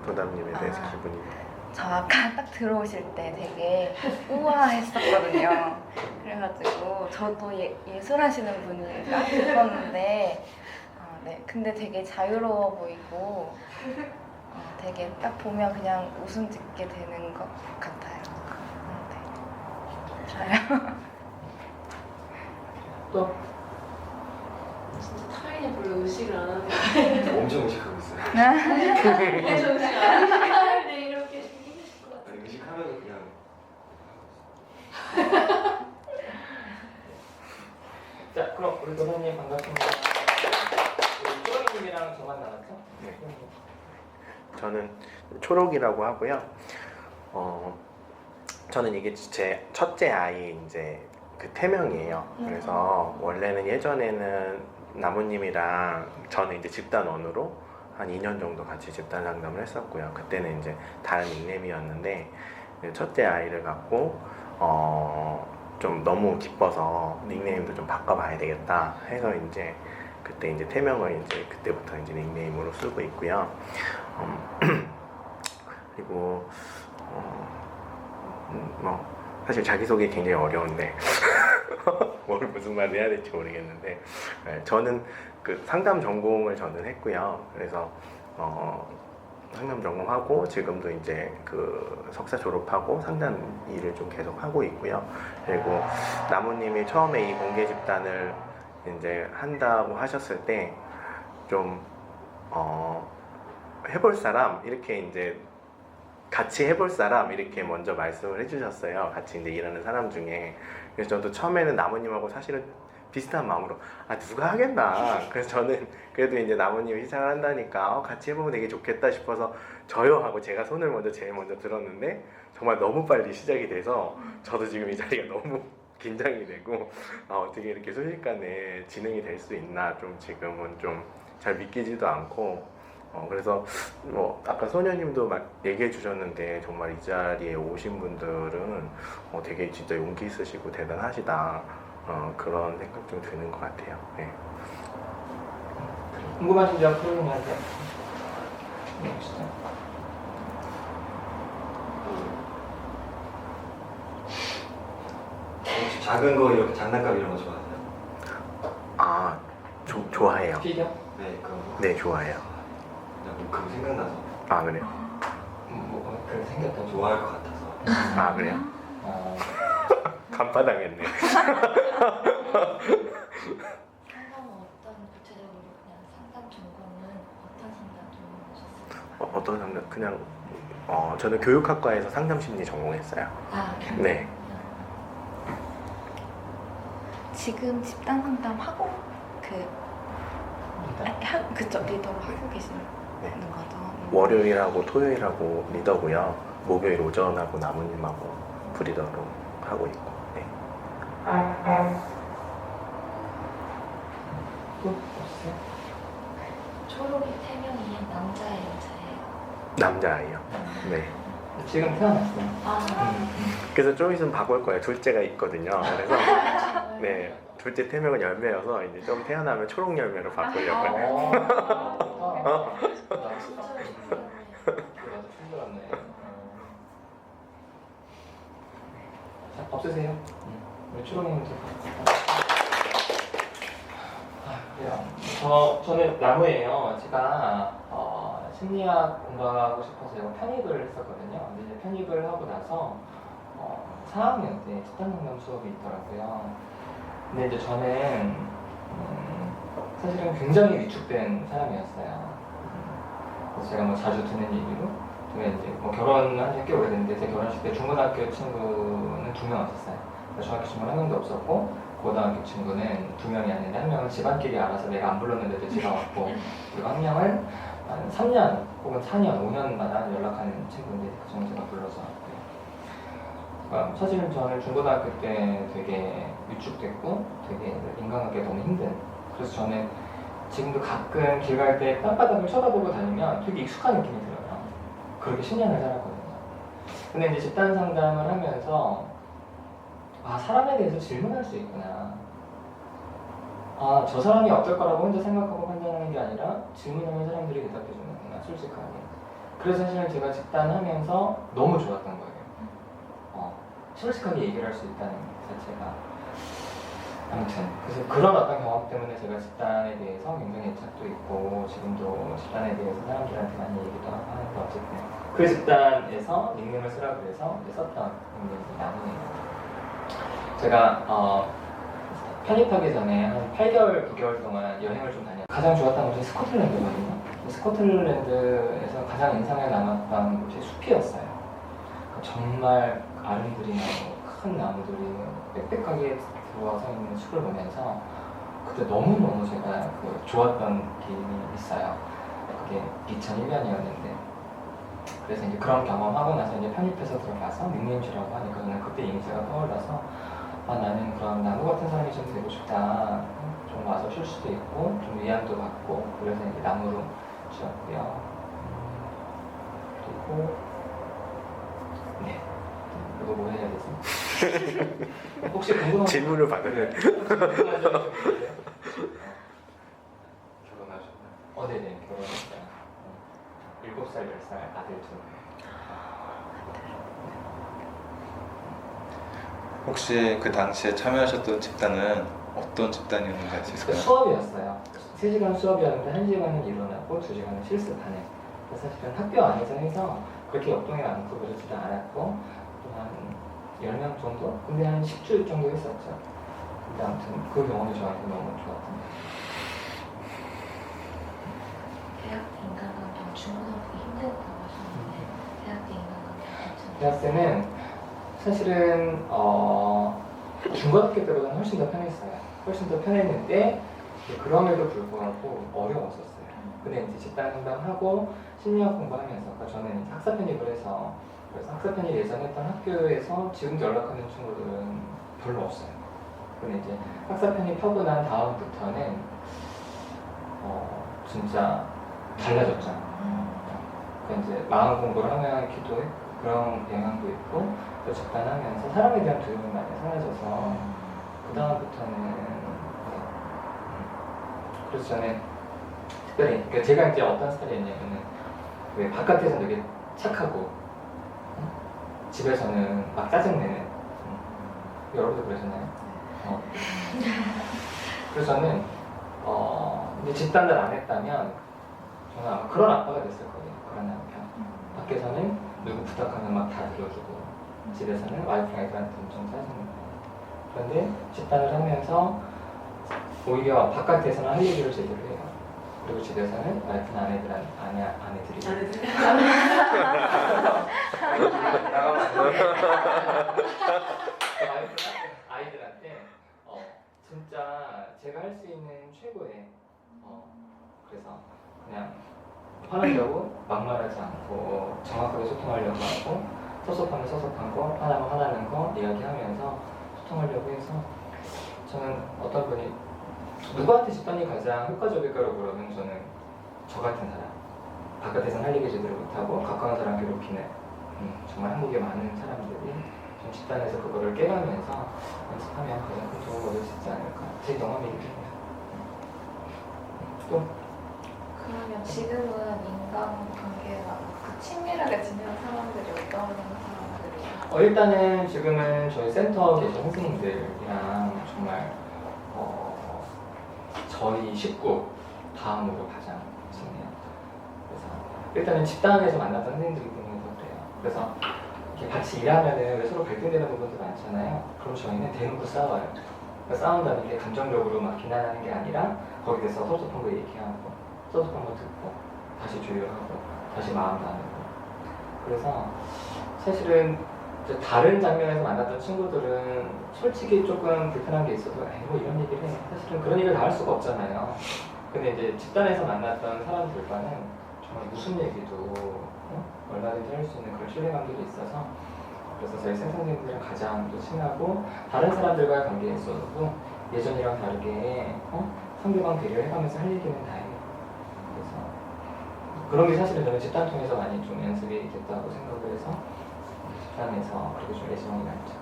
도담님에 대해서 아. 기분이. 저 아까 딱 들어오실 때 되게 우아했었거든요. 그래가지고 저도 예술하시는 분인가 싶었는데 네. 근데 되게 자유로워 보이고 되게 딱 보면 그냥 웃음 짓게 되는 것 같아요. 네. 좋아요. 또? 진짜 타인이 별로 의식을 안 하는 거 엄청 의식하고 있어요. 엄청 의식 안 하는 네, 이렇게 힘드실 것 같아요. 아니, 의식하면서 그냥 자 그럼 우리 도사님 반갑습니다. 우리 초롱님이랑 저만 나왔죠? 네. 저는 초록이라고 하고요. 저는 이게 제 첫째 아이 이제 그 태명이에요. 그래서 원래는 예전에는 나무님이랑 저는 이제 집단원으로 한 2년 정도 같이 집단 상담을 했었고요. 그때는 이제 다른 닉네임이었는데 첫째 아이를 갖고 좀 너무 기뻐서 닉네임도 좀 바꿔봐야 되겠다 해서 이제 그때 이제 태명을 이제 그때부터 이제 닉네임으로 쓰고 있고요. 그리고 뭐 사실 자기소개 굉장히 어려운데 뭘 무슨 말을 해야 될지 모르겠는데 저는 그 상담 전공을 저는 했고요. 그래서 상담 전공하고 지금도 이제 그 석사 졸업하고 상담 일을 좀 계속 하고 있고요. 그리고 나무님이 처음에 이 공개 집단을 이제 한다고 하셨을 때 좀 해볼 사람 이렇게 이제 같이 해볼 사람 이렇게 먼저 말씀을 해주셨어요. 같이 이제 일하는 사람 중에. 그래서 저도 처음에는 나무님하고 사실은 비슷한 마음으로 누가 하겠나. 그래서 저는 그래도 이제 나무님이 시작을 한다니까 같이 해보면 되게 좋겠다 싶어서 저요 하고 제가 손을 제일 먼저 들었는데 정말 너무 빨리 시작이 돼서 저도 지금 이 자리가 너무 긴장이 되고 어떻게 이렇게 순식간에 진행이 될 수 있나 좀 지금은 좀 잘 믿기지도 않고 그래서 아까 소녀님도 막 얘기해 주셨는데 정말 이 자리에 오신 분들은 되게 진짜 용기 있으시고 대단하시다 그런 생각 좀 드는 것 같아요. 네. 궁금하신 점 프로님한테 해보시죠. 혹시 작은 거 이렇게 장난감 이런 거 좋아하세요? 좋아해요. 피겨? 네, 그런 거. 네, 좋아해요. 그냥 그거 생각나서 그래요? 그렇게 생겼던 좋아할 것 같아서. 그래요? 간파당했네. 상담은 어떤 구체적으로 그냥 상담 전공은 어떤 상담 전공하셨어요? 어떤 상담? 그냥 저는 교육학과에서 상담심리 전공했어요. 네. 지금 집단 상담 하고 그쪽 리더로 하고 계시는 네. 거죠? 월요일하고 토요일하고 리더고요. 목요일 오전하고 나무님하고 브리더로 하고 있고. 네. 또 없어요? 초록이 태명이 남자예요, 여자예요? 남자아이요. 네. 지금 태어났어요. 그래서 좀 있으면 바꿀 거예요. 둘째가 있거든요. 그래서 네. 둘째 태명은 열매여서 이제 좀 태어나면 초록 열매로 바꾸려고요. 힘들었네. 자, 없으세요? 우리 초롱님부터. 그래요. 저는 나무예요. 제가 심리학 공부하고 싶어서 편입을 했었거든요. 근데 이제 편입을 하고 나서 4학년 때 집단상담 수업이 있더라고요. 근데 이제 저는 사실은 굉장히 위축된 사람이었어요. 그래서 제가 자주 듣는 얘기로 제가 이제 결혼한 지 꽤 오래됐는데 제 결혼식 때 중고등학교 친구는 2명 왔었어요. 중학교 친구는 1명도 없었고 고등학교 친구는 2명이 왔는데 1명은 집안끼리 알아서 내가 안 불렀는데도 제가 왔고 그리고 1명은 한 3년 혹은 4년, 5년마다 연락하는 친구인데 그 중에 제가 불러서 왔고요. 그러니까 사실은 저는 중고등학교 때 되게 위축됐고 되게 인간관계 너무 힘든, 그래서 저는 지금도 가끔 길 갈 때 땅바닥을 쳐다보고 다니면 되게 익숙한 느낌이 들어요. 그렇게 10년을 살았거든요. 근데 이제 집단 상담을 하면서 사람에 대해서 질문할 수 있구나. 저 사람이 어떨 거라고 혼자 생각하고 판단하는 게 아니라 질문하면 사람들이 대답해 주는구나, 솔직하게. 그래서 사실 제가 집단하면서 너무 좋았던 거예요. 솔직하게 얘기를 할 수 있다는 것 자체가. 아무튼 그래서 그런 어떤 경험 때문에 제가 집단에 대해서 굉장히 애착도 있고 지금도 집단에 대해서 사람들한테 많이 얘기도 하고 하는데, 어쨌든 그 집단에서 닉네임을 쓰라고 그래서 썼던 닉네임이 나무예요. 제가 편입하기 전에 한 8개월, 9개월 동안 여행을 좀 다녔어요. 가장 좋았던 곳이 스코틀랜드거든요. 스코틀랜드에서 가장 인상에 남았던 곳이 숲이었어요. 정말 아름드리 나무, 큰 나무들이 빽빽하게 들어와서 있는 숲을 보면서 그때 너무너무 제가 좋았던 기억이 있어요. 그게 2001년이었는데 그래서 이제 그런 경험하고 나서 이제 편입해서 들어가서 닉네임즈라고 하니까 저는 그때 이미지가 떠올라서 나는 그런 나무 같은 사람이 좀 되고 싶다. 좀 와서 쉴 수도 있고 좀 위안도 받고, 그래서 이제 나무로 지었고요. 그리고 네. 그리고 뭐 해야 되지? 혹시 궁금한 질문을 받으면 궁금한 점이 좀 있으세요? 결혼하셨나요? 네네, 결혼했어요. 7살, 10살 아들 둘. 혹시 그 당시에 참여하셨던 집단은 어떤 집단이었는지 알 수 있을까요? 수업이었어요. 3시간 수업이었는데 1시간은 일어나고 2시간은 실습하는. 사실은 학교 안에서 해서 그렇게 역동이 많고 그러지도 않았고 또 한 10명 정도? 근데 한 10주 정도 했었죠. 근데 아무튼 그 경험이 저한테 너무 좋았던 대학 때 인간관계 중고등학교 힘들었다고 하셨는데 대학 때 인간관계 괜찮아요? 대학 때는 사실은 중고등학교 때보다는 훨씬 더 편했어요. 훨씬 더 편했는데 그럼에도 불구하고 어려웠었어요. 근데 이제 집단 상담하고 심리학 공부하면서 그러니까 저는 이제 학사 편입을 해서 그래서 학사 편입 예전했던 학교에서 지금도 연락하는 친구들은 별로 없어요. 근데 이제 학사 편입하고 난 다음부터는 진짜 달라졌죠. 그러니까 이제 마음 공부를 하면 기도 그런 영향도 있고 또 집단하면서 사람에 대한 두려움이 많이 사라져서 그 다음부터는 그래서 저는 특별히 그러니까 제가 이제 어떤 스타일이었냐면은 왜 바깥에서는 되게 착하고 집에서는 막 짜증내는 여러분도 그러셨나요? 그래서 저는 이제 집단을 안 했다면 저는 아마 그런 아빠가 됐을 거예요. 그런 남편. 밖에서는 누구 부탁하면 막 다 들어주고 집에서는 와이프 아이들한테 엄청 짜증내고 그런데 집단을 하면서 오히려 바깥에서는 할 얘기를 제대로 해요. 그리고 집에서는 와이프나 아내들이 와이프나 아이들한테 진짜 제가 할 수 있는 최고의 그래서 그냥 화나려고 막말하지 않고 정확하게 소통하려고 하고 섭섭하면 섭섭한 거, 화나면 화나는 거 이야기하면서 소통하려고 해서 저는 어떤 분이 누구한테 집단이 가장 효과적일까로 그러면 저는 저 같은 사람 바깥에서는 할 얘기 제대로 못하고 가까운 사람 괴롭히는 정말 한국에 많은 사람들이 좀 집단에서 그거를 깨가면서 연습하면 가장 큰 도움을 얻을 수 있지 않을까 제 경험이기 때문에 또 그러면 지금은 인간관계가 친밀하게 지내는 사람들이 어떤 사람들이에요? 일단은 지금은 저희 센터 계신 선생님들이랑 정말 저희 식구 다음으로 가장 친해요. 그래서 일단은 집단에서 만났던 선생님들이기 때문에 더 그래요. 그래서 이렇게 같이 일하면은 왜 서로 갈등되는 부분도 많잖아요. 그럼 저희는 대놓고 싸워요. 그러니까 싸운다는 게 감정적으로 막 비난하는 게 아니라 거기에 대해서 섭섭한 거 얘기하고 섭섭한 거 듣고 다시 조율하고 다시 마음 나누고 그래서 사실은 이제 다른 장면에서 만났던 친구들은 솔직히 조금 불편한 게 있어도 뭐 이런 얘기를 해. 사실은 그런 얘기를 다 할 수가 없잖아요. 근데 이제 집단에서 만났던 사람들과는 정말 무슨 얘기도 얼마든지 할 수 있는 그런 신뢰관계도 있어서 그래서 저희 선생님들이랑 가장 또 친하고 다른 사람들과의 관계에 있어서도 예전이랑 다르게 상대방 배려해가면서 할 얘기는 다 해요. 그래서 그런 게 사실은 저는 집단 통해서 많이 좀 연습이 됐다고 생각을 해서 집단에서 그렇게 좀 애정이 많죠.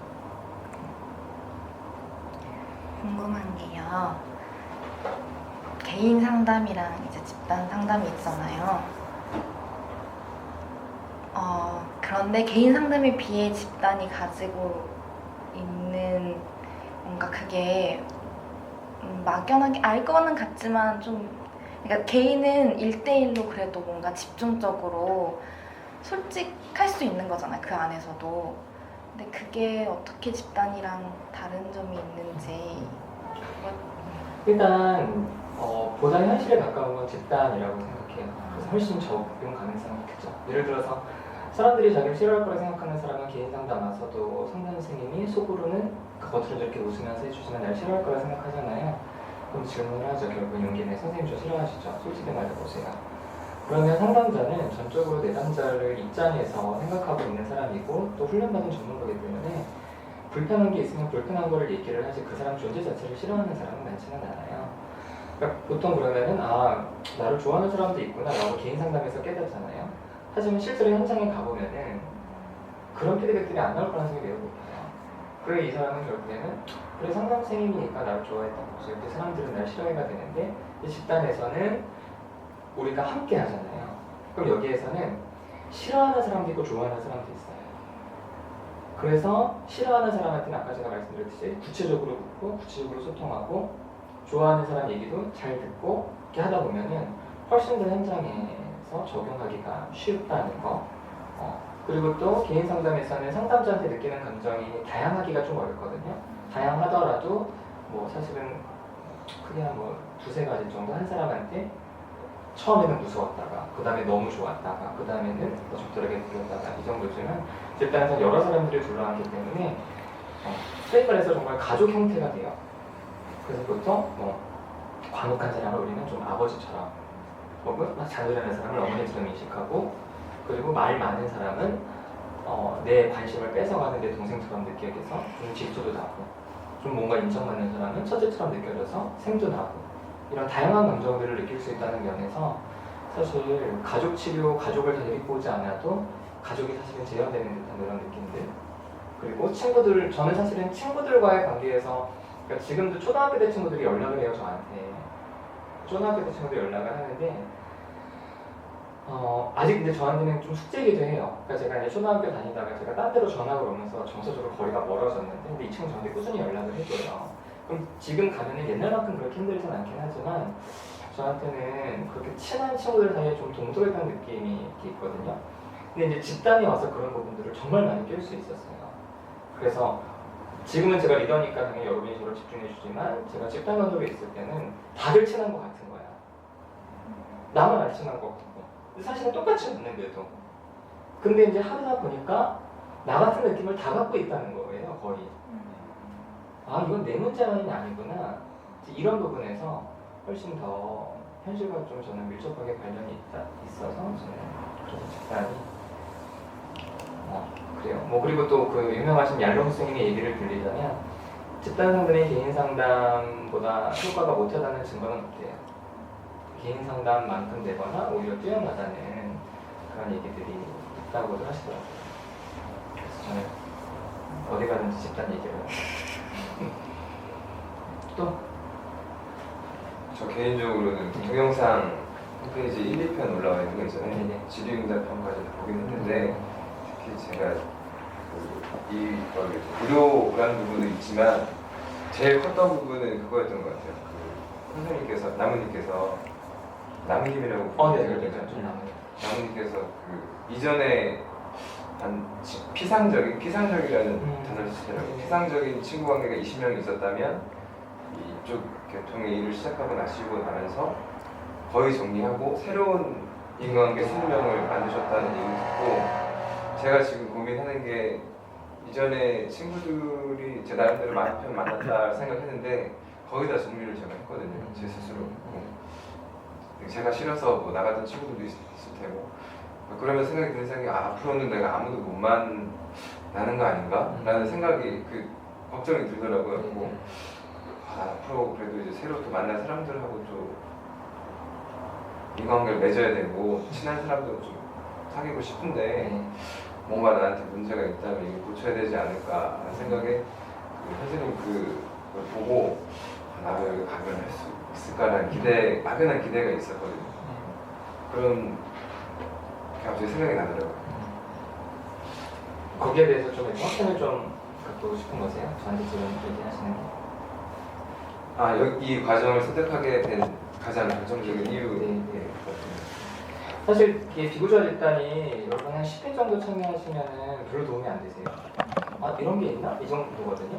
궁금한 게요. 개인 상담이랑 이제 집단 상담이 있잖아요. 그런데 개인 상담에 비해 집단이 가지고 있는 뭔가 그게 막연하게 알 거는 같지만 좀 그러니까 개인은 1대1로 그래도 뭔가 집중적으로 솔직할 수 있는 거잖아요. 그 안에서도. 근데 그게 어떻게 집단이랑 다른 점이 있는지 일단 보다 현실에 가까운 건 집단이라고 생각해요. 그래서 훨씬 적용 가능성이 크죠. 예를 들어서 사람들이 자기를 싫어할 거라 생각하는 사람은 개인 상담 와서도 상담 선생님이 속으로는 겉으로 저렇게 웃으면서 해주시면 날 싫어할 거라 생각하잖아요. 그럼 질문을 하죠. 결국 용기 내 선생님 저 싫어하시죠? 솔직히 말해보세요. 그러면 상담자는 전적으로 내담자를 입장에서 생각하고 있는 사람이고 또 훈련받은 전문가이기 때문에 불편한 게 있으면 불편한 거를 얘기를 하지 그 사람 존재 자체를 싫어하는 사람은 많지는 않아요. 그러니까 보통 그러면은 나를 좋아하는 사람도 있구나 라고 개인 상담에서 깨닫잖아요. 하지만 실제로 현장에 가보면은 그런 피드백들이 안 나올 가능성이 매우 높아요. 그래 이 사람은 결국에는 그래 상담 선생님이니까 나를 좋아했던 거죠. 근데 사람들은 날 싫어해가 되는데 이 집단에서는 우리가 함께 하잖아요. 그럼 여기에서는 싫어하는 사람도 있고 좋아하는 사람도 있어요. 그래서 싫어하는 사람한테는 아까 제가 말씀드렸듯이 구체적으로 묻고 구체적으로 소통하고 좋아하는 사람 얘기도 잘 듣고 이렇게 하다 보면은 훨씬 더 현장에서 적용하기가 쉽다는 거. 그리고 또 개인 상담에서는 상담자한테 느끼는 감정이 다양하기가 좀 어렵거든요. 다양하더라도 뭐 사실은 크게 한 뭐 두세 가지 정도 한 사람한테 처음에는 무서웠다가 그 다음에 너무 좋았다가 그 다음에는 적절하게 보였다가 이 정도지만 집단에서 여러 사람들이 둘러앉기 때문에 소위 말해서 정말 가족 형태가 돼요. 그래서 보통 뭐 과묵한 사람을 우리는 좀 아버지처럼, 혹은 잔소리하는 사람을 어머니처럼 인식하고, 그리고 말 많은 사람은 내 관심을 뺏어가는 내 동생처럼 느껴져서 좀 질투도 나고, 좀 뭔가 인정받는 사람은 처제처럼 느껴져서 생도 나고, 이런 다양한 감정들을 느낄 수 있다는 면에서 사실 가족 치료, 가족을 다 데리고 오지 않아도 가족이 사실은 재현되는 듯한 그런 느낌들. 그리고 친구들, 저는 사실은 친구들과의 관계에서, 그러니까 지금도 초등학교 때 친구들이 연락을 해요, 저한테. 초등학교 때 친구들이 연락을 하는데 아직 근데 저한테는 좀 숙제이기도 해요. 그러니까 제가 이제 초등학교 다니다가 제가 딴 데로 전학을 오면서 정서적으로 거리가 멀어졌는데, 근데 이 친구 저한테 꾸준히 연락을 해줘요. 그럼 지금 가면은 옛날만큼 그렇게 힘들진 않긴 하지만 저한테는 그렇게 친한 친구들 사이에 좀 동떨어진 느낌이 있거든요. 근데 이제 집단이 와서 그런 부분들을 정말 많이 깰 수 있었어요. 그래서 지금은 제가 리더니까 당연히 여러분이 저를 집중해 주지만, 제가 집단 감독에 있을 때는 다들 친한 것 같은 거야. 나만 안 친한 것 같고. 근데 사실은 똑같이 없는데도. 근데 이제 하다 보니까 나 같은 느낌을 다 갖고 있다는 거예요, 거의. 아, 이건 내 문제만이 아니구나. 이런 부분에서 훨씬 더 현실과 좀 저는 밀접하게 관련이 있어서 저는 그래서 집단이 그래요. 뭐 그리고 또 그 유명하신 얄롱 스님의 얘기를 들리자면, 집단 상담이 개인 상담보다 효과가 못하다는 증거는 없대요. 개인 상담만큼 되거나 오히려 뛰어나다는 그런 얘기들이 있다고도 하시더라고요. 그래서 저는 어디 가든지 집단 얘기를 또? 저 개인적으로는 동영상 홈페이지 1, 2편 올라와 있는 거 있잖아요. 네네. 질의응답편까지 보긴 했는데, 특히 제가 이거를 무료라는 부분도 있지만 제일 컸던 부분은 그거였던 것 같아요. 그 선생님께서, 나무님이라고 네, 부르죠. 나무님께서 그 이전에 한 피상적이라는 단어를 쓰더라고요. 피상적인 친구 관계가 20명이 있었다면 이쪽 계통의 일을 시작하고 나시고 나면서 거의 정리하고 새로운 인간관계 20명을 만드셨다는 얘기를 듣고, 제가 지금 고민하는 게, 이전에 친구들이 제 나름대로 많은 편 만났다 생각했는데 거의 다 정리를 제가 했거든요, 제 스스로. 제가 싫어서 뭐 나갔던 친구들도 있을 테고, 그러면 생각이 드는 생각이, 앞으로는 내가 아무도 못 만나는 거 아닌가? 라는 생각이, 걱정이 들더라고요. 그리고 앞으로 그래도 이제 새로 또 만난 사람들하고 좀 인간관계를 맺어야 되고, 친한 사람도 좀 사귀고 싶은데 뭔가 나한테 문제가 있다면 이걸 고쳐야 되지 않을까 하는 생각에, 선생님 그걸 보고 나도 여기 가면 할 수 있을까라는 막연한 기대가 있었거든요. 그럼 갑자기 생각이 나더라고요. 거기에 대해서 좀 확신을 좀 갖고 싶은 거세요? 저한테 지금 얘기하시는 게? 이 과정을 선택하게 된 가장 결정적인 이유. 네. 사실 이게 비구조화 집단이 여러분 한 10회 정도 참여하시면은 별로 도움이 안 되세요. 이런 게 있나? 이 정도거든요.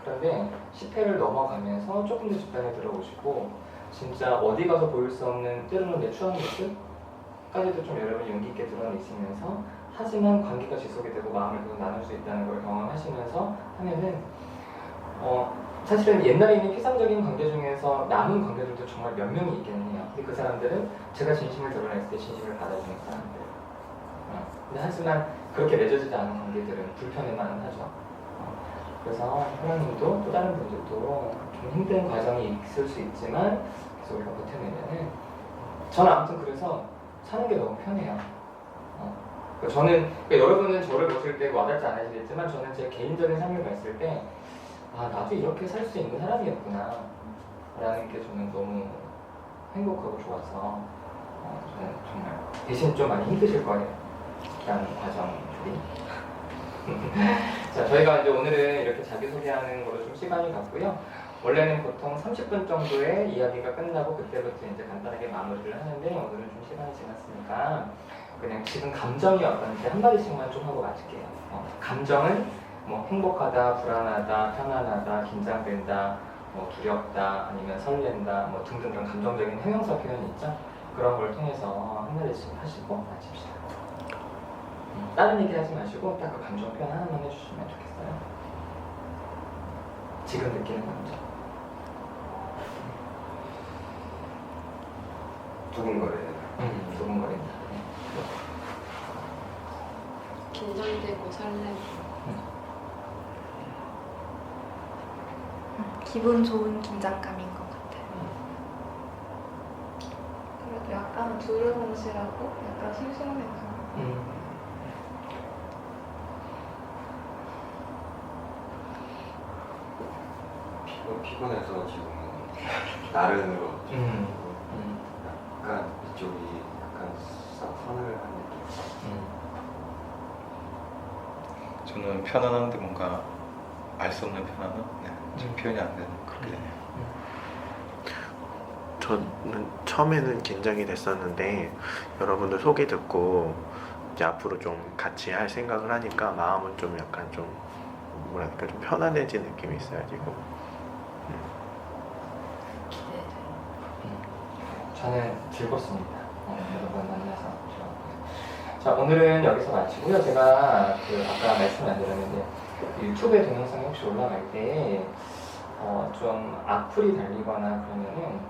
그런데 10회를 넘어가면서 조금 더 집단에 들어오시고, 진짜 어디 가서 보일 수 없는, 때로는 내 추한 모습까지도 좀 여러분이 용기 있게 드러내시면서, 하지만 관계가 지속이 되고 마음을 계속 나눌 수 있다는 걸 경험하시면서 하면은 사실은 옛날에 있는 피상적인 관계 중에서 남은 관계들도 정말 몇 명이 있기는 해요. 근데 그 사람들은 제가 진심을 드러냈을 때 진심을 받아주는 사람들. 근데 하지만 그렇게 맺어지지 않은 관계들은 불편해만 하죠. 그래서 하나님도 또 다른 분들도 좀 힘든 과정이 있을 수 있지만 계속 우리가 버텨내면은, 저는 아무튼 그래서 사는 게 너무 편해요. 저는, 여러분은 저를 보실 때 와닿지 않으시겠지만, 저는 제 개인적인 삶을 봤을 때 나도 이렇게 살 수 있는 사람이었구나 라는 게 저는 너무 행복하고 좋아서 저는 정말, 대신 좀 많이 힘드실 거예요, 라는 과정들이. 자, 저희가 이제 오늘은 이렇게 자기소개하는 거로 좀 시간이 갔고요. 원래는 보통 30분 정도의 이야기가 끝나고 그때부터 이제 간단하게 마무리를 하는데, 오늘은 좀 시간이 지났으니까 그냥 지금 감정이 어떤지 한마디씩만 좀 하고 마칠게요. 감정은 뭐 행복하다, 불안하다, 편안하다, 긴장된다, 뭐 두렵다, 아니면 설렌다, 뭐 등등 그런 감정적인 형용사 표현이 있죠. 그런 걸 통해서 한마디씩 하시고 마칩시다. 다른 얘기 하지 마시고 딱 그 감정 표현 하나만 해주시면 좋겠어요. 지금 느끼는 감정. 두근거려요. 두근거린다. 긴장되고 설레고 기분 좋은 긴장감인 것 같아요. 그래도 약간 두루뭉실하고 약간 싱싱해서 피곤해서 지금 나른으로 음. 약간 이쪽이 약간 서늘한 느낌. 저는 편안한데 뭔가 알 수 없는 편안함? 네, 좀 표현이 안 되는 그렇게 되네요. 저는 처음에는 긴장이 됐었는데 여러분들 소개 듣고 이제 앞으로 좀 같이 할 생각을 하니까 마음은 좀 약간 좀 뭐랄까 좀 편안해진 느낌이 있어요 지금. 기대돼요. 저는 즐겁습니다. 여러분 만나서 좋았고요. 자, 오늘은 여기서 마치고요. 제가 아까 말씀 안 드렸는데 유튜브에 동영상이 혹시 올라갈 때 좀 악플이 달리거나 그러면은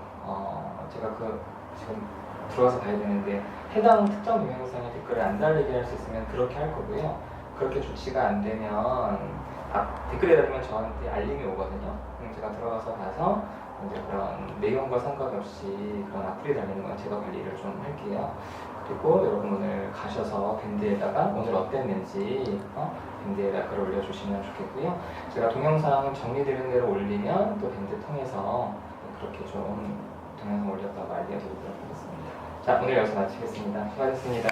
제가 지금 들어가서 봐야 되는데 해당 특정 동영상에 댓글을 안 달리게 할 수 있으면 그렇게 할 거고요. 그렇게 조치가 안 되면 댓글에 달리면 저한테 알림이 오거든요. 그럼 제가 들어가서 봐서 이제 그런 내용과 상관없이 그런 악플이 달리는 건 제가 관리를 좀 할게요. 그리고 여러분 오늘 가셔서 밴드에다가 오늘 어땠는지 밴드에다 글을 올려주시면 좋겠고요. 제가 동영상 정리되는 대로 올리면 또 밴드 통해서 그렇게 좀 동영상 올렸다고 알려드리도록 하겠습니다. 자, 오늘 여기서 마치겠습니다. 수고하셨습니다.